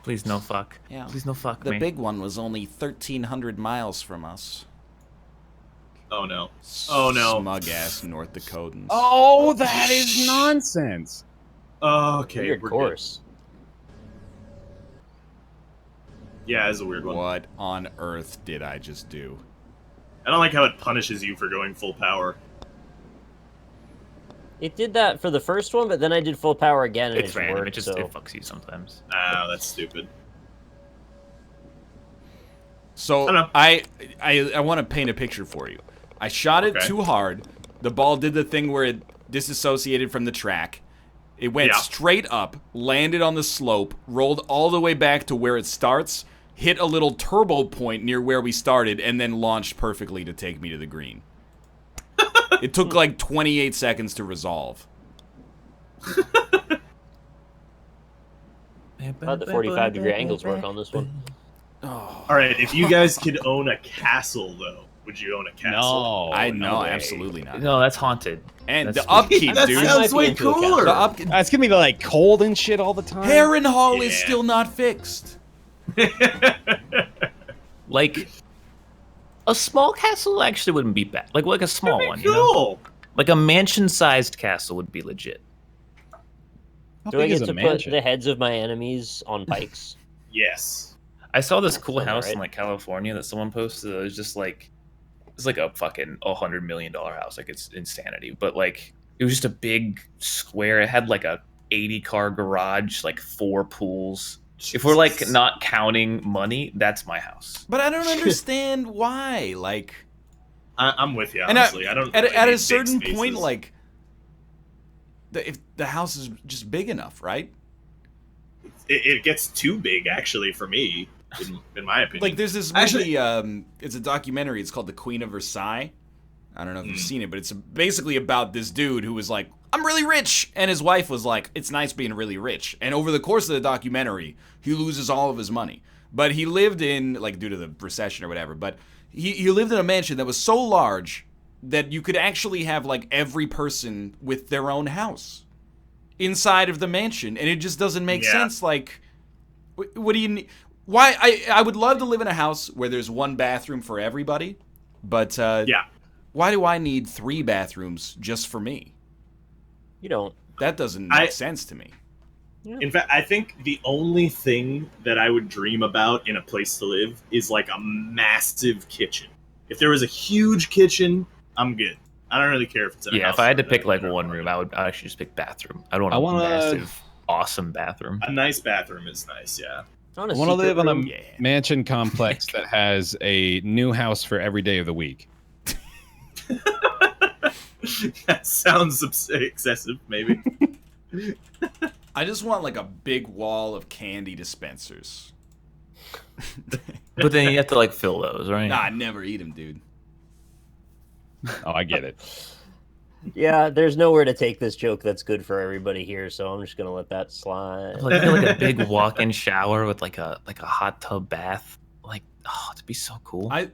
Please no fuck. Yeah. Please no fuck The me. big one was only 1,300 miles from us. Oh no. Oh no. Smug ass North Dakotans. Oh, that is nonsense. Oh, okay. Weird we're course. good. Yeah, it's a weird one. What on earth did I just do? I don't like how it punishes you for going full power. It did that for the first one, but then I did full power again, and It's it random. worked. It just so. it fucks you sometimes. Ah, that's stupid. So I know. I want to paint a picture for you. I shot it Okay. too hard. The ball did the thing where it disassociated from the track. It went Yeah. straight up, landed on the slope, rolled all the way back to where it starts, hit a little turbo point near where we started, and then launched perfectly to take me to the green. It took like 28 seconds to resolve. How'd the 45-degree angles work on this one? Oh, All right, if you guys could own a castle, though, would you own a castle? No, I no know, way. absolutely not. No, that's haunted. And That's the upkeep, That dude. I might sounds be way into a castle. cooler. The upkeep. It's gonna be like cold and shit all the time. Harrenhal is Yeah. still not fixed. Like a small castle actually wouldn't be bad. Like a small one, you know? Cool. Like a mansion-sized castle would be legit. How Do I big is get a to put mansion? the heads of my enemies on pikes? Yes. I saw this cool Sounds house in alright. like California that someone posted. It was just like it's like a fucking $100 million house. Like it's insanity. But like it was just a big square. It had like a 80-car garage, like 4 pools. If we're like Jesus. not counting money, that's my house. But I don't understand why. Like, I'm with you, and honestly. I don't. at really a need big certain point, spaces. like, if the house is just big enough, right? it gets too big, actually, for me, in my opinion. Like, there's this Actually- movie. It's a documentary. It's called The Queen of Versailles. I don't know if you've seen it, but it's basically about this dude who was like, I'm really rich. And his wife was like, it's nice being really rich. And over the course of the documentary, he loses all of his money. But he lived in, like, due to the recession or whatever, but he lived in a mansion that was so large that you could actually have, like, every person with their own house inside of the mansion. And it just doesn't make sense. Like, what do you need? Why? I would love to live in a house where there's one bathroom for everybody. But, why do I need 3 bathrooms just for me? You don't. That doesn't make sense to me. Yeah. In fact, I think the only thing that I would dream about in a place to live is like a massive kitchen. If there was a huge kitchen, I'm good. I don't really care if it's in a house. If I had to pick like one room, I would actually just pick bathroom. I don't want a massive, awesome bathroom. A nice bathroom is nice, yeah. I want to live in a mansion complex that has a new house for every day of the week. That sounds excessive, maybe. I just want like a big wall of candy dispensers. But then you have to like fill those, right? Nah, I never eat them, dude. Oh, I get it. Yeah, there's nowhere to take this joke that's good for everybody here, so I'm just gonna let that slide. I feel like a big walk-in shower with like a hot tub bath. Like, oh, it'd be so cool. I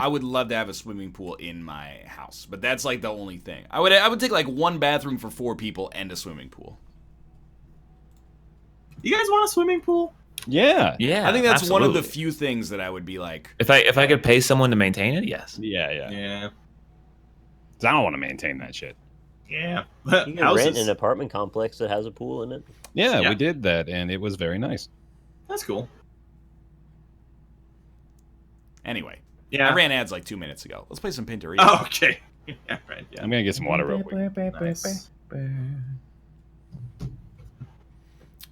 would love to have a swimming pool in my house, but that's like the only thing. I would take like one bathroom for 4 people and a swimming pool. You guys want a swimming pool? Yeah. I think that's one of the few things that I would be like. If I could pay someone to maintain it, yes. Yeah. 'Cause I don't want to maintain that shit. Yeah. You can rent an apartment complex that has a pool in it. Yeah, we did that, and it was very nice. That's cool. Anyway, yeah. I ran ads like 2 minutes ago. Let's play some Pinturillo. Oh, okay. Yeah, right. Yeah. I'm gonna get some water real quick. Nice.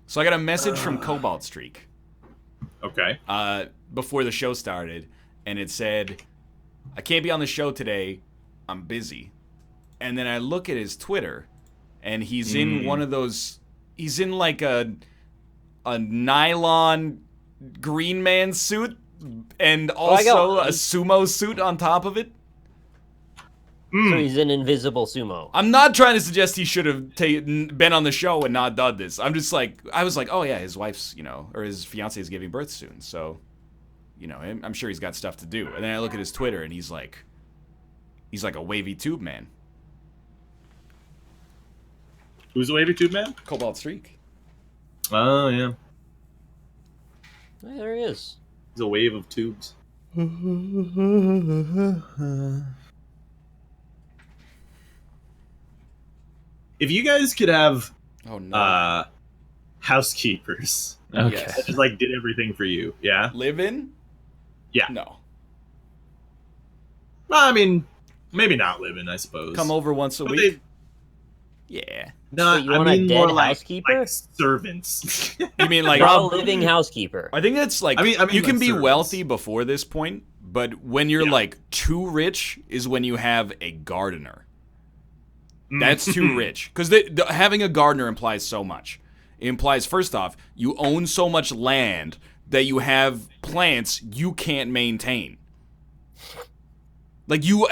So I got a message from Cobalt Streak. Okay. Before the show started, and it said, I can't be on the show today. I'm busy. And then I look at his Twitter, and he's in one of those. He's in like a nylon Green Man suit, and also a sumo suit on top of it. So he's an invisible sumo. I'm not trying to suggest he should have been on the show and not done this. I'm just like, I was like, oh yeah, his wife's, or his fiance is giving birth soon, so, I'm sure he's got stuff to do. And then I look at his Twitter, and he's like a wavy tube man. Who's a wavy tube man? Cobalt Streak. Oh yeah. Hey, there he is. He's a wave of tubes. If you guys could have housekeepers Okay. that just like did everything for you, yeah? Live in? Yeah. No. Well, I mean, maybe not live in, I suppose. Come over once a But week? Yeah. No, So you I want a mean dead more like housekeeper? servants. You mean like... A living housekeeper. I think that's like... I mean you can like be servants. wealthy before this point, but when you're like too rich is when you have a gardener. That's too rich. Because having a gardener implies so much. It implies, first off, you own so much land that you have plants you can't maintain. Like, you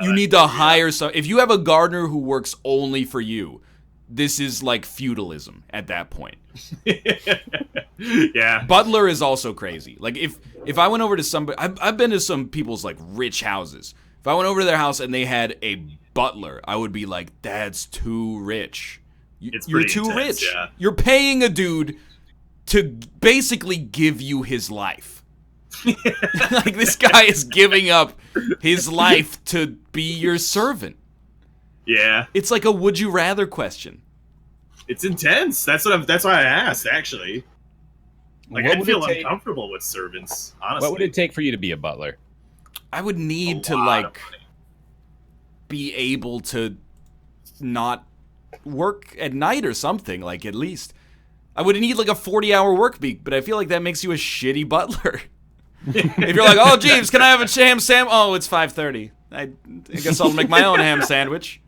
need to hire some... If you have a gardener who works only for you, this is like feudalism at that point. Yeah. Butler is also crazy. Like, if I went over to somebody... I've been to some people's, like, rich houses. If I went over to their house and they had a butler, I would be like, that's too rich. You're too intense, rich. yeah. You're paying a dude to basically give you his life. Like, this guy is giving up his life to be your servant. Yeah. It's like a would you rather question. It's intense. That's why I asked, actually. Like, What I'd would feel it take- uncomfortable with servants, honestly. What would it take for you to be a butler? I would need A to, lot like, of money. be able to not work at night or something, like, at least. I would need, like, a 40-hour work week, but I feel like that makes you a shitty butler. If you're like, oh, Jeeves, can I have a ham sandwich? Oh, it's 5:30. I guess I'll make my own ham sandwich.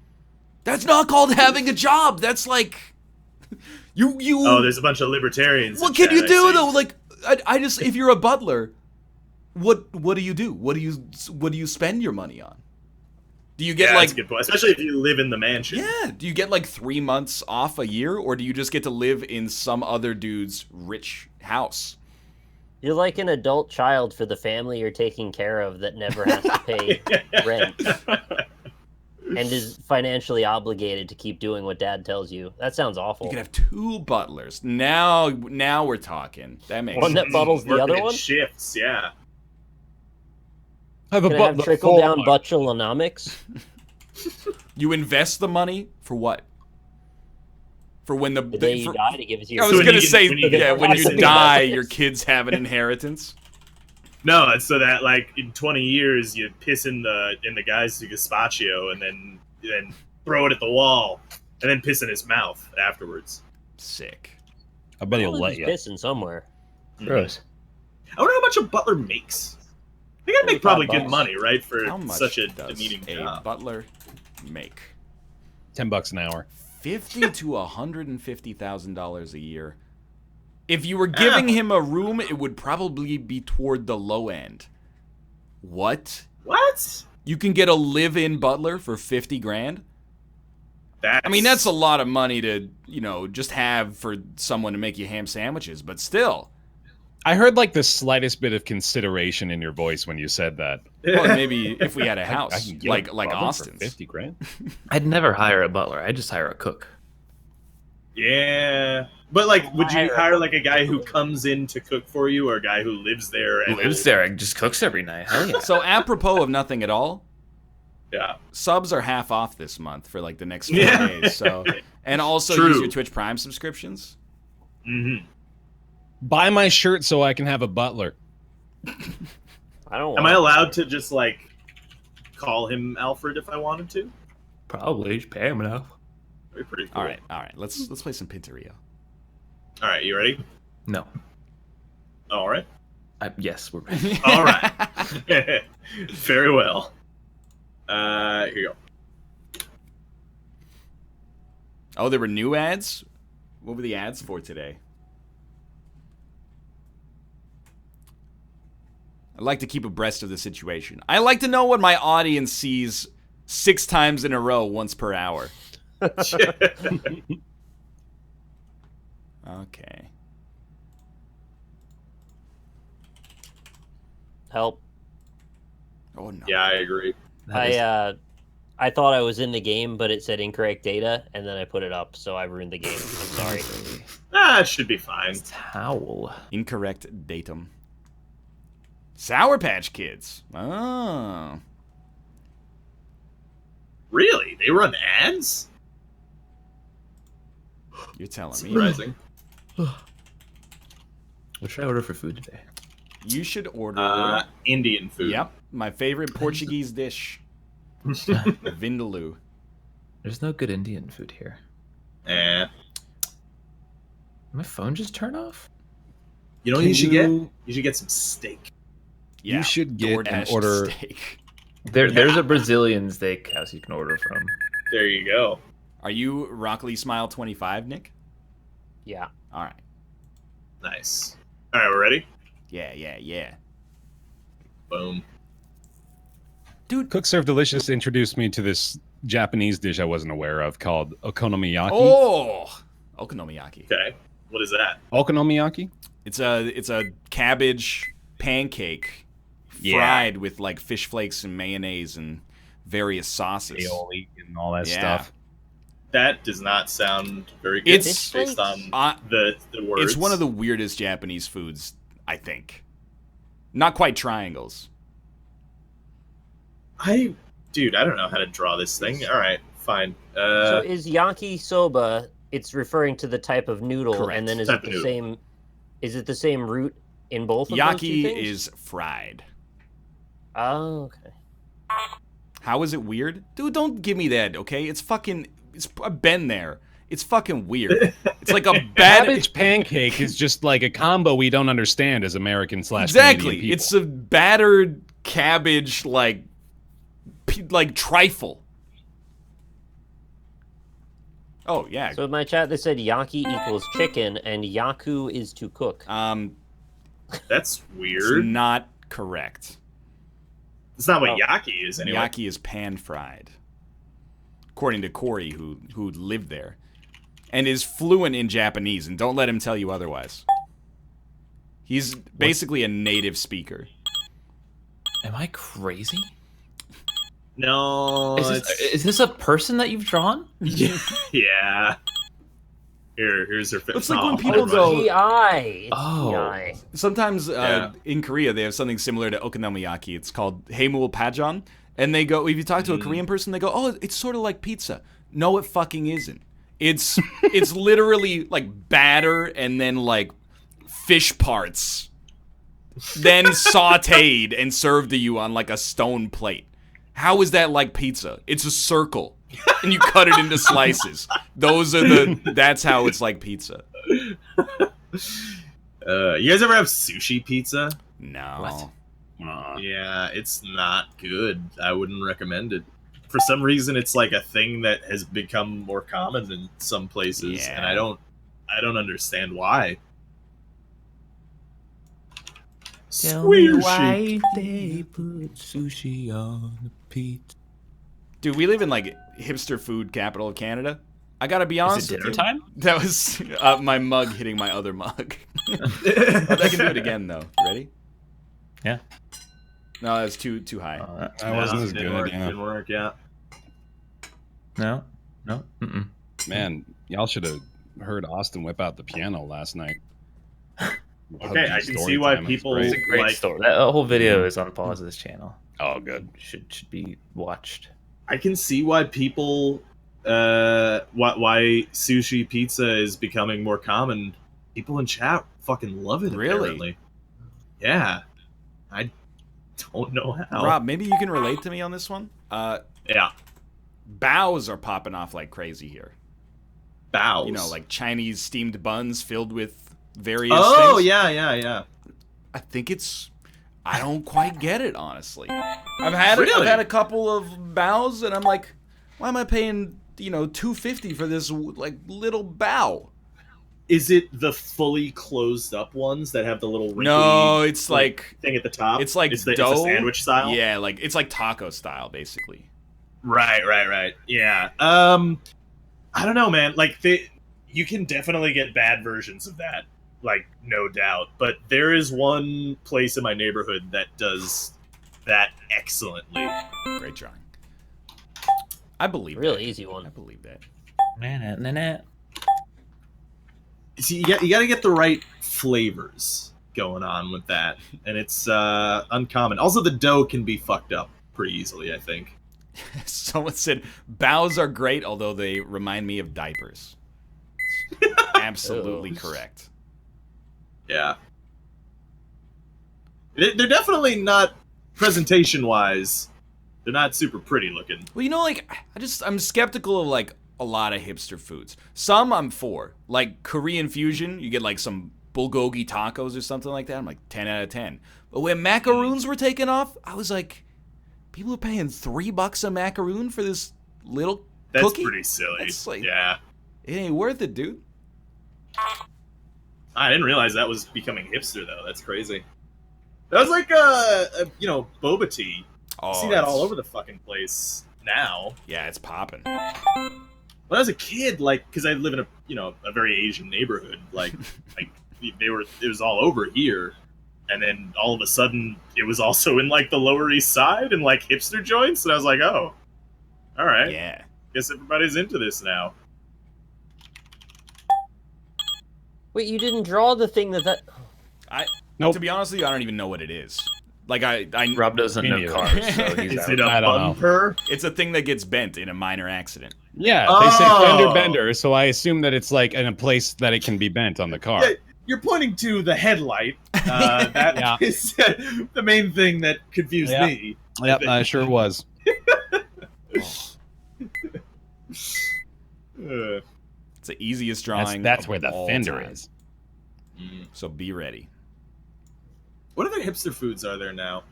That's not called having a job. That's like... You. Oh, there's a bunch of libertarians. What can you do, though? Like, I just... If you're a butler... What do you do? What do you spend your money on? Do you get that's like a good point. Especially if you live in the mansion. Yeah, do you get like 3 months off a year, or do you just get to live in some other dude's rich house? You're like an adult child for the family you're taking care of that never has to pay rent and is financially obligated to keep doing what dad tells you. That sounds awful. You can have 2 butlers. Now we're talking. That makes One sense. that bottles the Working other in one? shifts, yeah. I have a Can I have butler trickle down for- butchelonomics? You invest the money for what? For when The day you for- die to give it to I your was So when gonna you get- say, when you yeah, get- when you Absolutely. die, your kids have an inheritance. No, it's so that like in 20 years you piss in the guy's gazpacho and then throw it at the wall and then piss in his mouth afterwards. Sick. I bet he'll Well, let he's you. pissing somewhere. Gross. I wonder how much a butler makes. They gotta make probably good $35. money, right, for How much such a does demeaning a job. butler make? $10 an hour. $50,000 to $150,000 a year. If you were giving him a room, it would probably be toward the low end. What? What? You can get a live-in butler for 50 grand? That's, I mean, that's a lot of money to, just have for someone to make you ham sandwiches, but still. I heard like the slightest bit of consideration in your voice when you said that. Well, maybe if we had a I house, can get like a butler for Austin's. 50 grand. I'd never hire a butler. I'd just hire a cook. Yeah. But like, would you Hire a hire like a guy who comes in to cook for you, or a guy who lives there and Lives there and just cooks every night. Hell yeah. So apropos of nothing at all, Yeah. subs are half off this month for like the next 4 Yeah. days. So, and also True. use your Twitch Prime subscriptions. Mm-hmm. Buy my shirt so I can have a butler. I don't. Am I want- allowed to just like call him Alfred if I wanted to? Probably. Just pay him enough. That'd be pretty cool. All right. Let's play some Pinturillo. All right, you ready? No. All right. Yes, we're ready. All right. Very well. Here you go. Oh, there were new ads? What were the ads for today? I like to keep abreast of the situation. I like to know what my audience sees 6 times in a row, once per hour. Okay. help. Oh no. Yeah, I agree. I thought I was in the game, but it said incorrect data, and then I put it up, so I ruined the game. I'm sorry. It should be fine. Towel. Incorrect datum. Sour Patch Kids. Oh. Really? They run ads? You're telling me. Surprising. What should I order for food today? You should order. Indian food. Yep. My favorite Portuguese dish. Vindaloo. There's no good Indian food here. Eh. My phone just turned off? You know what Can you should get? you- You should get some steak. Yeah. You should get an DoorDash order. steak. There's a Brazilian steakhouse you can order from. There you go. Are you Rockly Smile 25, Nick? Yeah. All right. Nice. All right, we're ready? Yeah. Boom. Cook Serve Delicious introduced me to this Japanese dish I wasn't aware of called okonomiyaki. Oh, okonomiyaki. Okay. What is that? Okonomiyaki? It's a cabbage pancake Yeah. fried with like fish flakes and mayonnaise and various sauces. Aioli and all that Yeah. stuff. That does not sound very good It's- based on Uh, the words. It's one of the weirdest Japanese foods, I think. Not quite triangles. Dude, I don't know how to draw this thing. All right, fine. So is yakisoba? It's referring to the type of noodle, Correct. and then is Type it of the noodle. same? Is it the same root in both of those two Yaki things? is fried. Oh, okay. How is it weird? Dude, don't give me that, okay? It's fucking... I've been there. It's fucking weird. It's like a bad... Cabbage pancake is just like a combo we don't understand as American / Exactly. Canadian It's people. a battered cabbage, like trifle. Oh, yeah. So in my chat, they said yaki equals chicken, and yaku is to cook. That's It's weird. not correct. It's not what yaki is anyway. Yaki is pan-fried, according to Corey, who lived there, and is fluent in Japanese. And don't let him tell you otherwise. He's basically a native speaker. Am I crazy? No, Is this a person that you've drawn? yeah. Here's her face. It's like when people go. GI. It's Oh. GI. Sometimes Yeah. in Korea they have something similar to okonomiyaki. It's called haemul pajeon, and they go. If you talk to a Korean person, they go, "Oh, it's sort of like pizza." No, it fucking isn't. It's literally like batter and then like fish parts, then sautéed and served to you on like a stone plate. How is that like pizza? It's a circle, and you cut it into slices. That's how it's like pizza. You guys ever have sushi pizza? No. What? Yeah, it's not good. I wouldn't recommend it. For some reason, it's like a thing that has become more common in some places, Yeah. and I don't understand why. Tell me Squishy. why they put sushi on the pizza. Dude, we live in like hipster food capital of Canada. I gotta be honest Is it with dinner you. time? That was my mug hitting my other mug. I can do it again though. Ready? Yeah. No, that's too high. That wasn't as Didn't good. work, Yeah. Didn't work. Yeah. No. Mm-mm. Man, y'all should have heard Austin whip out the piano last night. Okay, I can see why people- It's a great Like- story. That whole video is on pause of this channel. Oh, good. Should be watched. I can see why people, why sushi pizza is becoming more common. People in chat fucking love it. Really? Apparently. Yeah. I don't know how. Rob, maybe you can relate to me on this one. Yeah. Baos are popping off like crazy here. Bows. You know, like Chinese steamed buns filled with various Oh things. yeah. I think I don't quite get it, honestly. I've had Really? a couple of bows, and I'm like, why am I paying $2.50 for this like little bow? Is it the fully closed up ones that have the little wrinkly No, it's like thing at the top? it's like it's dough a sandwich style. Yeah, like it's like taco style, basically. Right. Yeah. I don't know, man. Like you can definitely get bad versions of that. Like, no doubt. But there is one place in my neighborhood that does that excellently. Great drawing. I believe Really that. easy I one. believe that. Man. See, you got to get the right flavors going on with that, and it's uncommon. Also, the dough can be fucked up pretty easily, I think. Someone said bows are great, although they remind me of diapers. Absolutely correct. Yeah. They're definitely not, presentation-wise, they're not super pretty looking. Well, like I'm skeptical of like a lot of hipster foods. Some I'm for, like Korean fusion. You get like some bulgogi tacos or something like that. I'm like 10 out of 10. But when macaroons were taken off, I was like, people are paying $3 a macaroon for this little That's cookie. pretty silly. That's like- yeah. It ain't worth it, dude. I didn't realize that was becoming hipster, though. That's crazy. That was like, boba tea. Oh, You see that all it's- over the fucking place now. Yeah, it's popping. When I was a kid, like, because I live in a very Asian neighborhood, like it was all over here, and then all of a sudden it was also in like the Lower East Side and like hipster joints, and I was like, oh, all right, Yeah. guess everybody's into this now. Wait, you didn't draw the thing that. Nope. To be honest with you, I don't even know what it is. Like I Rob doesn't Me know neither. cars, so he's Is out. it a I don't know. bumper? it's a thing that gets bent in a minor accident. Yeah, they say fender Oh. bender, so I assume that it's like in a place that it can be bent on the car. Yeah, you're pointing to the headlight. That Yeah. is the main thing that confused Yeah. me. Yep, I sure was. It's the easiest drawing. That's of where the all fender time. is. So be ready. What other hipster foods are there now?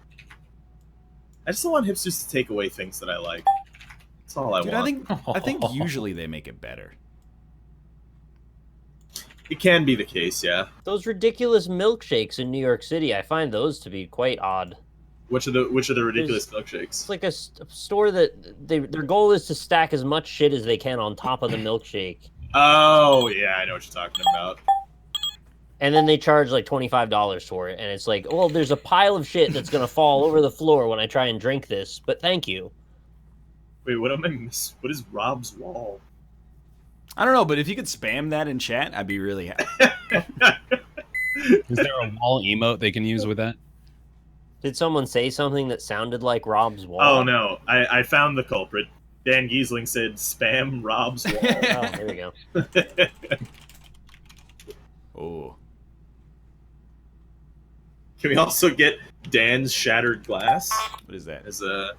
I just don't want hipsters to take away things that I like. That's all I Dude, want. I think usually they make it better. It can be the case, yeah. Those ridiculous milkshakes in New York City, I find those to be quite odd. Which are the ridiculous It's milkshakes? like a store that their goal is to stack as much shit as they can on top of the milkshake, Oh yeah, I know what you're talking about. and then they charge like $25 for it. And it's like, well, there's a pile of shit that's gonna fall over the floor when I try and drink this, but thank you. Wait, what am I miss? What is Rob's wall? I don't know, but if you could spam that in chat, I'd be really happy. Is there a wall emote they can use with that? Did someone say something that sounded like Rob's wall? Oh no, I found the culprit. Dan Giesling said, "Spam Rob's wall." Oh, there we go. Oh. Can we also get Dan's shattered glass What is that? as a?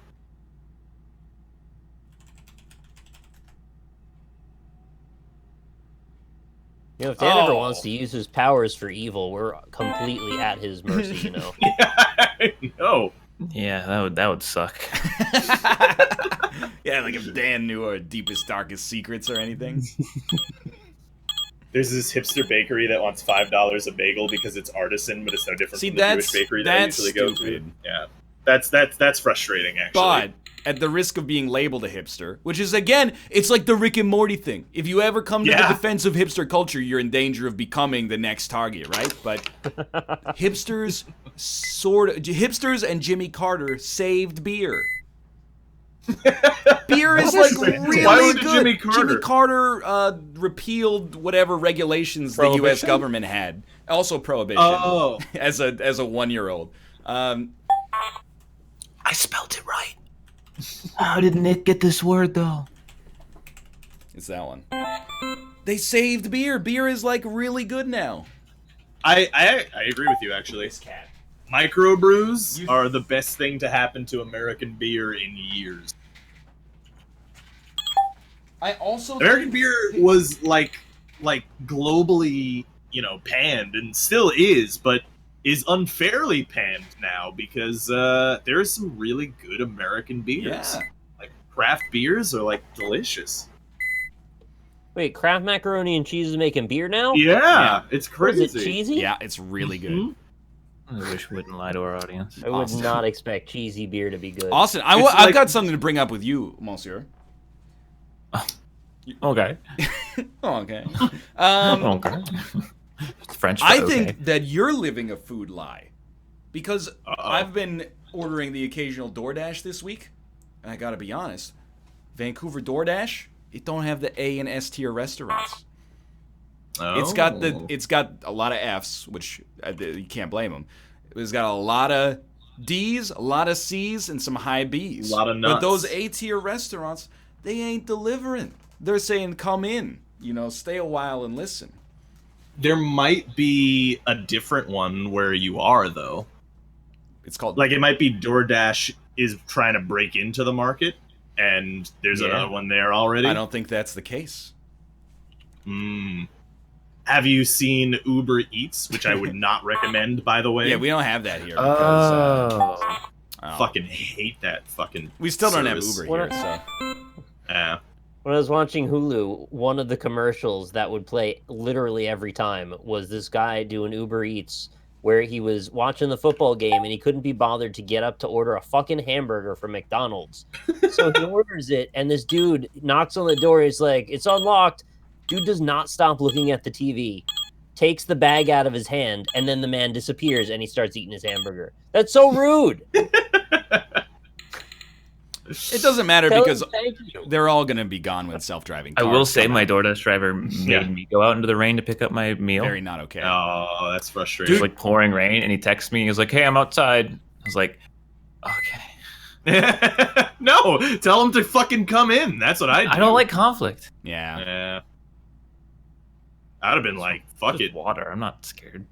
You know, if Dan ever Oh. wants to use his powers for evil, we're completely at his mercy. You know. Yeah, no. Yeah, that would suck. Yeah, like if Dan knew our deepest, darkest secrets or anything. There's this hipster bakery that wants $5 a bagel because it's artisan, but it's no different See, from the that's- Jewish bakery that I that's usually go stupid. to. Yeah, that's frustrating actually. But at the risk of being labeled a hipster, which is, again, it's like the Rick and Morty thing. If you ever come to the Yeah. defense of hipster culture, you're in danger of becoming the next target, right? But hipsters and Jimmy Carter saved beer. Beer is like really Why would good. Jimmy Carter? Repealed whatever regulations the U.S. Prohibition? government had. Also prohibition. Oh, As a 1-year-old. I spelled it right. How did Nick get this word though? It's that one. They saved beer. Beer is like really good now. I agree with you actually. cat. Microbrews are the best thing to happen to American beer in years. I also American beer was like globally, panned and still is, but is unfairly panned now because there are some really good American beers. Yeah. Like craft beers are like delicious. Wait, Kraft Macaroni and Cheese is making beer now? Yeah, it's Is crazy. it cheesy? Yeah, it's really good. Mhm. I wish we wouldn't lie to our audience. I would Awesome. not expect cheesy beer to be good. Austin, It's I've like- got something to bring up with you, Monsieur. Okay. Oh, okay. Okay. French. I but think okay. that you're living a food lie. Because Uh-oh. I've been ordering the occasional DoorDash this week, and I gotta be honest, Vancouver DoorDash, it don't have the A and S tier restaurants. Oh. It's got a lot of Fs, which you can't blame them. It's got a lot of Ds, a lot of Cs, and some high Bs. A lot of But nuts. those A tier restaurants, they ain't delivering. They're saying, come in, stay a while and listen. There might be a different one where you are though. It's called Like it might be DoorDash is trying to break into the market, and there's Yeah. another one there already. I don't think that's the case. Have you seen Uber Eats, which I would not recommend, by the way? Yeah, we don't have that here. Because, oh. fucking hate that fucking. We still don't have service. Uber What here, so. Yeah. When I was watching Hulu, one of the commercials that would play literally every time was this guy doing Uber Eats, where he was watching the football game and he couldn't be bothered to get up to order a fucking hamburger from McDonald's. So he orders it, and this dude knocks on the door. He's like, "It's unlocked." Dude does not stop looking at the TV, takes the bag out of his hand, and then the man disappears and he starts eating his hamburger. That's so rude. It doesn't matter Tell because him thank you. they're all going to be gone when self-driving I cars will say come my out. DoorDash driver made Yeah. me go out into the rain to pick up my meal. Very not okay. Oh, that's It frustrating. was like pouring rain, and he texted me. He was like, "Hey, I'm outside." I was like, "Okay." No, tell him to fucking come in. That's what I do. I don't like conflict. Yeah. Yeah. I'd have been like, fuck Just it. water. I'm not scared.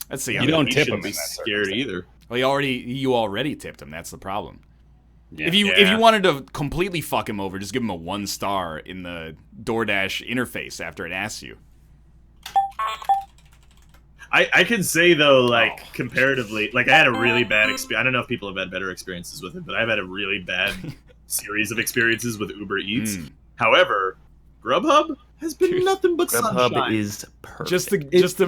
Let's see. You don't We tip shouldn't him be in that scared circumstance. either. Well, you already tipped him. That's the problem. Yeah. If you Yeah. wanted to completely fuck him over, just give him a 1 star in the DoorDash interface after it asks you. I can say though, like comparatively, like I had a really bad experience. I don't know if people have had better experiences with it, but I've had a really bad series of experiences with Uber Eats. Mm. However, Grubhub has been nothing but Grubhub sunshine. is perfect. Just to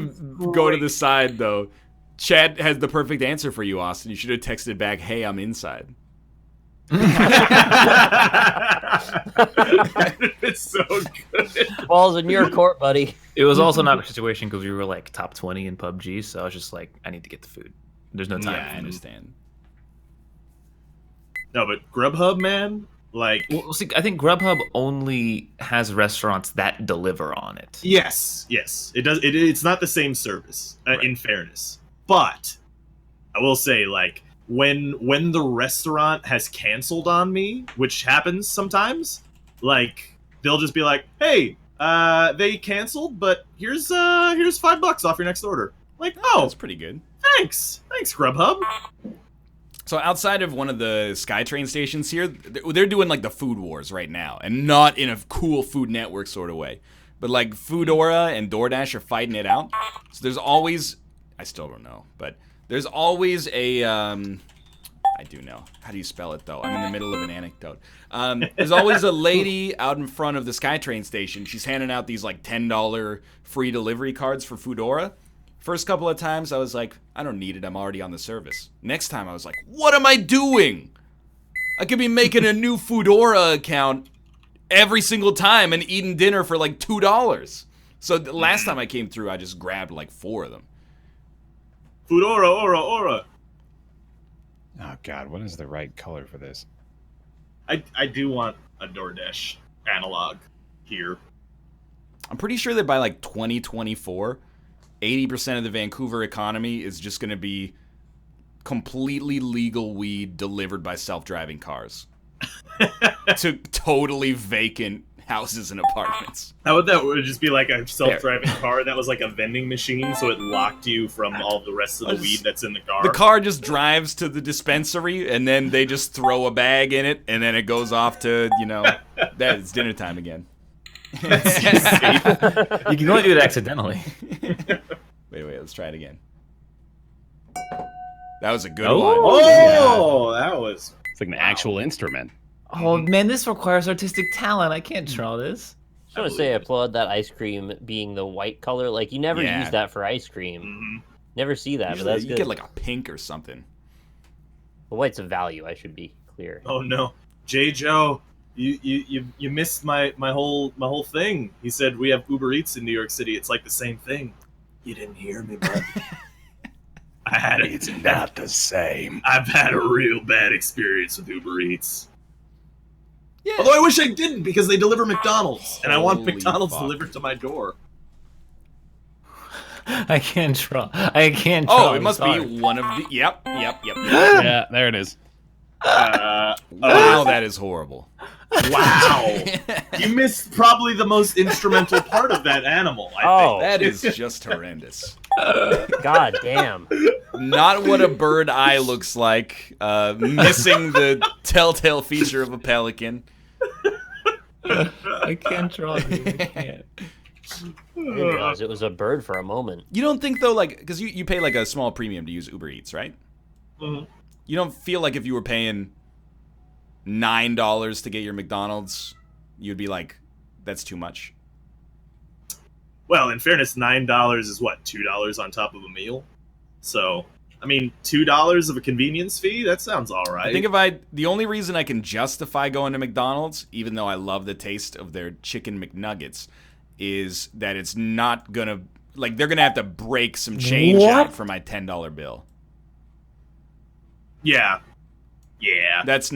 go to the side though, Chad has the perfect answer for you, Austin. You should have texted back, "Hey, I'm inside." It's so good. Balls in your court, buddy. It was also not a situation because we were like top 20 in PUBG, so I was just like, I need to get the food. There's no time. Yeah, I understand. No, but Grubhub, man, like Well, see, I think Grubhub only has restaurants that deliver on it. yes, it does. It's not the same service, in fairness. But I will say, like, when the restaurant has canceled on me, which happens sometimes, like they'll just be like, "Hey, they canceled, but here's $5 off your next order." Like, oh, That's pretty good. thanks, Grubhub. So outside of one of the SkyTrain stations here, they're doing like the food wars right now, and not in a cool Food Network sort of way, but like Foodora and DoorDash are fighting it out. So there's always, I still don't know, but there's always a, I do know. How do you spell it though? I'm in the middle of an anecdote. There's always a lady out in front of the SkyTrain station. She's handing out these like $10 free delivery cards for Foodora. First couple of times, I was like, I don't need it. I'm already on the service. Next time, I was like, what am I doing? I could be making a new Foodora account every single time and eating dinner for like $2. So the last time I came through, I just grabbed like 4 of them. Foodora, ora. Oh God, what is the right color for this? I do want a DoorDash analog here. I'm pretty sure that by like 2024, 80% of the Vancouver economy is just going to be completely legal weed delivered by self-driving cars to totally vacant houses and apartments. How would that would just be like a self-driving car that was like a vending machine, so it locked you from all the rest of the weed that's in the car? The car just drives to the dispensary, and then they just throw a bag in it, and then it goes off to, it's dinner time again. You can only do it accidentally. Wait, let's try it again. That was a good Oh. one. Oh, that was. It's like an actual instrument. Oh man, this requires artistic talent. I can't draw this. I just want to say I applaud that ice cream being the white color. Like, you never Yeah. use that for ice cream. Mhm. Never see that, Usually but that's you good. get like a pink or something. The white's a value, I should be clear. Oh no, J. Joe, you missed my whole thing. He said we have Uber Eats in New York City. It's like the same thing. You didn't hear me, bud. I had it. It's not the same. I've had a real bad experience with Uber Eats. Yeah. Although I wish I didn't, because they deliver McDonald's, and I want Holy McDonald's fuck. delivered to my door. I can't draw. I can't draw. Oh, it I'm must sorry. be one of the. Yep. Yeah, there it is. Wow, that is horrible. Wow. You missed probably the most instrumental part of that animal, I Oh, That is just horrendous. god damn. Not what a bird eye looks like. Missing the telltale feature of a pelican. I can't draw. Dude. I can't. I didn't realize it was a bird for a moment. You don't think though, like, because you pay like a small premium to use Uber Eats, right? Mhm. You don't feel like if you were paying $9 to get your McDonald's, you'd be like, that's too much. Well, in fairness, $9 is what, $2 on top of a meal? So, I mean, $2 of a convenience fee? That sounds alright. I think the only reason I can justify going to McDonald's, even though I love the taste of their chicken McNuggets, is that it's not gonna, like, they're gonna have to break some change out for my $10 bill. Yeah. That's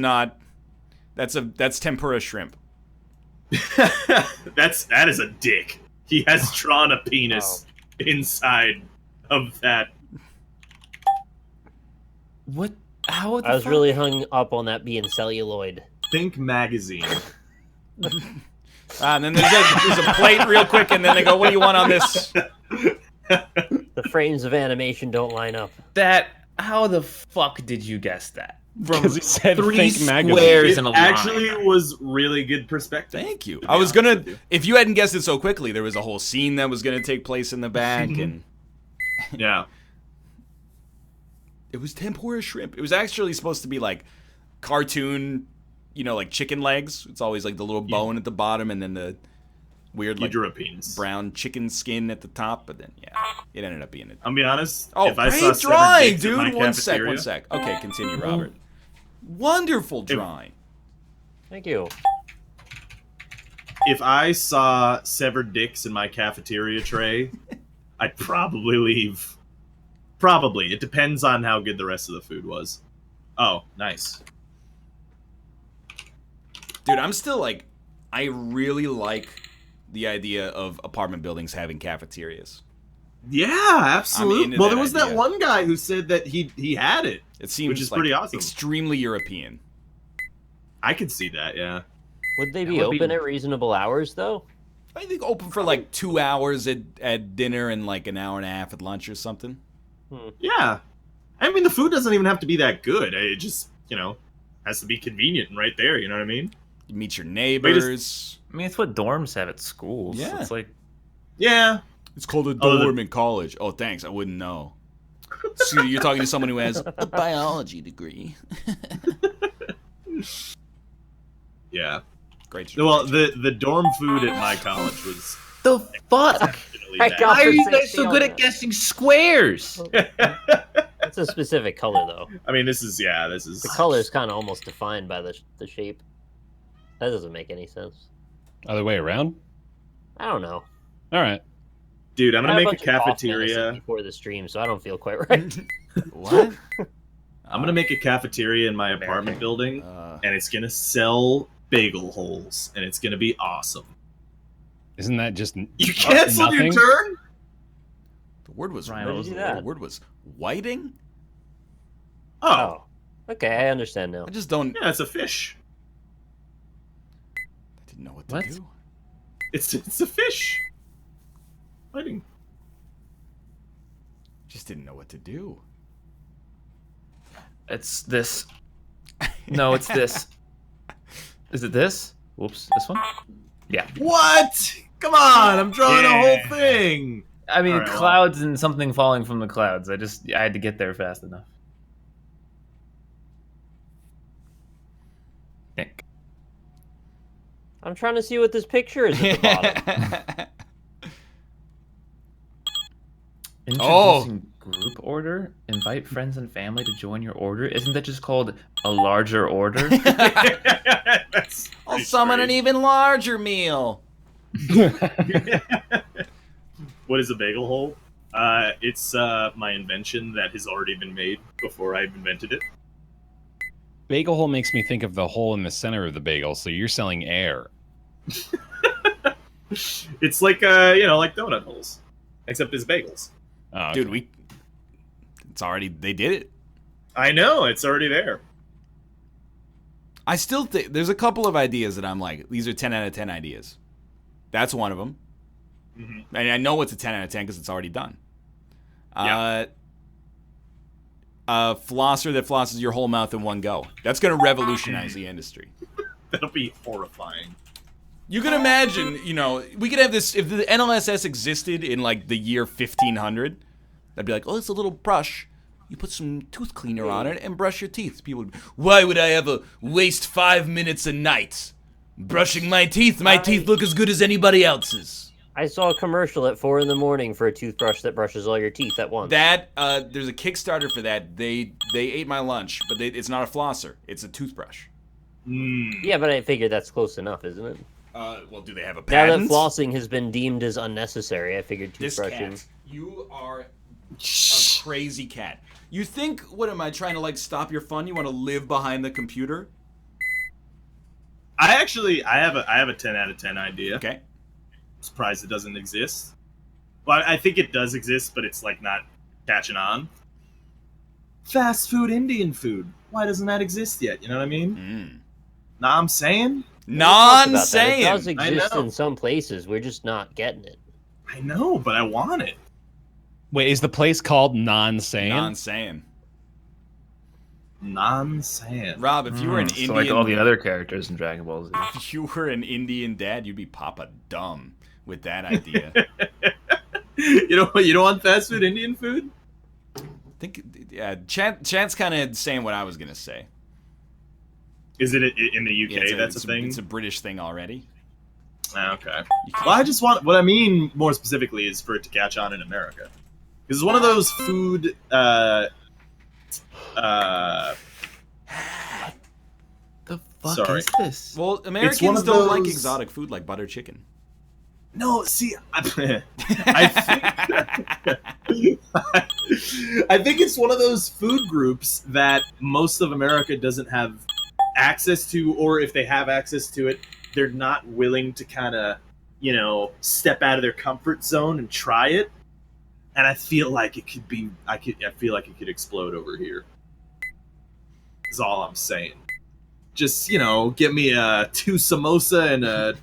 tempura shrimp. That is a dick. He has drawn a penis inside of that. What? How? I was really hung up on that being celluloid. Think magazine. And then there's a plate real quick, and then they go, what do you want on this? The frames of animation don't line up. that. How the fuck did you guess that? From 'Cause he said three think magazine. squares It in a actually line. was really good perspective. Thank you. To I be was honest gonna, with you. if you hadn't guessed it so quickly, there was a whole scene that was gonna take place in the back, and Yeah. it was tempura shrimp. It was actually supposed to be like cartoon, like chicken legs. It's always like the little bone at the bottom, and then the weird like Europeans. brown chicken skin at the top, but then yeah, it ended up being it. I'll be honest. Oh, if I great saw severed drawing, dicks at my dude. One sec. cafeteria- Okay, continue, Robert. Wonderful drawing. Thank you. If I saw severed dicks in my cafeteria tray, I'd probably leave. Probably. It depends on how good the rest of the food was. Oh, nice. Dude, I'm still like, I really like the idea of apartment buildings having cafeterias. Yeah, absolutely. into Well, that there was idea. that one guy who said that he had it. It seems Which is like pretty awesome. extremely European. I could see that, yeah. Would they That be would be- open at reasonable hours though? I think open for like 2 hours at dinner and like an hour and a half at lunch or something. Yeah. I mean, the food doesn't even have to be that good. It just, has to be convenient and right there, you know what I mean? You meet your neighbors. I mean, it's what dorms have at schools. Yeah. It's like, Yeah. It's called a Oh, the- dorm in college. Oh, thanks. I wouldn't know. So you're talking to someone who has a biology degree. Yeah. Great. Well, the dorm food at my college was the fuck? exceptionally I bad. got- Why are you guys 60 so on good that. at guessing squares? It's a specific color though. I mean, this is. The color is kind of almost defined by the shape. That doesn't make any sense. Other way around? I don't know. All right. Dude, I'm I gonna had make a bunch of cough medicine cafeteria. before the stream, so I don't feel quite right. What? I'm gonna make a cafeteria in my apartment building, and it's gonna sell bagel holes, and it's gonna be awesome. Isn't that just You canceled your nothing? turn? The word was Ryan, what did you do that? The word was whiting. Oh, Oh, okay, I understand now. I just don't. yeah, it's a fish. I didn't know what to What? do. It's a fish. Fighting. Just didn't know what to do. It's this. No, it's this. Is it this? Whoops, this one? Yeah. What? Come on, I'm drawing a Yeah. whole thing. I mean, All right, well. clouds and something falling from the clouds. I had to get there fast enough. Think. I'm trying to see what this picture is at the bottom. Introducing group order. Invite friends and family to join your order. Isn't that just called a larger order? That's I'll pretty summon an strange. even larger meal. What is a bagel hole? It's my invention that has already been made before I invented it. Bagel hole makes me think of the hole in the center of the bagel, so you're selling air. It's like like donut holes, except it's bagels. Oh, Dude, okay. it's already, they did it. I know, it's already there. I still think, there's a couple of ideas that I'm like, these are 10 out of 10 ideas. That's one of them. Mhm. And I know it's a 10 out of 10 because it's already done. Yeah. A flosser that flosses your whole mouth in one go. That's going to revolutionize the industry. That'll be horrifying. You can imagine, we could have this, if the NLSS existed in like the year 1500, I'd be like, oh, it's a little brush. You put some tooth cleaner on it and brush your teeth. People would, why would I ever waste 5 minutes a night brushing my teeth? My teeth look as good as anybody else's. I saw a commercial at 4 a.m. for a toothbrush that brushes all your teeth at once. That, there's a Kickstarter for that. They ate my lunch, but it's not a flosser. It's a toothbrush. Yeah, but I figured that's close enough, isn't it? Well, do they have a Now that patent? flossing has been deemed as unnecessary, I figured This toothbrushing. cat, you are a crazy cat. You think, what am I trying to, like, stop your fun? You want to live behind the computer? I have a 10 out of 10 idea. Okay. Surprised it doesn't exist. Well, I think it does exist, but it's like not catching on. Fast food Indian food. Why doesn't that exist yet? You know what I mean? Nah, I'm saying. We talked about that. It Non-saying. does I exist know. in some places. We're just not getting it. I know, but I want it. Wait, is the place called Non-Saiyan? Non-saying. Non-saying. Rob, if you were an So Indian, like all the other characters in Dragon Ball Z. if you were an Indian dad, you'd be Papa Dumb with that idea. You don't want fast food Indian food? Chance kind of saying what I was gonna say. Is it in the UK? Yeah, That's a thing. It's a British thing already. Okay. Well, I just want, what I mean more specifically is for it to catch on in America. Because it's one of those food, The fuck Sorry. is this? Well, Americans one of don't like those- exotic food like butter chicken. no, see, I think it's one of those food groups that most of America doesn't have access to, or if they have access to it, they're not willing to kind of, step out of their comfort zone and try it. And I feel like it could be, I feel like it could explode over here. Is all I'm saying. Just, get me a 2 samosa and a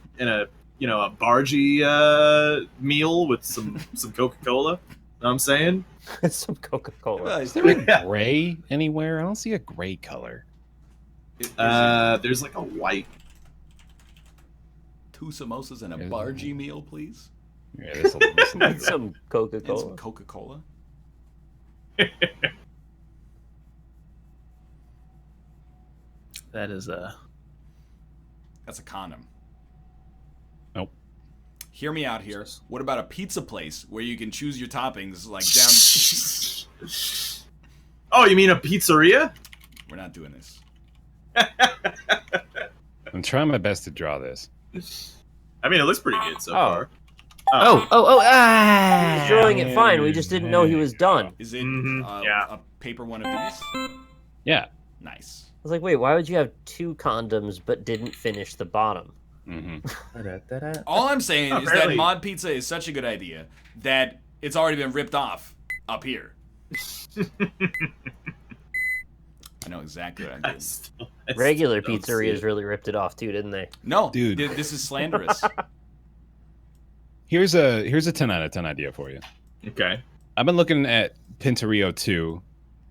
a bargee meal with some Coca-Cola. Know what I'm saying? Some Coca-Cola. Is there a gray anywhere? I don't see a gray color. There's like a white. 2 samosas and a There's- bargee meal, please. Yeah, this will And some And Coca-Cola. some Coca-Cola. That is That's a condom. Nope. Hear me out here. What about a pizza place where you can choose your toppings like down? Oh, you mean a pizzeria? We're not doing this. I'm trying my best to draw this. I mean, it looks pretty good so far. He's drawing it fine. We just didn't know he was done. Is it yeah. a paper one of these? Yeah. Nice. I was like, wait, why would you have 2 condoms but didn't finish the bottom? Hmm. All I'm saying is that Apparently- mod pizza is such a good idea that it's already been ripped off up here. I know exactly what I did. Regular don't see pizzerias it. really ripped it off too, didn't they? No, Dude. this is slanderous. Here's a 10 out of 10 idea for you. Okay. I've been looking at Pinturillo 2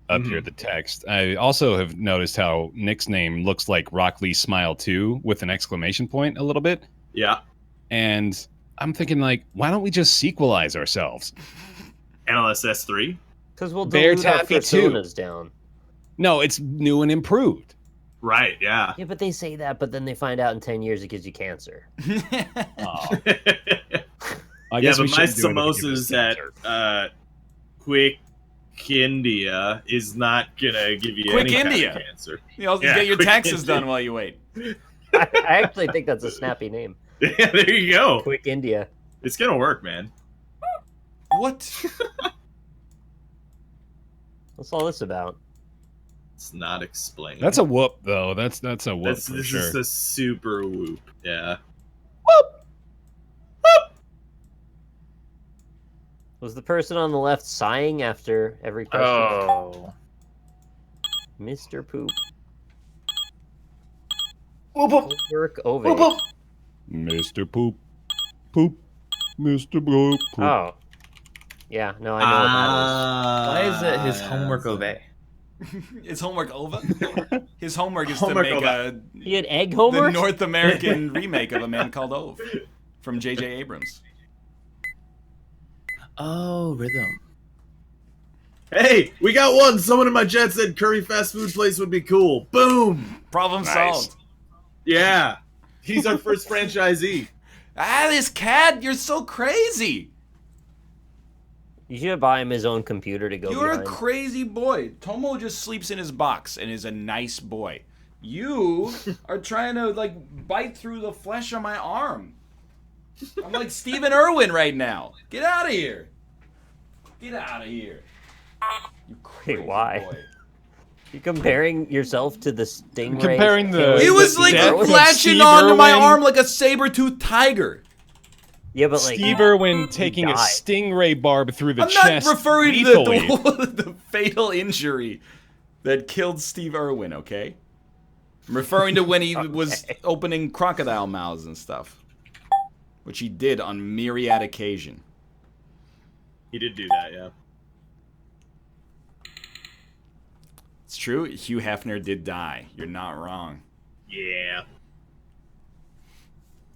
up here, the text. I also have noticed how Nick's name looks like Rock Lee Smile 2 with an exclamation point a little bit. Yeah. And I'm thinking, like, why don't we just sequelize ourselves? NLSS 3? Because we'll Bear dilute our Taffy too. personas down. No, it's new and improved. Right, yeah. Yeah, but they say that, but then they find out in 10 years it gives you cancer. Oh, I Yeah, guess we but my shouldn't do it if it gives us samosas at cancer. Quick India is not gonna give you Quick any India? kind of cancer. You know, Yeah, get your Quick taxes India. done while you wait. I actually think that's a snappy name. Yeah, there you go. Quick India. It's gonna work, man. What? What's all this about? It's not explained. That's a whoop, though. That's a whoop This for is sure. a super whoop. Yeah. Was the person on the left sighing after every question? Oh. Mr. Poop. Whoop, whoop. Work over. Whoop, whoop. Mr. Poop. Poop. Mr. Poop. Poop. Oh. Yeah, no, I know Why is it his homework over? His homework over? His homework is Homework to make over. what that is. He had egg the homework? North American remake of A Man Called Ove from J.J. Abrams. Oh, rhythm. Hey, we got one. Someone in my chat said curry fast food place would be cool. Boom. Problem Nice. solved. Yeah. He's our first franchisee. Ah, this cat, you're so crazy. You should buy him his own computer to go You're a behind. crazy boy. Tomo just sleeps in his box and is a nice boy. You are trying to, like, bite through the flesh on my arm. I'm like Stephen Irwin right now. Get out of here. Get out of here. You crazy why? boy. You're comparing yourself to the stingray. comparing the- killer He was The like death of latching Steve onto my Irwin. arm like a saber-toothed tiger. Yeah, but like Steve Irwin taking a died. stingray barb through the I'm chest. not referring to lethally. the fatal injury that killed Steve Irwin, okay? I'm referring to when he was opening crocodile mouths and stuff. Which he did on myriad occasion. He did do that, yeah. It's true, Hugh Hefner did die. You're not wrong. Yeah.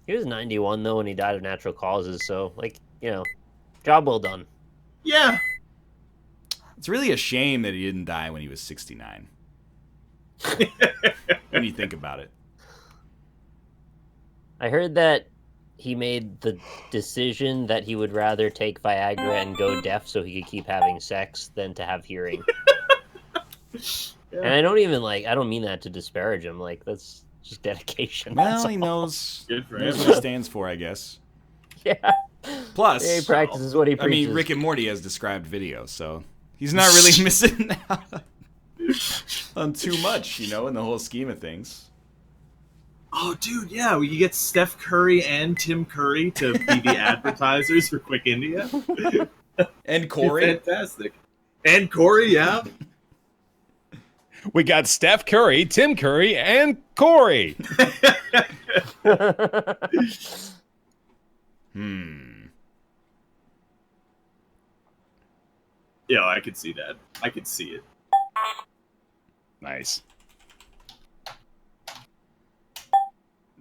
he was 91 though when he died of natural causes, so like, you know, job well done. Yeah. It's really a shame that he didn't die when he was 69. When you think about it. I heard that he made the decision that he would rather take Viagra and go deaf so he could keep having sex than to have hearing. Yeah. And I don't mean that to disparage him. Like, that's just dedication. Well, that's he all. knows, Good for knows him. what he stands for, I guess. Yeah. Plus, He practices what he I preaches. mean, Rick and Morty has described video, so he's not really missing out on too much, you know, in the whole scheme of things. Oh, dude, yeah, we could get Steph Curry and Tim Curry to be the advertisers for Quick India. And Corey. Fantastic. And Corey, yeah. We got Steph Curry, Tim Curry, and Corey. Yeah, I could see that. I could see it. Nice.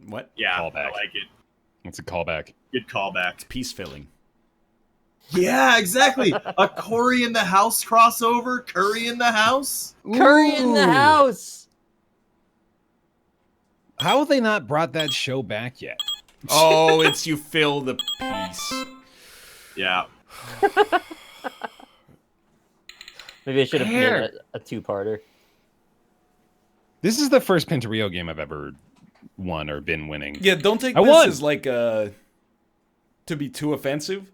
What? Yeah, Callback. I like it. That's a callback. Good callback. Peace filling. Yeah, exactly. A Corey in the House crossover. Curry in the House. Curry in the Ooh. house. How have they not brought that show back yet? Oh, it's you fill the piece. Yeah. Maybe I should have made a two-parter. This is the first Pinturillo game I've ever won or been winning. Yeah, don't take I this won. as like to be too offensive.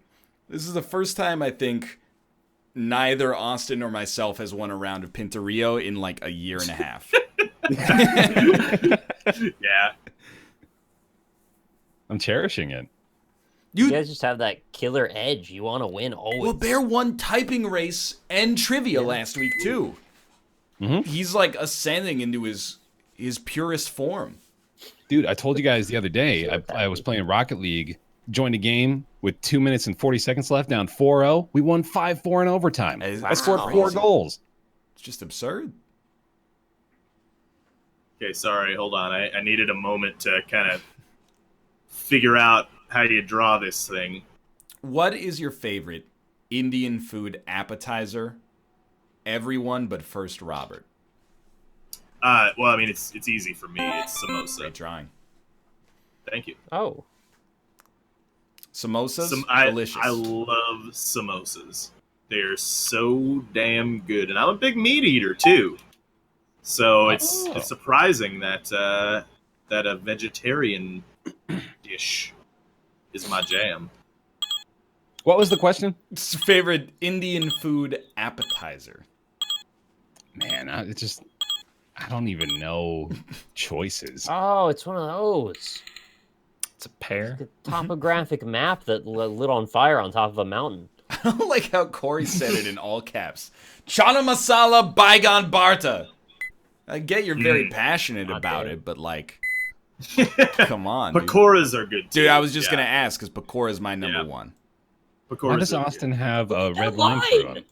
This is the first time I think neither Austin or myself has won a round of Pinturillo in like a year and a half. Yeah. I'm cherishing it. You guys just have that killer edge. You want to win always. Well, Bear won typing race and trivia last week too. Mm-hmm. He's like ascending into his purest form. Dude, I told you guys the other day, I was playing Rocket League, joined a game with 2 minutes and 40 seconds left, down 4-0. We won 5-4 in overtime. I scored 4 goals. It's just absurd. Okay, sorry, hold on. I needed a moment to kind of figure out how you draw this thing. What is your favorite Indian food appetizer? Everyone but first Robert. Well, I mean, it's easy for me. It's samosa. Great drawing. Thank you. Oh. Samosas? Delicious. I love samosas. They're so damn good, and I'm a big meat eater too. So it's surprising that that a vegetarian dish is my jam. What was the question? Favorite Indian food appetizer? Man, I don't even know choices. Oh, it's one of those. It's a pear. The topographic map that lit on fire on top of a mountain. I don't like how Corey said it in all caps. Chana masala bygone Barta. I get you're very passionate about it, but like, come on. Dude. Pakoras are good too. Dude, I was just going to ask because Pakora is my number one. Pakoras Why does are good. Austin have a red line through him?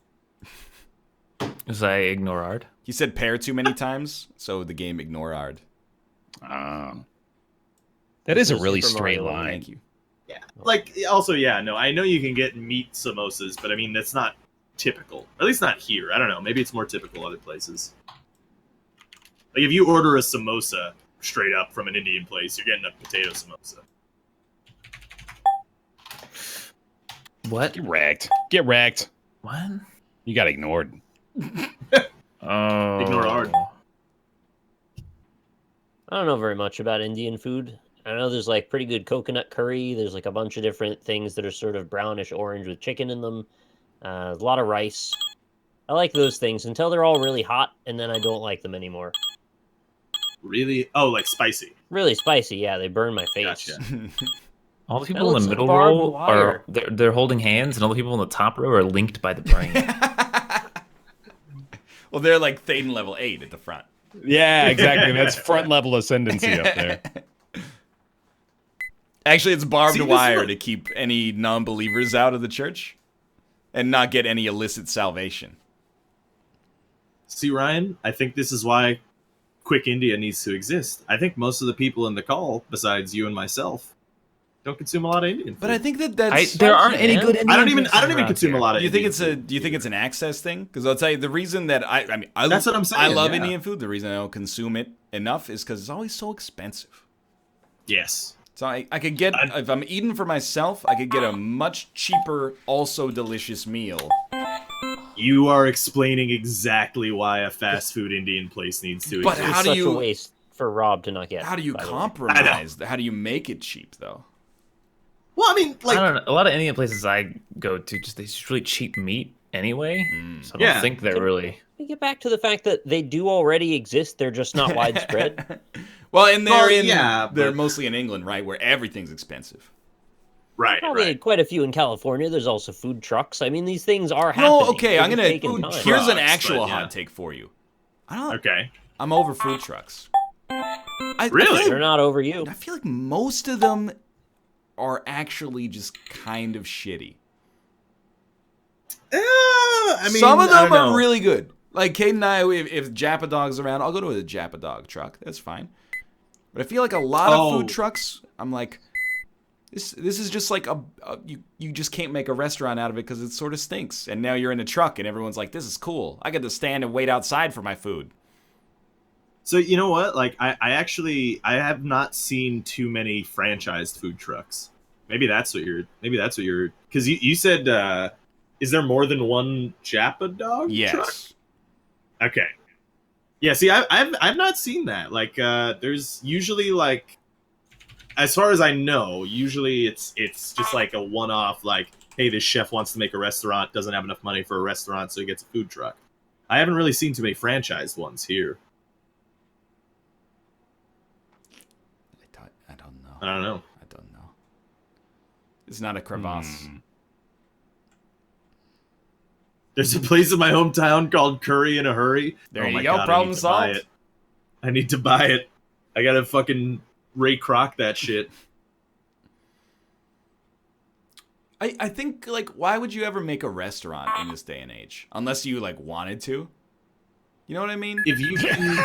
Was I ignored? He said pear too many times, so the game ignored. That is a really Super straight Mario line. Thank you. Yeah. Like, also, yeah, no, I know you can get meat samosas, but I mean, that's not typical. At least not here. I don't know. Maybe it's more typical other places. Like, if you order a samosa straight up from an Indian place, you're getting a potato samosa. What? Get wrecked. Get wrecked. What? You got ignored. Oh. Ignore hard. I don't know very much about Indian food. I know there's like pretty good coconut curry. There's like a bunch of different things that are sort of brownish orange with chicken in them. A lot of rice. I like those things until they're all really hot, and then I don't like them anymore. Really? Oh, like spicy. Really spicy, yeah. They burn my face. Gotcha. All the That people in looks the like middle barbed row wire. are they're holding hands, and all the people in the top row are linked by the brain. Well, they're like Thaden level 8 at the front. Yeah, exactly. That's front level ascendancy up there. Actually, it's barbed See, this is wire what- to keep any non-believers out of the church and not get any illicit salvation. See, Ryan, I think this is why Quick India needs to exist. I think most of the people in the call, besides you and myself, don't consume a lot of Indian food. But I think that's There aren't any good. I don't even Indian consume a lot of Do you think Indian it's do you think it's an access thing? Because I'll tell you the reason that I mean That's what I'm saying, I love yeah. Indian food. The reason I don't consume it enough is because it's always so expensive. Yes. So I could get, if I'm eating for myself, I could get a much cheaper, also delicious meal. You are explaining exactly why a fast food Indian place needs to But exist. how It's do such you- a waste for Rob to not get. How do you by the way. compromise? How do you make it cheap, though? Well, I mean, like, I don't know. A lot of Indian places I go to they just really cheap meat anyway. So I don't Yeah. think they're really. We get back to the fact that they do already exist. They're just not widespread. Well, and Well, they're yeah, they're but- mostly in England, right, where everything's expensive. right, Probably right. quite a few in California. There's also food trucks. I mean, these things are happening. No, okay, They're I'm just gonna. taking time. Here's an Trucks, actual but yeah. hot take for you. I don't. Okay. I'm over food trucks. Really? They're not over you. I feel like most of them are actually just kind of shitty. I mean, Some of I them don't are know. really good. Like Kate and I, if Japa Dog's around, I'll go to a Japa Dog truck. That's fine. But I feel like a lot of food trucks, I'm like, this is just like you just can't make a restaurant out of it because it sort of stinks. And now you're in a truck and everyone's like, this is cool. I get to stand and wait outside for my food. So you know what? Like, I have not seen too many franchised food trucks. Maybe that's what you're. Because you said, is there more than one Japa Dog truck? Yes. Okay. Yeah. See, I've not seen that. Like, there's usually like, as far as I know, usually it's just like a one-off. Like, hey, this chef wants to make a restaurant, doesn't have enough money for a restaurant, so he gets a food truck. I haven't really seen too many franchised ones here. I don't know. I don't know. I don't know. It's not a crevasse. There's a place in my hometown called Curry in a Hurry. There Oh you my go, God, problem I need to buy solved. it. I need to buy it. I gotta fucking Ray Kroc that shit. I think, like, why would you ever make a restaurant in this day and age? Unless you, like, wanted to. You know what I mean? If you can...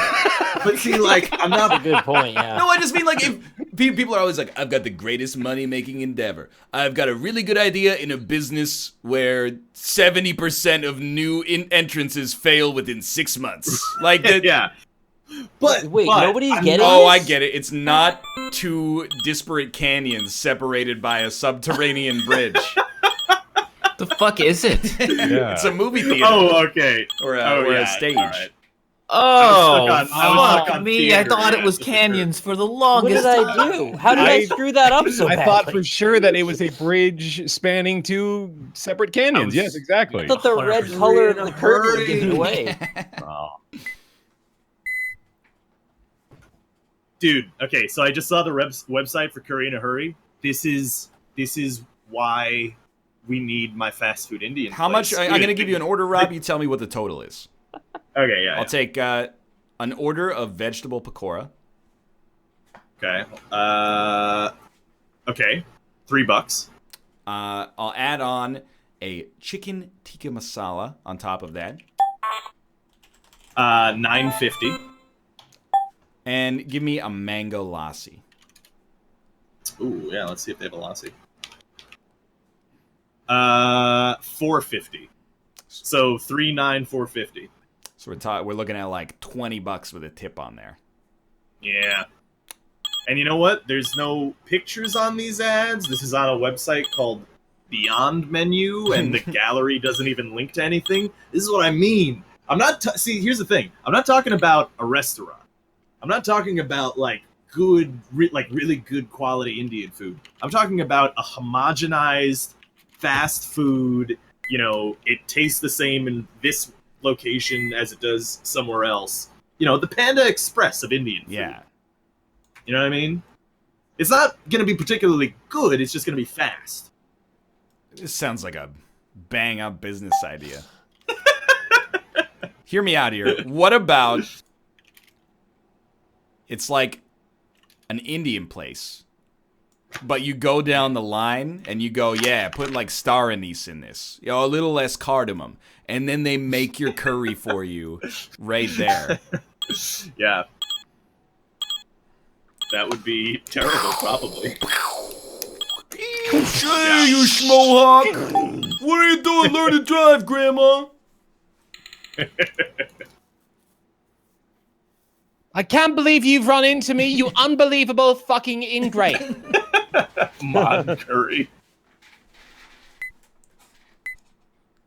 But see, like, I'm That's a not... good point. Yeah. No, I just mean, like, if people are always like, I've got the greatest money-making endeavor. I've got a really good idea in a business where 70% of new entrances fail within 6 months. Like, that. Yeah. But Wait, but nobody's I'm getting not- Oh, this? I get it. It's not two disparate canyons separated by a subterranean bridge. The fuck is it? Yeah. It's a movie theater Oh, okay. or a, Oh, or yeah, a stage. all right. Oh, I was stuck fuck on me! theater, I thought yeah, it was for sure. canyons for the What longest did I time. do? How did I I- screw that up so I badly? thought for sure that it was a bridge spanning two separate canyons. Yes, exactly. I thought the red 100%. color of the curtain would give it away. Oh. Dude, okay, so I just saw the website for Curry in a Hurry. This is why we need my fast food Indian How much? place. I'm going to give you an order, Rob. You tell me what the total is. Okay, yeah. I'll take an order of vegetable pakora. Okay. Okay. $3. I'll add on a chicken tikka masala on top of that. $9.50. And give me a mango lassi. Ooh, yeah. Let's see if they have a lassi. $4.50. So $3.9, $4.50. So we're looking at like $20 with a tip on there. Yeah. And you know what? There's no pictures on these ads. This is on a website called Beyond Menu, and the gallery doesn't even link to anything. This is what I mean. I'm not see. Here's the thing. I'm not talking about a restaurant. I'm not talking about like good, really good quality Indian food. I'm talking about a homogenized fast food. You know, it tastes the same in this location as it does somewhere else. You know, the Panda Express of Indian food. Yeah. You know what I mean? It's not going to be particularly good. It's just going to be fast. This sounds like a bang-up business idea. Hear me out here. What about... It's like an Indian place, but you go down the line and you go, yeah, put like star anise in this. You know, a little less cardamom. And then they make your curry for you right there. Yeah. That would be terrible, probably. Hey, you schmohawk! What are you doing? Learn to drive, Grandma! I can't believe you've run into me, you unbelievable fucking ingrate. Mod curry.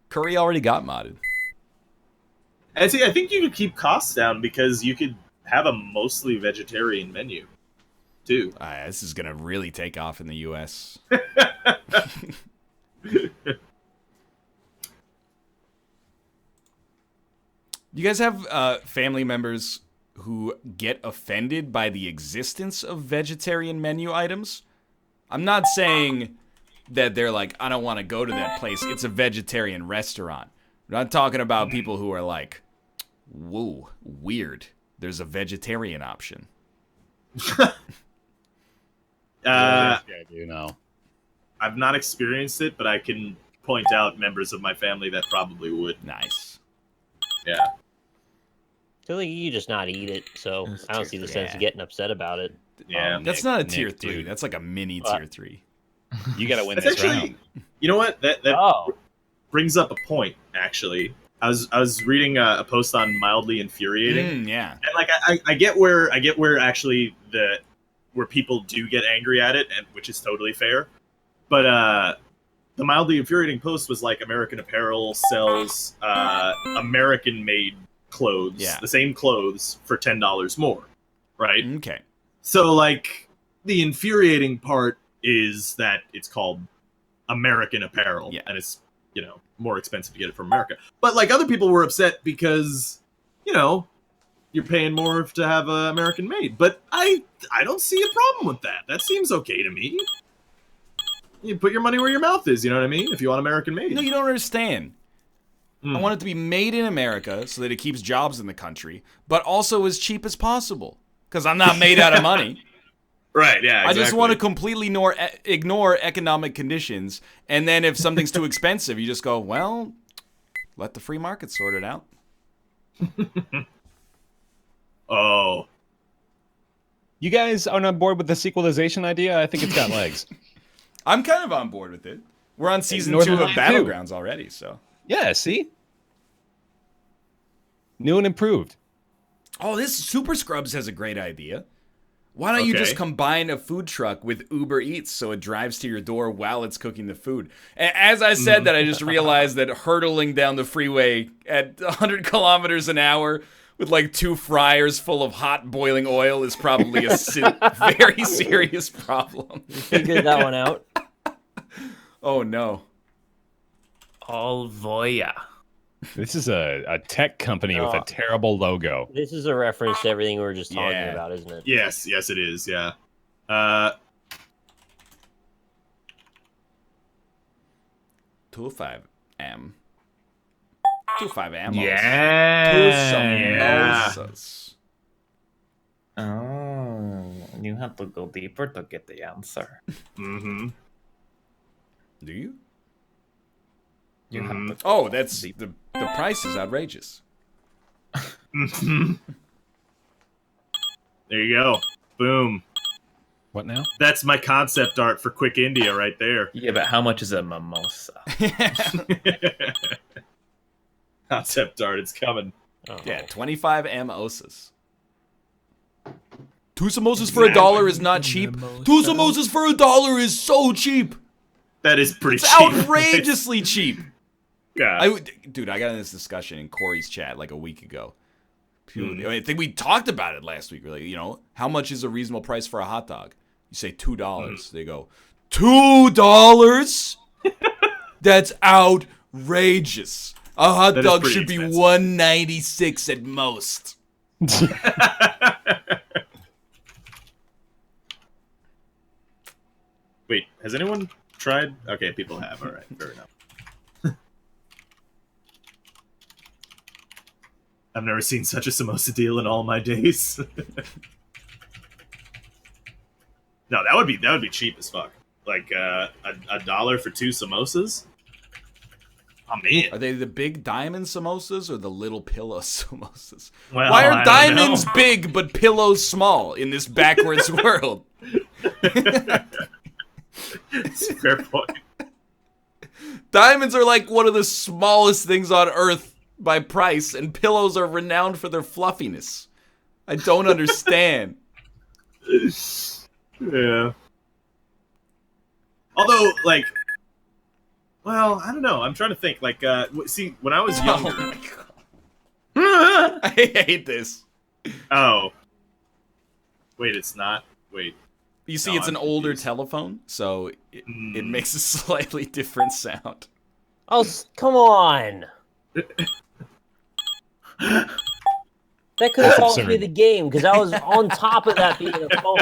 Curry already got modded. And see, I think you could keep costs down because you could have a mostly vegetarian menu, too. This is gonna really take off in the U.S. You guys have family members who get offended by the existence of vegetarian menu items? I'm not saying that they're like, I don't want to go to that place. It's a vegetarian restaurant. I'm not talking about people who are like, whoa, weird. There's a vegetarian option. I do know. I've not experienced it, but I can point out members of my family that probably would. Nice. Yeah. I feel like you just not eat it, so It's I don't tier see the three. sense of getting upset about it. Yeah. That's not a tier Nick, 3. dude. That's like a mini What? tier 3. You got to win That's this actually, round. you know what? That Oh, brings up a point. Actually, I was reading a post on mildly infuriating, Yeah. and like I get where actually where people do get angry at it, and which is totally fair. But the mildly infuriating post was like American Apparel sells American-made clothes, Yeah. the same clothes for $10 more, right? Okay. So like the infuriating part is that it's called American Apparel, Yeah. and it's more expensive to get it from America. But like other people were upset because you're paying more to have American made. But I don't see a problem with that. That seems okay to me. You put your money where your mouth is. You know what I mean? If you want American made. No, you don't understand. Mm. I want it to be made in America so that it keeps jobs in the country, but also as cheap as possible. Because I'm not made out of money. Right, yeah, exactly. I just want to completely ignore economic conditions, and then if something's too expensive, you just go, well, let the free market sort it out. Oh. You guys aren't on board with the sequelization idea? I think it's got legs. I'm kind of on board with it. We're on season 2 of Northernlion Battlegrounds already, so. Yeah, see? New and improved. Oh, this Super Scrubs has a great idea. Why don't you Okay. just combine a food truck with Uber Eats so it drives to your door while it's cooking the food? As I said that, I just realized that hurtling down the freeway at 100 kilometers an hour with like 2 fryers full of hot boiling oil is probably a very serious problem. figured that one out. Oh no. All voya. This is a tech company with a Oh. terrible logo. This is a reference to everything we were just talking Yeah. about, isn't it? Yes, it is. Yeah. 25M. 25M. Yeah. Samosas. Oh, you have to go deeper to get the answer. Mm-hmm. Do you? You have to. Oh, that's the price is outrageous. Mm-hmm. There you go. Boom. What now? That's my concept art for Quick India right there. Yeah, but how much is a mimosa? Concept art, it's coming. Oh. Yeah, 25M osas. 2 samosas for $1 is not cheap. 2 samosas for $1 is so cheap. That is pretty It's cheap. outrageously cheap. Yeah. Dude, I got in this discussion in Corey's chat like a week ago. Hmm. I think we talked about it last week. We're like, how much is a reasonable price for a hot dog? You say $2. They go, $2? That's outrageous. A hot That is dog pretty should be expensive. $1.96 at most. Wait, has anyone tried? Okay, people have. All right, fair enough. I've never seen such a samosa deal in all my days. No, that would be cheap as fuck. Like $1 for 2 samosas. Oh man. Are they the big diamond samosas or the little pillow samosas? Well, Why I are don't diamonds know. big but pillows small in this backwards world? It's a fair point. Diamonds are like one of the smallest things on earth by price, and pillows are renowned for their fluffiness. I don't understand. Yeah. Although, like, well, I don't know. I'm trying to think. Like, see, when I was younger. Oh my God. I hate this. Oh. Wait, it's not. Wait. You see, No, it's I'm an older confused. telephone, so it makes a slightly different sound. Oh, come on. That could have cost me the game because I was on top of that being a phone.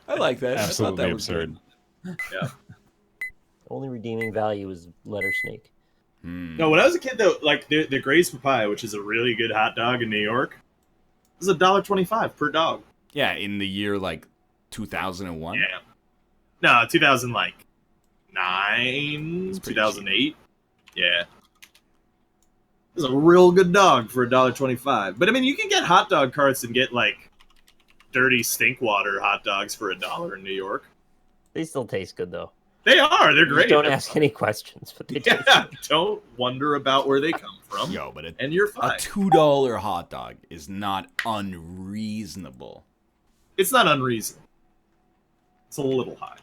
I like that. I thought Absolutely that was absurd. good. Yeah. Only redeeming value is letter snake. No, when I was a kid, though, like the Gray's Papaya, which is a really good hot dog in New York, is $1.25 per dog. Yeah, in the year like 2001. Yeah. No, 2009, It's pretty 2008. Yeah. It was a real good dog for $1.25. But I mean, you can get hot dog carts and get like dirty stink water hot dogs for $1 in New York. They still taste good though. They are. They're Just great. don't They're ask fun. any questions, but they taste Yeah. good. Don't wonder about where they come from. Yo, but And you're a fine. $2 hot dog is not unreasonable. It's not unreasonable. It's a little high.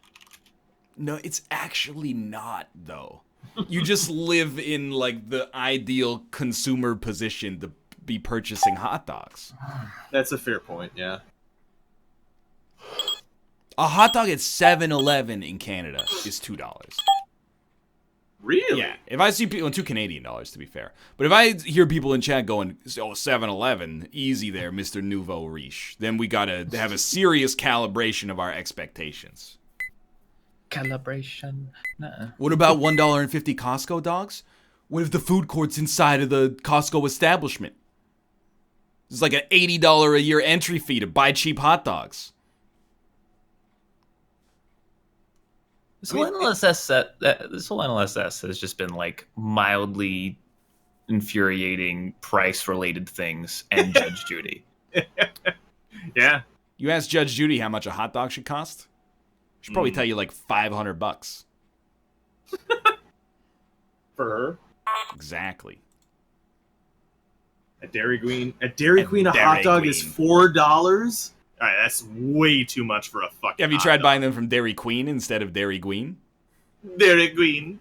No, it's actually not, though. You just live in like the ideal consumer position to be purchasing hot dogs. That's a fair point. Yeah. A hot dog at 7-Eleven in Canada is $2. Really? Yeah, if I see people, $2 Canadian, to be fair. But if I hear people in chat going, "Oh, 7-Eleven, easy there, Mr. Nouveau Riche," then we gotta have a serious calibration of our expectations. Calibration. Nuh-uh. What about $1.50 Costco dogs? What if the food court's inside of the Costco establishment? It's like an $80 a year entry fee to buy cheap hot dogs. This whole NLSS has just been like mildly infuriating price-related things and Judge Judy. Yeah. You ask Judge Judy how much a hot dog should cost? She'll probably tell you like $500. For her. Exactly. At Dairy Queen. At Dairy Queen, a Dairy hot dog Queen. is $4. All right, that's way too much for a fucking. Have you hot tried dog. buying them from Dairy Queen instead of Dairy Queen? Dairy Queen?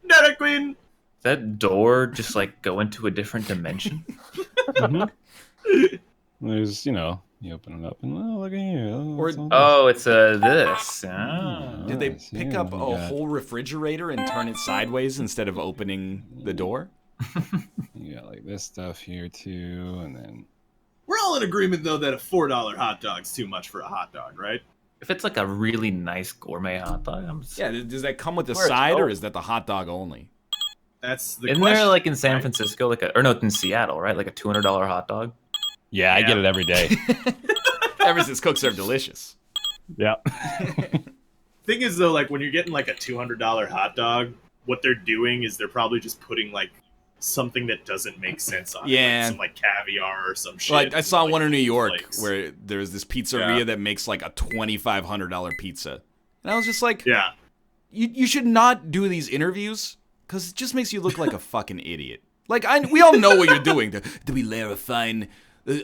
Dairy Queen. That door just like go into a different dimension? There's, you open it up and look at here. Or- it's all Oh, it's this. Oh. Did they Nice, pick yeah, up we a got- whole refrigerator and turn it sideways instead of opening the door? You got like this stuff here too, and then We're all in agreement though that a $4 hot dog's too much for a hot dog, right? If it's like a really nice gourmet hot dog, Yeah, does that come with the Where it's side or going. is that the hot dog only? That's the Isn't question. there like in San right? Francisco, in Seattle, right? Like a $200 hot dog? yeah, I get it every day. Ever since cooks are delicious. Yeah. Thing is though, like when you're getting like a $200 hot dog, what they're doing is they're probably just putting like something that doesn't make sense on it. Yeah. Like, some like caviar or some shit. Like I saw like, one in New York flakes. where there's this pizzeria Yeah. that makes like a $2,500 pizza. And I was just like, Yeah. you should not do these interviews because it just makes you look like a fucking idiot. Like, we all know what you're doing. Do we layer a fine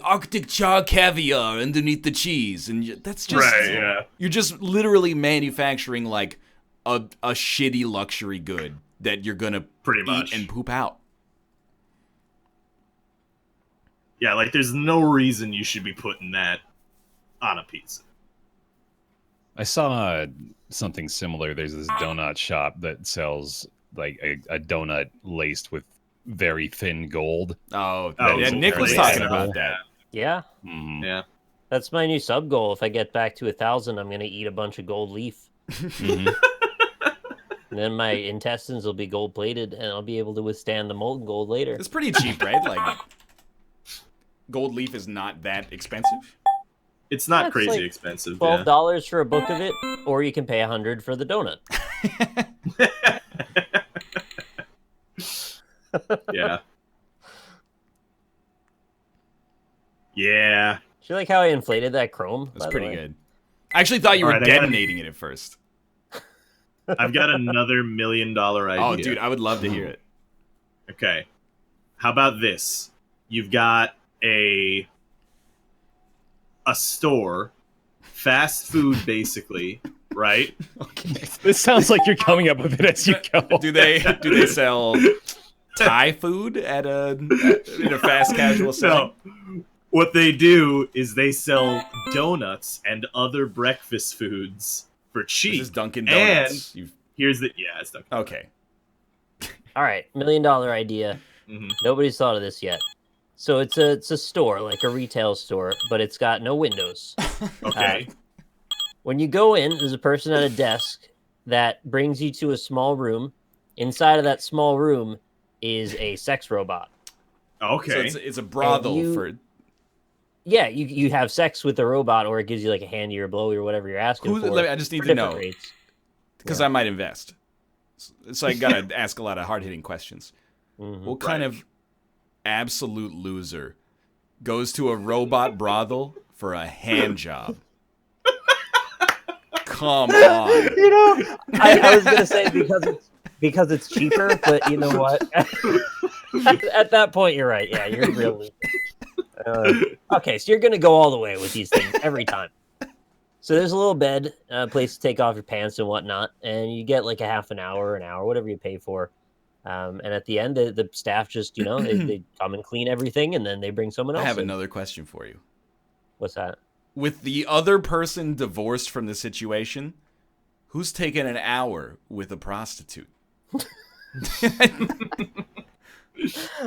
Arctic char caviar underneath the cheese? And that's just... Right, yeah. You're just literally manufacturing, like, a shitty luxury good that you're gonna Pretty eat much. and poop out. Yeah, like there's no reason you should be putting that on a pizza. I saw something similar. There's this donut shop that sells like a donut laced with very thin gold. Oh, Oh, yeah, so Nick was really talking simple. about that. Yeah, Mhm. Yeah. that's my new sub goal. If I get back to 1,000, I'm gonna eat a bunch of gold leaf. Mhm. And then my intestines will be gold plated, and I'll be able to withstand the molten gold later. It's pretty cheap, right? Like, gold leaf is not that expensive. It's not That's crazy like expensive. $12 for a book of it, or you can pay $100 for the donut. Yeah. Yeah. Do you like how I inflated that chrome? That's by the pretty way? good. I actually thought you were Alright, I gotta- detonating it at first. I've got another $1 million idea. Oh, dude, I would love to hear it. Okay. How about this? You've got a a store, fast food, basically, right? This sounds like you're coming up with it as you go. Do they sell Thai food in a fast casual setting? No. What they do is they sell donuts and other breakfast foods for cheap. This is Dunkin' Donuts. And here's the it's Dunkin'. Okay. All right, $1 million idea. Mhm. Nobody's thought of this yet. So it's a store, like a retail store, but it's got no windows. Okay. When you go in, there's a person at a desk that brings you to a small room. Inside of that small room is a sex robot. Okay. So it's a brothel for. Yeah, you have sex with the robot, or it gives you like a handy or blowy or whatever you're asking for. I just need for to different know rates. because I might invest. So I gotta ask a lot of hard hitting questions. Mhm. What kind of absolute loser goes to a robot brothel for a hand job? Come on. You know, I was gonna say because it's cheaper, but you know what? At that point, you're right. Yeah, you're really. Okay, so you're gonna go all the way with these things every time. So there's a little bed, place to take off your pants and whatnot, and you get like a half an hour, whatever you pay for. And at the end, the staff just, they come and clean everything, and then they bring someone else. I have in. another question for you. What's that? With the other person divorced from the situation, who's taking an hour with a prostitute?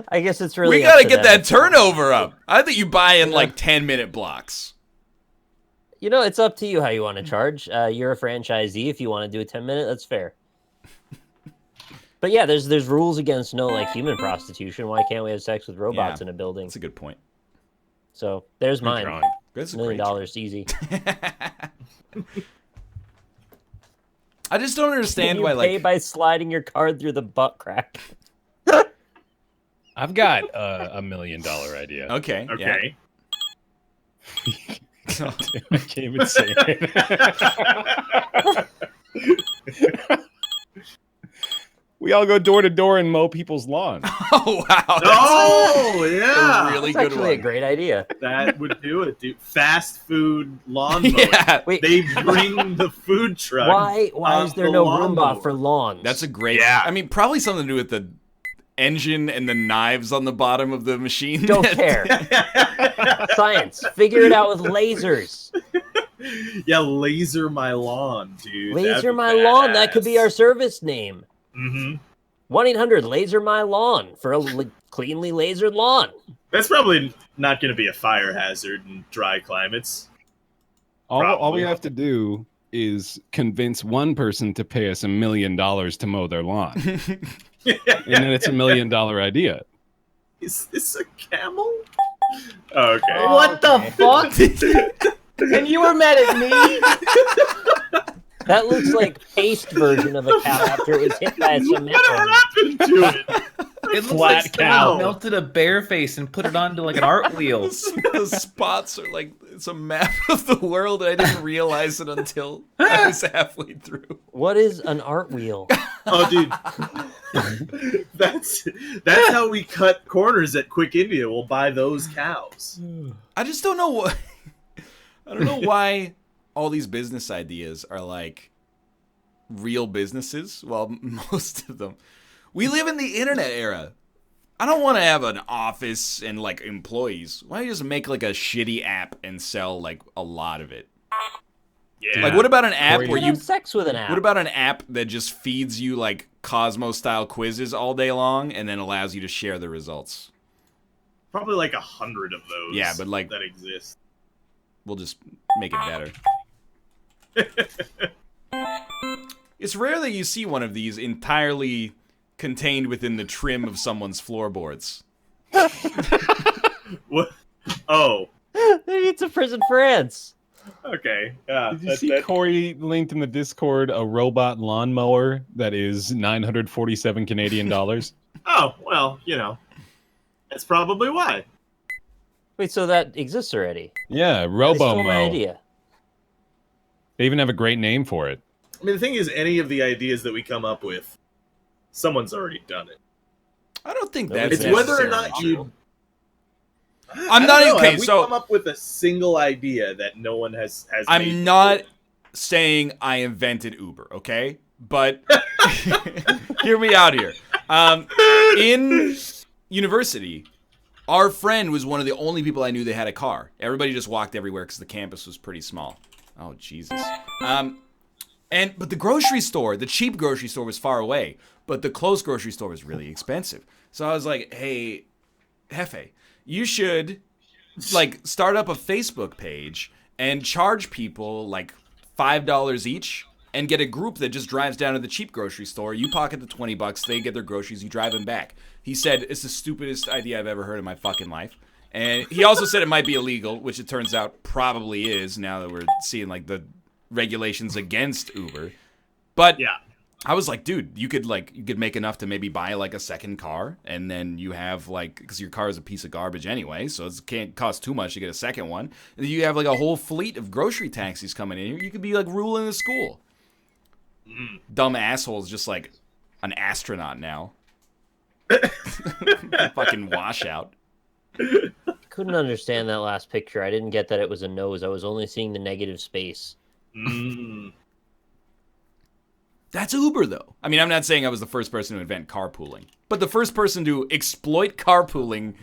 I guess it's really. We up gotta to get them. that turnover up. I think you buy in like 10-minute blocks. It's up to you how you want to charge. You're a franchisee. If you want to do a 10-minute, that's fair. But yeah, there's rules against human prostitution. Why can't we have sex with robots in a building? That's a good point. So there's mine. That's $1 million easy. I just don't understand you why pay by sliding your card through the butt crack. I've got a $1 million idea. Okay. Okay. I can't even say it. We all go door to door and mow people's lawn. Oh wow! Oh yeah. A really That's good actually one. a great idea. That would do it, dude. Fast food lawn mowing. Yeah, Wait, They bring the food truck. why is there the no lawnmower. Roomba for lawns? that's a great. Yeah. I mean, probably something to do with the engine and the knives on the bottom of the machine. Don't care. Science. Figure it out with lasers. Yeah, laser my lawn, dude. Laser my lawn. That could be our service name. Mm-hmm. 1-800 Laser My Lawn for a cleanly lasered lawn. That's probably not going to be a fire hazard in dry climates. All we Probably. have to do is convince one person to pay us $1 million to mow their lawn, and then it's $1 million idea. Is this a camel? Okay. What the fuck? And you were mad at me? That looks like paste version of a cow after it was hit by a cement What one. happened to it? It looks Flat like cow. someone melted a bear face and put it onto like an art wheel. The spots are like it's a map of the world. I didn't realize it until I was halfway through. What is an art wheel? Oh, dude. That's how we cut corners at Quick India. We'll buy those cows. I just don't know what. I don't know why all these business ideas are like real businesses. Well, most of them. We live in the internet era. I don't want to have an office and like employees. Why don't you just make like a shitty app and sell like a lot of it? Yeah. Like, what about an app Or where You you? have sex with an app. What about an app that just feeds you like Cosmo-style quizzes all day long and then allows you to share the results? Probably like 100 of those. Yeah, but, like- that exist. We'll just make it better. It's rare that you see one of these entirely contained within the trim of someone's floorboards. What? Oh, Maybe it's a prison France. okay. Yeah. Did you see Corey linked in the Discord a robot lawnmower that is 947 Canadian dollars? Oh, well, that's probably why. Wait, so that exists already? Yeah, I stole my RoboMo. idea. They even have a great name for it. I mean, the thing is, any of the ideas that we come up with, someone's already done it. I don't think No, that's It's whether or necessarily not true. I'm not know, okay. have we So come up with a single idea that no one has made I'm not saying I invented Uber, okay? But hear me out here. In university, our friend was one of the only people I knew that had a car. Everybody just walked everywhere because the campus was pretty small. Oh, Jesus. But the grocery store, the cheap grocery store was far away, but the close grocery store was really expensive. So I was like, hey, Hefe, you should like start up a Facebook page and charge people like $5 each and get a group that just drives down to the cheap grocery store. You pocket the $20, they get their groceries, you drive them back. He said, it's the stupidest idea I've ever heard in my fucking life. And he also said it might be illegal, which it turns out probably is now that we're seeing like the regulations against Uber. But Yeah. I was like, dude, you could make enough to maybe buy like a second car, and then you have like, because your car is a piece of garbage anyway, so it can't cost too much to get a second one. And then you have like a whole fleet of grocery taxis coming in here. You could be like ruling the school. Dumb assholes, just like an astronaut now. Fucking washout. Couldn't understand that last picture. I didn't get that it was a nose. I was only seeing the negative space. That's Uber, though. I mean, I'm not saying I was the first person to invent carpooling, but the first person to exploit carpooling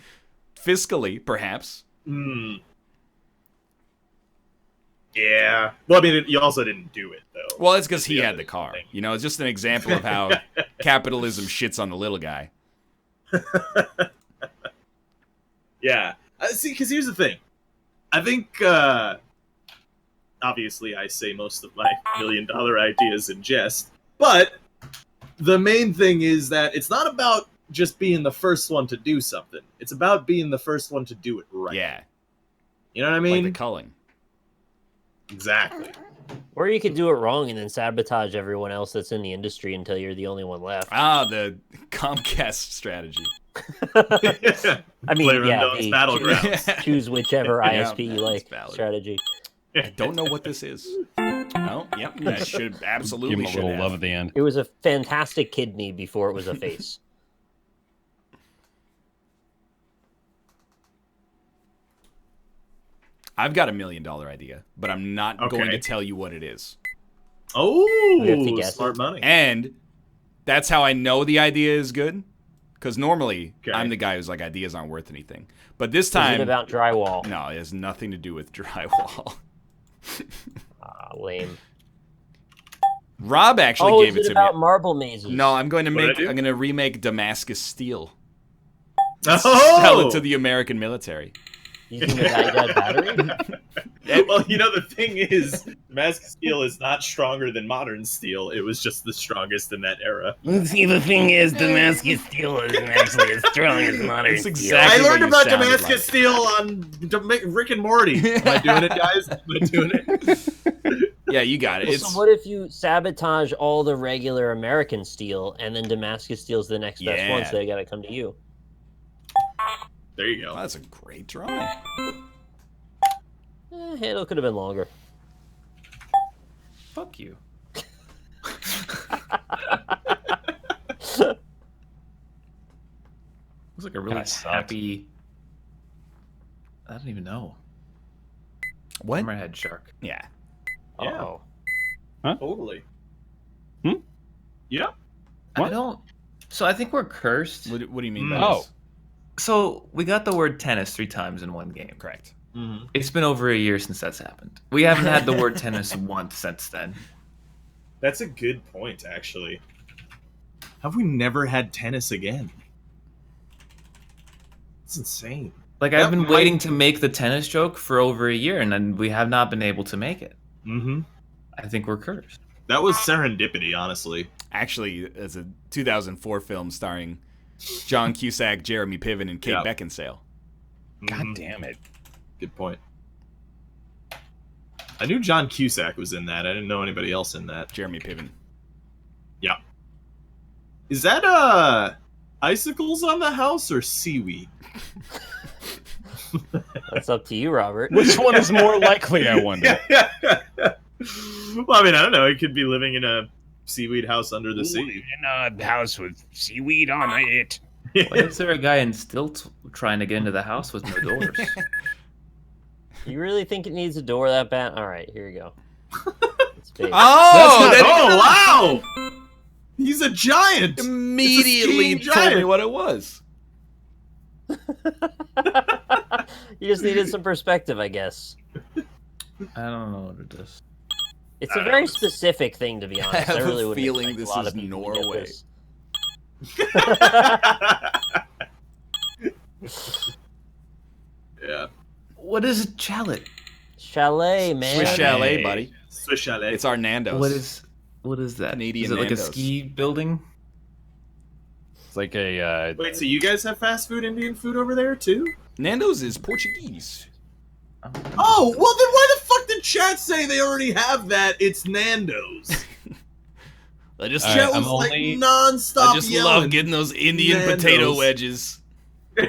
fiscally, perhaps. Yeah. Well, I mean, you also didn't do it, though. Well, it's because That's he the had other the car. thing. You know, it's just an example of how capitalism shits on the little guy. Yeah. See, because here's the thing. I think, obviously, I say most of my $1 million ideas in jest, but the main thing is that it's not about just being the first one to do something. It's about being the first one to do it right. Yeah, You know what I mean? like the culling. Exactly. Or you could do it wrong and then sabotage everyone else that's in the industry until you're the only one left. Ah, the Comcast strategy. I mean, Player yeah, Unknown's the Battlegrounds. choose whichever Yeah, ISP you that's like valid. strategy. I don't know what this is. Oh, yep, that should Give absolutely him a should little have. love at the end. It was a fantastic kidney before it was a face. I've got a $1 million idea, but I'm not going Okay. to tell you what it is. We have to Oh, guess smart it. money. And that's how I know the idea is good. Because normally, Okay. I'm the guy who's like, ideas aren't worth anything. But this Is time, it about drywall? no, it has nothing to do with drywall. Ah, lame. Rob actually Oh, gave is it it to about me. marble mazes? No, I'm going to What did I do? I'm going to remake Damascus Steel. Oh! Sell it to the American military. Using the Baghdad battery? Well, you know, the thing is, Damascus steel is not stronger than modern steel. It was just the strongest in that era. See, the thing is, Damascus steel isn't actually as strong as modern It's steel. exactly I learned what you about sounded Damascus like. steel on Rick and Morty. Am I doing it, guys? Am I doing it? Yeah, you got it. Well, It's so what if you sabotage all the regular American steel and then Damascus steel's the next best one, Yeah. so they gotta come to you? There you go. oh, that's a great drawing. Handle could have been longer. Fuck you. Looks like a really That sucked. happy. I don't even know. What? Hammerhead shark. Yeah. Yeah. Oh, Totally. Hmm? Yeah. I What? don't. So I think we're cursed. What do you mean by Oh. this? So we got the word tennis 3 times in one game. Correct. Mm-hmm. It's been over a year since that's happened. We haven't had the word tennis once since then. That's a good point, actually. Have we never had tennis again? It's insane. Like That I've been might- waiting to make the tennis joke for over a year, and then we have not been able to make it. Mm-hmm. I think we're cursed. That was serendipity, honestly. Actually, it's a 2004 film starring John Cusack, Jeremy Piven, and Kate Yeah. Beckinsale. God Mhm. damn it. Good point. I knew John Cusack was in that. I didn't know anybody else in that. Jeremy Piven. Is that icicles on the house or seaweed? that's up to you, Robert. Which one is more likely, I wonder? Well, I mean, I don't know. He could be living in a seaweed house under the sea. In a house with seaweed on it. Why is there a guy in trying to get into the house with no doors. You really think it needs a door that bad? All right, here you go. It's big. Oh, That's that not- oh wow! He's a giant. immediately It's a skiing told me giant. what it was. You just needed some perspective, I guess. I don't know what it is. It's a very specific thing, to be honest. have a really wouldn't feeling expect this a lot is of people to get Norway. this. Yeah. What is a chalet? Chalet, man. Swiss Chalet, buddy. Swiss chalet. It's our Nando's. What is that? Canadian is it like Nando's. a ski building? It's like a Wait, so you guys have fast food Indian food over there too? Nando's is Portuguese. Oh, well then why the fuck did chat say they already have that? It's Nando's. I just, All right, Chat was I'm like only- non-stop I just yelling. love getting those Indian Nando's. potato wedges.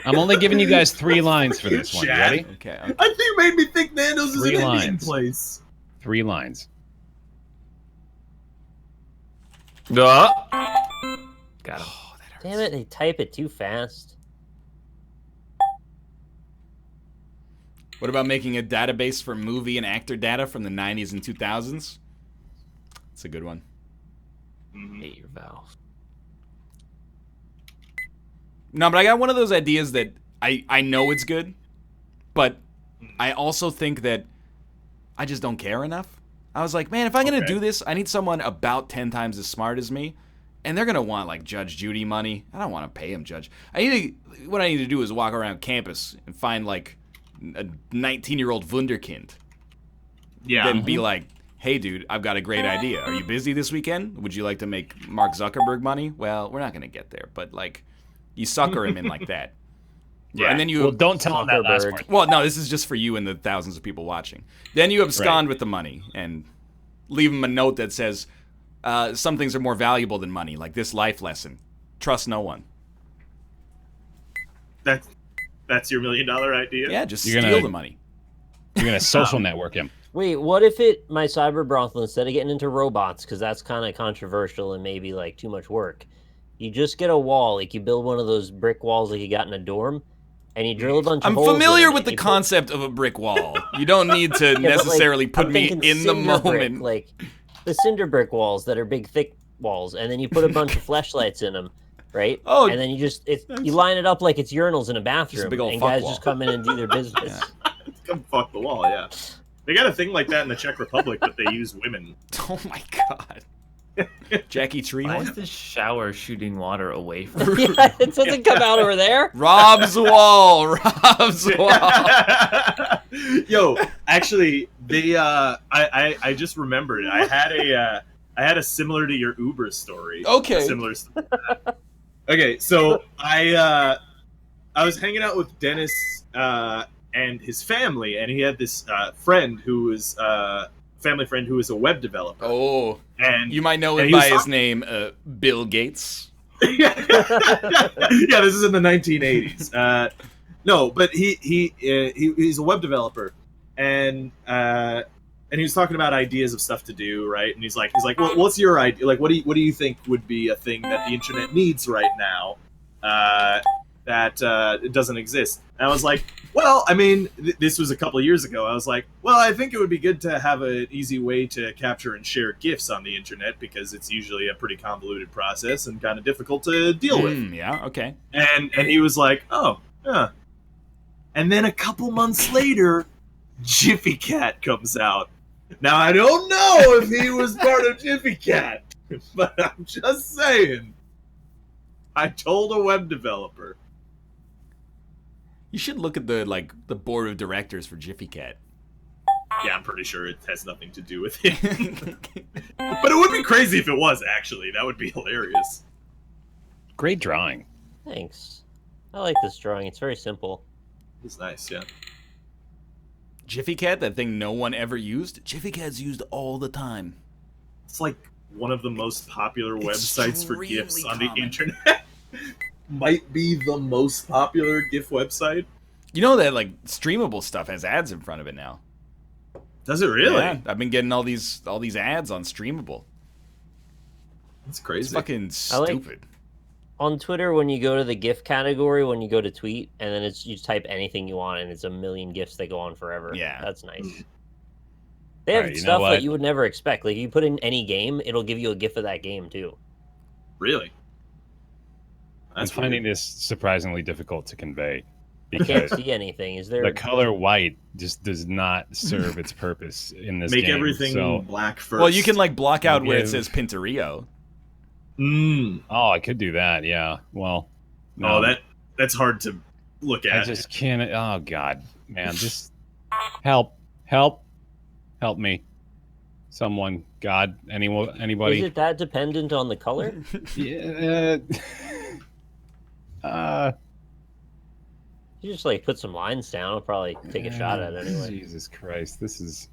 I'm only giving you guys 3 lines for this one. You Chad. ready? Okay. I think it made me think Nando's is an 3 Indian lines. place. 3 lines. Got him. Oh, that hurts. Damn it, they type it too fast. What about making a database for movie and actor data from the 90s and 2000s? It's a good one. Hate your vowels. No, but I got one of those ideas that I know it's good, but I also think that I just don't care enough. I was like, man, if I'm going to Okay. do this, I need someone about 10 times as smart as me, and they're going to want, like, Judge Judy money. I don't want to pay him, Judge. What I need to do is walk around campus and find, like, a 19-year-old wunderkind. Yeah. Then be like, hey, dude, I've got a great idea. Are you busy this weekend? Would you like to make Mark Zuckerberg money? Well, we're not going to get there, but, like, you sucker him in like that. Yeah. And then you... Well, don't tell him that last Zuckerberg. part. Well, no, this is just for you and the thousands of people watching. Then you abscond with the money and leave him a note that says, some things are more valuable than money, like this life lesson. Trust no one. That's your $1 million idea? Yeah, just You're steal gonna- the money. You're going to social network him. Wait, what if my cyber brothel, instead of getting into robots, because that's kind of controversial and maybe like too much work, you just get a wall, like you build one of those brick walls like you got in a dorm, and you drill a bunch of I'm holes in familiar it, with and the you concept of a brick wall. You don't need to Yeah, but, like, necessarily put I'm me thinking in the cinder brick, moment. like the cinder brick walls that are big, thick walls, and then you put a bunch of flashlights in them, right? Oh, and then you line it up like it's urinals in a bathroom, big old and fuck guys wall. just come in and do their business. Come fuck the wall, yeah. They got a thing like that in the Czech Republic, but they use women. Oh my god. Jackie Why Treehorn? is this shower shooting water away from Yeah, it doesn't come out over there. Rob's wall. Rob's wall. Yo, actually, they I just remembered. I had a similar to your Uber story. Okay. A similar story to that. Okay, so I was hanging out with Dennis and his family, and he had this friend who was family friend who was a web developer. Oh, And you might know and him he was by his talking- name, Bill Gates. yeah, this is in the 1980s. No, but he's a web developer, and he was talking about ideas of stuff to do, right? And he's like, well, what's your idea? Like, what do you think would be a thing that the internet needs right now that it doesn't exist? And I was like, well, I mean, this was a couple of years ago. I was like, well, I think it would be good to have an easy way to capture and share GIFs on the internet because it's usually a pretty convoluted process and kind of difficult to deal with. Yeah, okay. And he was like, oh, yeah. And then a couple months later, Jiffy Cat comes out. Now, I don't know if he was part of Jiffy Cat, but I'm just saying. I told a web developer. You should look at the board of directors for Jiffy Cat. Yeah, I'm pretty sure it has nothing to do with it. But it would be crazy if it was, actually. That would be hilarious. Great drawing. Thanks. I like this drawing. It's very simple. It's nice, yeah. Jiffy Cat, that thing no one ever used? Jiffy Cat's used all the time. It's like one of the most popular websites for GIFs Extremely on the common. internet. Might be the most popular GIF website. You know that streamable stuff has ads in front of it now. Does it really? Yeah, I've been getting all these ads on streamable. That's It's crazy. fucking I like- stupid. On Twitter, when you go to the GIF category, when you go to tweet, and then you just type anything you want, and it's a million GIFs that go on forever. Yeah. That's nice. They have Alright, you know stuff what? that you would never expect. Like, you put in any game, it'll give you a GIF of that game, too. Really? I'm finding this surprisingly difficult to convey I can't because see anything. Is there... the color white just does not serve its purpose in this Make game. everything So, black first. Well, you can like block out where it Give- says Pinturillo. oh, I could do that. Yeah. Well, no, Oh, that's hard to look at. I just can't. Oh God, man, just help me, someone, God, anyone, anybody. Is it that dependent on the color? Yeah. You just, like, put some lines down. I'll probably take a shot at it anyway. Jesus Christ, this is.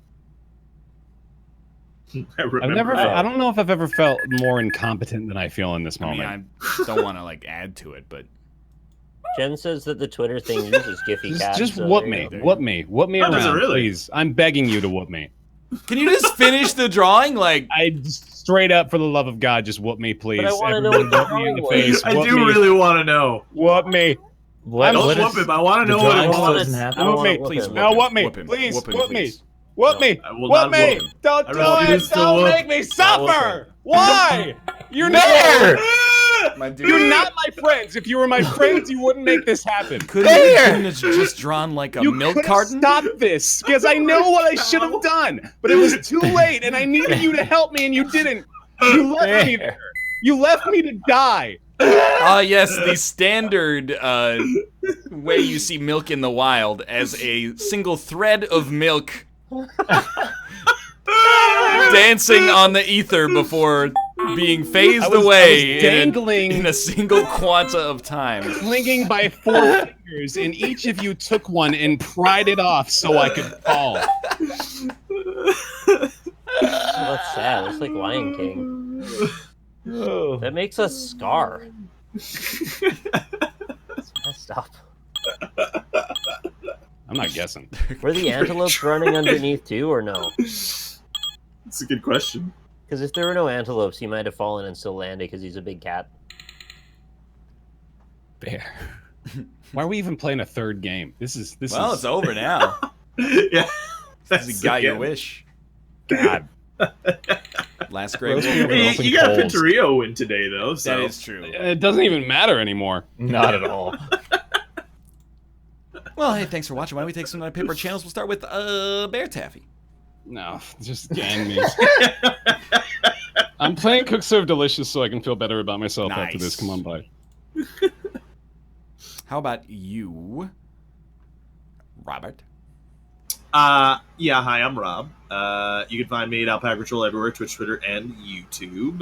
I remember I've never. that. I don't know if I've ever felt more incompetent than I feel in this I mean, moment. I don't want to like add to it, but Jen says that the Twitter thing uses Giphy cats. Just so whoop there me, you go. whoop me, whoop me Oh, does it around, really? please. I'm begging you to whoop me. can you just finish the drawing? Like, I straight up, for the love of God, just whoop me, please. But I wanna know Everyone, what the whoop me in the drawing was. face. I whoop do me, really want to know. whoop me. What, Don't what whoop is- him. I want to the know what drawing it still was. doesn't happen? I don't Whoop wanna me, whoop please him. No, whoop me, whoop him, please, whoop him, whoop me, please. whoop No, me, I will whoop not me. whoop him. Don't I do refuse it. to Don't whoop. make me whoop suffer. Why? You're not. my dude, You're not my friends. If you were my friends, you wouldn't make this happen. couldn't have just drawn like a You milk could have carton? stopped this because I know what I should have done, but it was too late, and I needed you to help me, and you didn't. You left me there. You left me to die. Ah, yes, the standard way you see milk in the wild as a single thread of milk dancing on the ether before being phased I was away dangling, in a single quanta of time. clinging by 4 fingers, and each of you took one and pried it off so I could fall. Oh, that's sad. It's like Lion King. That makes us scar. It's messed up. I'm not guessing. Were the antelopes running underneath too, or no? It's a good question. Because if there were no antelopes, he might have fallen and still landed because he's a big cat. Bear. Why are we even playing a third game? This is Well, it's over now. Yeah. You got your again. wish. God. Last grade. Roast me over Hey, open you got a coals. Pinturillo win today, though. So. That is true. It doesn't even matter anymore. Not at all. Well, hey, thanks for watching. Why don't we take some paper channels? We'll start with Bear Taffy. No, just gang me. I'm playing Cook Serve Delicious so I can feel better about myself after Nice. this. Come on by. How about you, Robert? Yeah, hi, I'm Rob. You can find me at Alpaca Troll everywhere, Twitch, Twitter, and YouTube.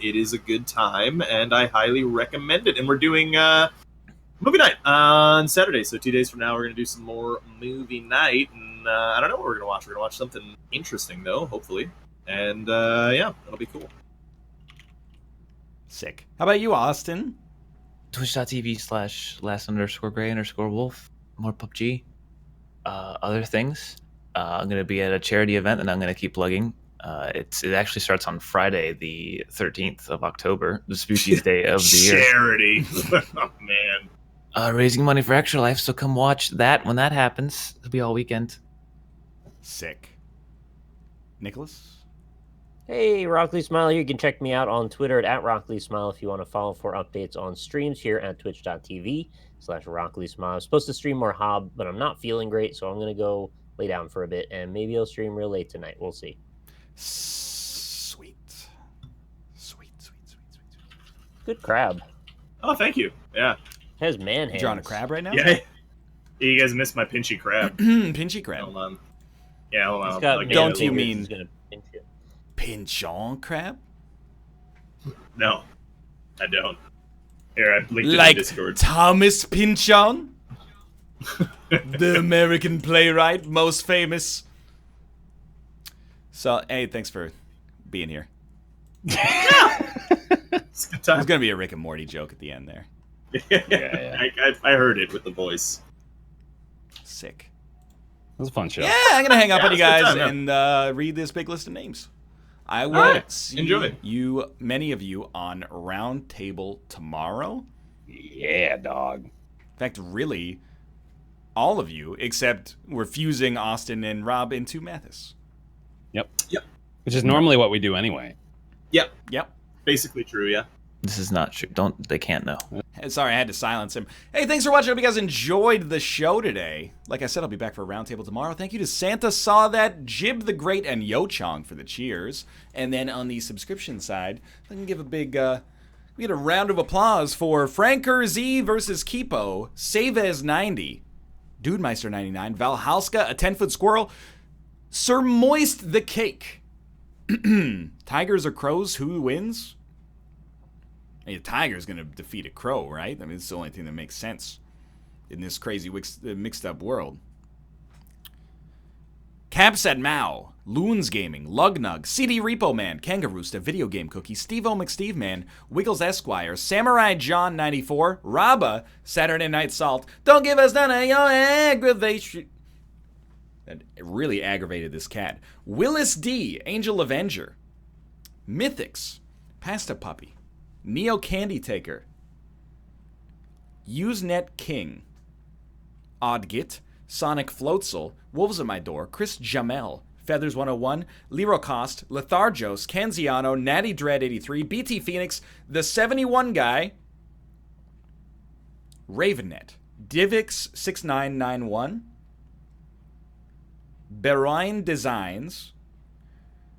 It is a good time, and I highly recommend it. And we're doing movie night on Saturday, so 2 days from now we're going to do some more movie night. And I don't know what we're going to watch. We're going to watch something interesting, though, hopefully. And yeah, it'll be cool. Sick. How about you, Austin? Twitch.tv/last_gray_wolf. More PUBG. Other things. I'm going to be at a charity event that I'm going to keep plugging. It actually starts on Friday, the 13th of October, the spookiest day of the year. Charity. Oh, man. Raising money for Extra Life, so come watch that when that happens. It'll be all weekend. Sick. Nicholas? Hey, Rockley Smile here. You can check me out on Twitter at Rockley Smile if you want to follow for updates on streams here at twitch.tv/Rockley Smile. I'm supposed to stream more Hob, but I'm not feeling great, so I'm going to go lay down for a bit, and maybe I'll stream real late tonight. We'll see. Sweet. Good crab. Oh, thank you. Yeah. It has man hands. You drawing a crab right now? Yeah. You guys missed my pinchy crab. Pinchy crab. Hold on. Yeah, hold He's on. got I'll get man Don't it a you little- mean- He's gonna pinch you. Pinchon crab? No, I don't. Here, I linked it Like in Discord. Thomas Pynchon? The American playwright, most famous. So, hey, thanks for being here. It's a good time. There's going to be a Rick and Morty joke at the end there. Yeah. I heard it with the voice. Sick. It was a fun show. Yeah, I'm going to hang up Yeah, on you it's a good guys time, and read this big list of names. I will right, see enjoy. you, many of you, on Round Table tomorrow. Yeah, dog. In fact, really, all of you, except we're fusing Austin and Rob into Mathis. Yep. Yep. Which is normally what we do anyway. Yep. Yep. Basically true, yeah. This is not true. They can't know. Sorry, I had to silence him. Hey, thanks for watching. I hope you guys enjoyed the show today. Like I said, I'll be back for a roundtable tomorrow. Thank you to Santa Saw That, Jib the Great, and Yo Chong for the cheers. And then on the subscription side, I can give a big, we get a round of applause for Franker Z versus Kipo, Savez 90, Dudemeister 99, Valhalska, a 10-foot squirrel, Sir Moist the Cake. Tigers or crows, who wins? A tiger's going to defeat a crow, right? I mean, it's the only thing that makes sense in this crazy mixed-up world. Capset Mao, Loons Gaming, Lugnug, CD Repo Man, Kangaroosta, Video Game Cookie, Steve-O McSteve Man, Wiggles Esquire, Samurai John 94, Rabba, Saturday Night Salt, Don't Give Us None of Your Aggravation. That really aggravated this cat. Willis D, Angel Avenger, Mythics, Pasta Puppy, Neo Candy Taker, Usenet King, Oddgit, Sonic Floatzel, Wolves at My Door, Chris Jamel, Feathers 101, Lero Cost, Lethargos, Canziano, Natty Dread 83, BT Phoenix, The 71 Guy, Ravennet, Divix 6991, Berine Designs.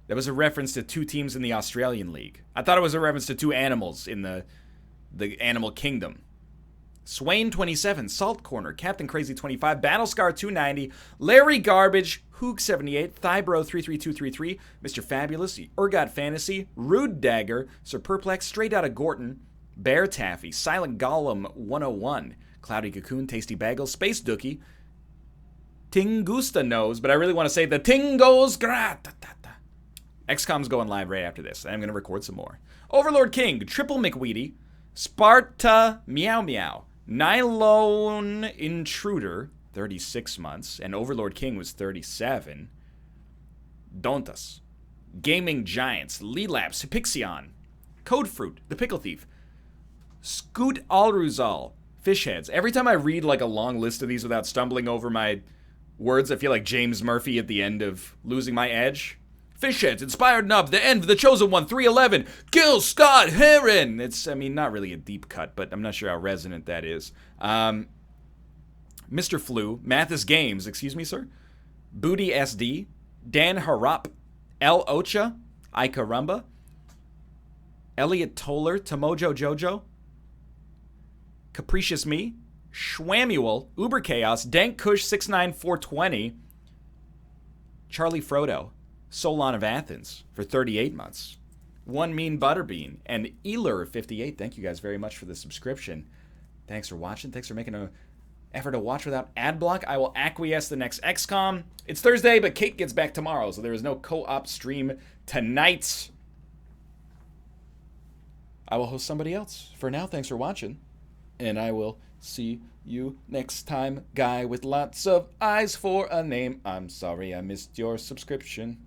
That was a reference to two teams in the Australian League. I thought it was a reference to two animals in the animal kingdom. Swain 27, Salt Corner, Captain Crazy 25, Battlescar 290, Larry Garbage, Hoog 78, Thybro 33233, Mr. Fabulous, Urgot Fantasy, Rude Dagger, Sir Perplex, Straight Outta Gorton, Bear Taffy, Silent Golem 101, Cloudy Cocoon, Tasty Bagel, Space Dookie, Tingusta Nose, but I really want to say the Tingos Grat. XCOM's going live right after this. I'm going to record some more. Overlord King, Triple McWeedy, Sparta Meow Meow, Nylon Intruder, 36 months, and Overlord King was 37. Dontas, Gaming Giants, Lilaps, Pixion, Code Fruit, The Pickle Thief, Scoot Alruzal, Fishheads. Every time I read like a long list of these without stumbling over my words, I feel like James Murphy at the end of Losing My Edge. Fishheads, Inspired Nub, The End, The Chosen One, 311, Gil Scott Heron. It's, I mean, not really a deep cut, but I'm not sure how resonant that is. Mr. Flu, Mathis Games, excuse me, sir. Booty SD, Dan Harap, El Ocha, Icarumba, Elliot Toller, Tomojo Jojo, Capricious Me, Schwamuel, Uber Chaos, Dank Kush 69420, Charlie Frodo, Solon of Athens for 38 months, One Mean Butterbean, and Eler58. Thank you guys very much for the subscription. Thanks for watching. Thanks for making an effort to watch without ad block. I will acquiesce the next XCOM. It's Thursday, but Kate gets back tomorrow, so there is no co-op stream tonight. I will host somebody else. For now, thanks for watching, and I will see you next time. Guy with lots of eyes for a name. I'm sorry I missed your subscription.